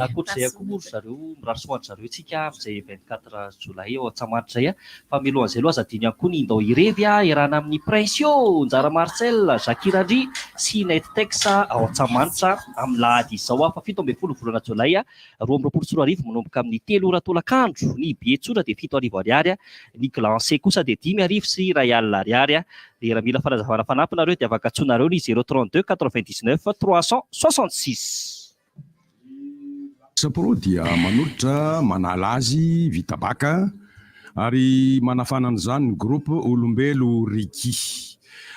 akoatr'izay akoa moa zareo mirasoanty zareo tsika amin'izay 24 jolay ao Antsamaritra zay fa milohan'izay aloha aza diny koa ny indao irevy irana amin'ny Pression Njara Marcel Zakirandry sy Net Tex ao Antsamanitra amin'ny lahady izao fa 17 volana jolay 2024 manomboka amin'ny 3 ora tolakandro ny Bietsora dia 7 ariary ny Glancé kosa dia 5 arivo sy Royal ariary dia raha mila fanazavana fanampy nareo dia afaka atsoinareo ny 032 99 366 Saporo dia manolotra manala azy vita baka ary manafanana izany ny groupe Olombelo Riki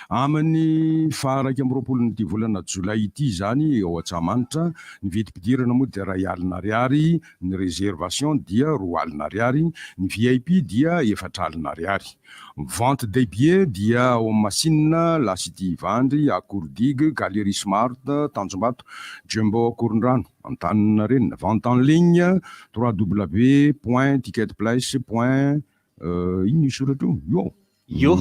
amin'ny faraka amin'ny 20 ny volana jolay ity zany ao Antsamanitra ny vidim-pidirana moa dia 2 alina ariary, ny réservation dia 2 alina ariary, ny VIP dia 4 alina ariary. Vente des billets dia ao Masina, La City Ivandry, Akourdig, Galerie Smart, Tanjombato, Jumbo Akorondrano, Antaninarenina. Vente en ligne www.ticketplace. Ino soratra io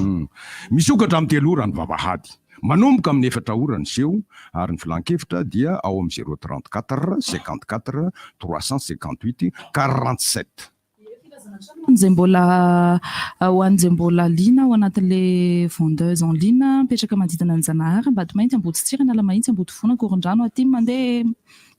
misokatra amin'ny 3 ora ny vavahady manomboka amin'ny 4 ora ny seho ary ny filan-kevitra dia ao amin'ny 034 54 358 47 zay mbola ho an'izay mbola liana ao anatin'le vendeuse en ligne mipetraka manodidina ny Zanahary Ambady Mainty Amboditsirana Alamahitsy Ambodifona Korondrano aty mandeha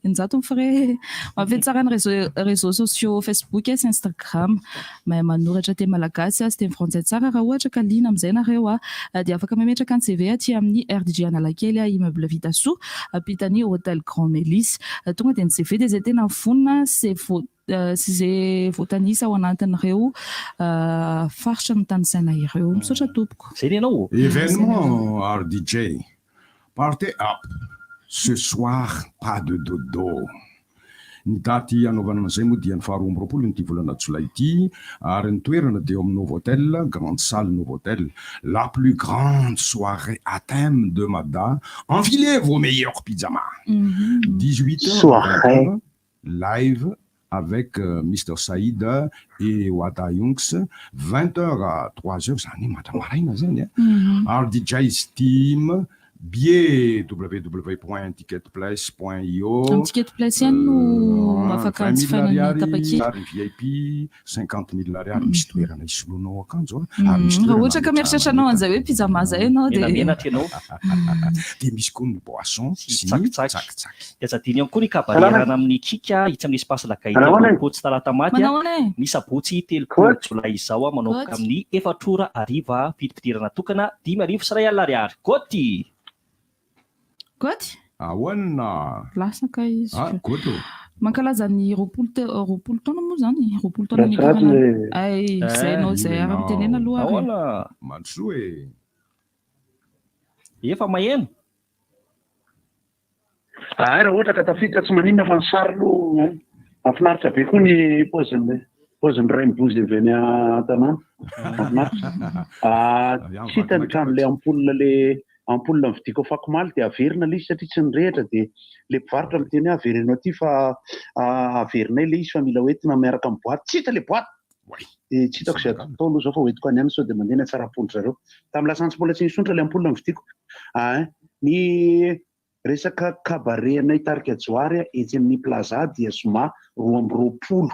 injato mifare mavety tsara ny réseaux sociaux Facebook sy Instagram mahay manoratra teny malagasy sy teny frantsay tsara raha ohatra ka liana amin'izay nareo dia afaka mametraka ny CV aty amin'ny RDG Analakely immeuble Vitasoa ampitany hôtel Grand Mélis tonga dia ny CV dia zay tena fonina sy zay voatanisa ao anatin'ireo faritra ny tanisaina ireo misaotra tompoko événement RDJ partez up. Ce soir, pas de dodo. Ny daty anaovana an'izay moa dia ny 12 ny volana jolay ity ary ny toerana dia amin'ny Novotel, grande salle Novotel, la plus grande soirée à thème de Mada. Enfilez vos meilleurs pyjamas. 18h live avec Mr Saïd et Wata Yunks, 20h à 3h, zany matramaraina zany RDJ Steam. Billet www.ticketplace.io. Ticketplace no afaka jifanana tapaki. VIP 50 000 ariary misy toerana isolonao akanjo ohatra ka mieritreritra anao an'izay hoe pyjama zay ianao dia misy koa ny boisson sy tsakitsaky. Dia zadiny ihany koa ny kabarerana amin'ny kika hitsy amin'ny espace Lakaïda Potsy talata maty ny sabotsy 3 jolay izao manomboka amin'ny 4 ora hariva vidim-pidirana tokana 5 arivo sy R1 Goty. Goty? Ahoana? Lasaka izy. Goto. Mankalaza ny roapolo taona moa zany. Roapolo taona nikarana. Ay, zay no zay ara-mitenena aloha. Ahoana? Mandroa efa maheno. Raha ohatra ka tafiditra tsy maninona fa ny sary aloha mahafinaritra be koa ny paoziny ray mibozy avy any an-tanàna. Mahafinaritra. Tsy hitany trano le ampoule vidiko fakomaly dia averina le izy satria tsy nirehitra dia le mpivarotra miteny averinao aty fa averinay le izy fa mila hoentina miaraka amin'ny boaty. Tsy hita le boaty. Dia tsy hitako izay atao aloha zao fa hoentiko any ihany sao dia mandeha ny tsara pondry zareo. Tamin'ny lasantsy mbola tsy nisontra le ampoule vidiko. Ny resaka kabaret anay tarika joary etsy amin'ny plaza dia zoma 20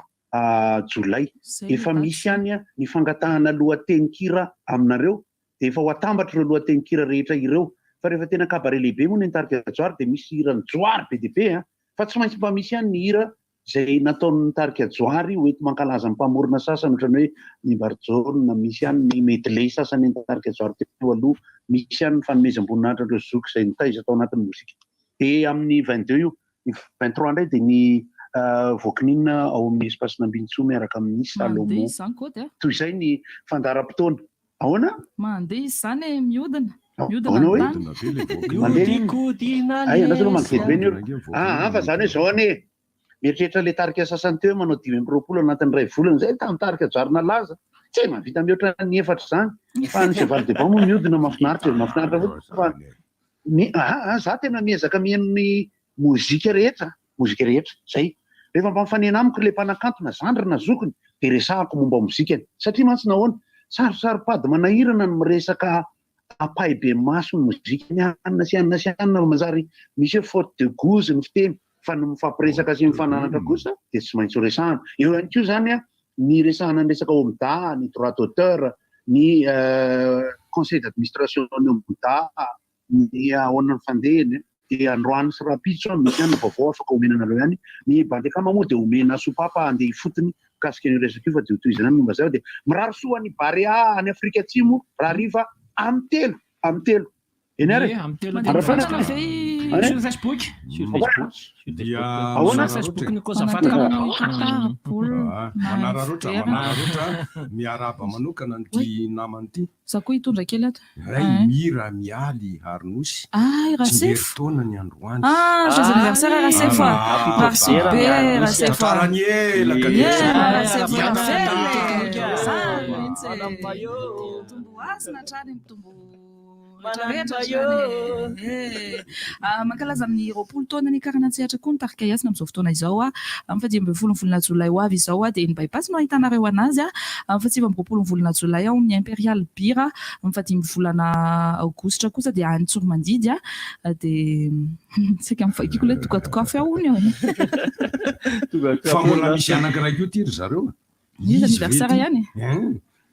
jolay. Efa misy ihany ny fangatahana lohatenin-kira aminareo. Dia efa ho atambatra ireo lohatenin-kira rehetra ireo fa rehefa tena kabaret lehibe moa ny tarika joary dia misy hira ny joary be dia be fa tsy maintsy mba misy ihany ny hira izay nataon'ny tarika joary hoety mankalaza ny mpamorona sasany ohatrany hoe ny barjona misy ihany ny medley sasany ny tarika joary teo aloha misy ihany ny fanomezam-boninahitra ireo zoky izay nitaiza atao anatin'ny mozika. Dia amin'ny 22 io ny 23 indray dia ny voakininina ao amin'ny espacena ambinitsoa miaraka amin'ny Salomon. Toy izay ny fandaharam-potoana. Ahoana? Mandeha izy zany miodina. Fa zany hoe zao ane mieritreritra le tarika sasany teo manao 5 anatin'ny 2 volana zay tamin'ny tarika jarina laza tsy mahavita mihoatra ny 4 zany fa ny cheval de bois miodina mahafinaritra fa za tena miezaka mihaino ny mozika rehetra zay rehefa mba mifanena amiko le mpanakantona zandrina zokiny de resahako momba mozikany satria mantsy nahoana sarosaro-pady manahirana no miresaka apay be maso ny mozika ny anona sy anona mazary misy hoe faute de goût ny fiteny fa no mifampiresaka sy mifananatra kosa de tsy maintsy resahana. Eo ihany koa zany ny resahana ny resaka OMDA, ny droit d'auteur, ny conseil d'administration ny OMDA, ny ahoana ny fandehany de androany sy rapitso misy ihany vaovao afaka omenanareo ihany ny bandekama moa de omena sopapa andeha ifotony kasika ny resaka io fa de toy izany momba zay de mirary soa ny Barea any Afrika Atsimo raha riva amin'ny telo eny ary sur Facebook ny kozavatra manararotra miaraba manokana ny namany ty za koa hitondra kely ato ray mira mialy Arnosy tsy mieritona ny androany joyeux anniversaire Rasefa merci be Rasefa mankalaza amin'ny 20 taona ny karanantsehatra koa nitarika iasina amin'izao fotoana izao amin'ny faha 10 volana jolay ho avy izao dia ny bypass no ahitanareo anazy amin'ny faha 9 volana jolay ny Imperial Bira amin'ny faha 10 volana aogositra kosa dia any Tsormandidy dia sika mifakiko le tokatokafy ahony fa mbola misy anankiray koa tiry zareo izy anniversaire ihany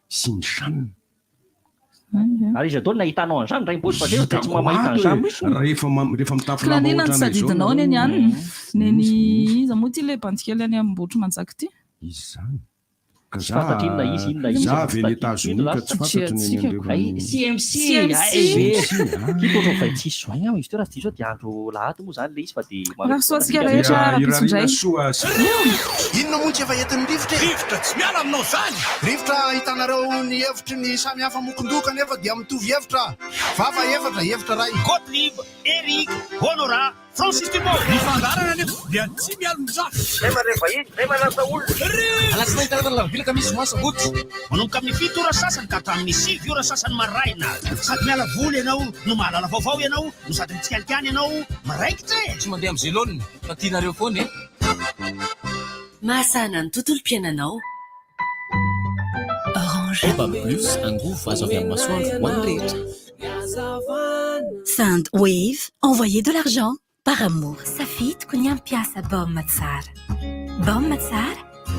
sy ny sanina ary izy atao nahitanao an'izany ray mboly fa dia tsy mamahita an'izany rehefa mitafina lanina ny sadidinao ny any neny iza moa ty le bandikely any ambotro manjaka ty izy zany za avy ny États-Unis ka tsy fantatry ny CMC kitotro vai tsisy soaigna izy teo raha tsy dia andro lahady moa zany le izy fa dia raha soasika rehetra rapisindray inona moa tsy efa entin'ny rivotra tsy miala aminao zany rivotra hitanareo ny hevitry ny samy hafa mokondoka nefa dia mitovy hevitra vafa hevitra ray Gottlieb, Eric, Honora, Francis Dumont mifandarana nefa dia tsy mialon-draha rehefa vahiny rehefa lasa olona alasina hitanarana lavilaka misy masaboty manomboka amin'ny 7 ora sasany ka hatramin'ny 5 ora sasany maraina sady miala voly ianao no mahalala vaovao ianao no sady mitsikalikany ianao maraikitra tsy mandeha amin'ny zelonina fa tianareo foana mahasana ny tontolo mpiainanao Baobab Plus, un goût face au masoandro one rehetra. Sandwave, envoyez de l'argent par amour. Safit kunyam piasa bom matsar. Bom matsar,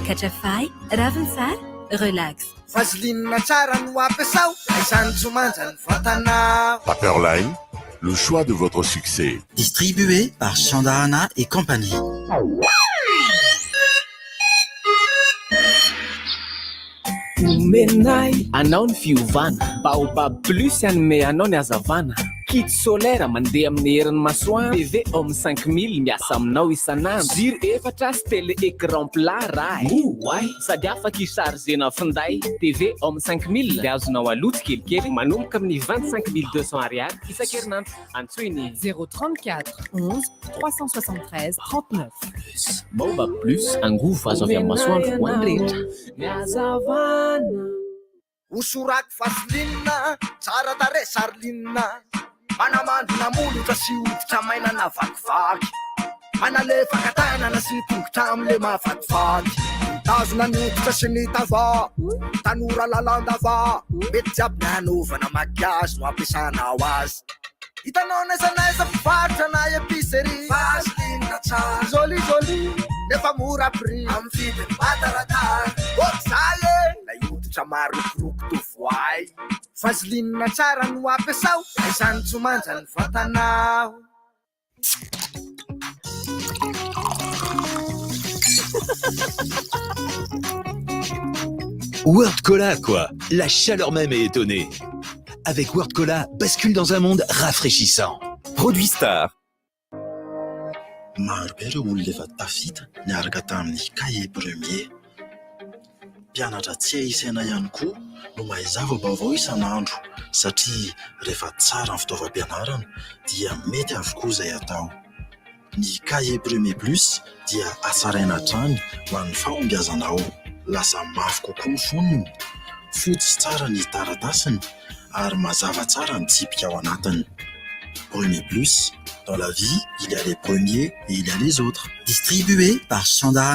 kachafai, ravensar, relax. Vaseline tsara no ampiasao, izany tsy manja ny vatana. Paperline, le choix de votre succès. Distribué par Chandarana et compagnie. Menai anao ny fiovana Baobab Plus anome anao ny hazavana kit solaire mandeha amin'ny herin'ny masoandro TV om 5000 miasa aminao isanandro jiro 4 sy télé écran plat raha oay sady afaka isargena finday TV om 5000 dia azonao aloto kelikely manomboka amin'ny 25200 ariary isan-kerinandro antsoiny 034 11 373 39 Baobab Plus un goût face au masoandro one rehetra usurak Vaseline tsara tare sarlinina manamandina molotra sy hoditra mainana vakivaky manalefa katanana sy tongotra amle mahavakivaky tazona ny hoditra sy ny tava tanora lalandava mety jiaby ny hanaovana makiazy no ampiasanao azy hitanao naizanaiza mpivarotra na épicerie Vaseline tsara joli nefa mora prix amin'ny vidiny bataratara ohatr'izay na hoditra marokoroko tovoay Vaseline tsara no ampiasao izany tsy manja ny vatanao World Cola quoi, la chaleur même est étonnée. Avec World Cola, bascule dans un monde rafraîchissant. Produit Star. Maro be ireo olona efa tafita niaraka tamin'ny cahier premier. Mpianatra tsy ahisaina ihany koa no mahay zava-baovao isan'andro satria rehefa tsara ny fitaovam-pianarana dia mety avokoa izay atao. Ny cahier premier plus dia hatsaraina hatrany ho an'ny fahombiazanao. Lasa mafy kokoa ny fonony, fotsy tsara ny taratasiny ary mazava tsara ny tsipika ao anatiny. Premier plus, dans la vie, il y a les premiers et il y a les autres. Distribué par Chandra.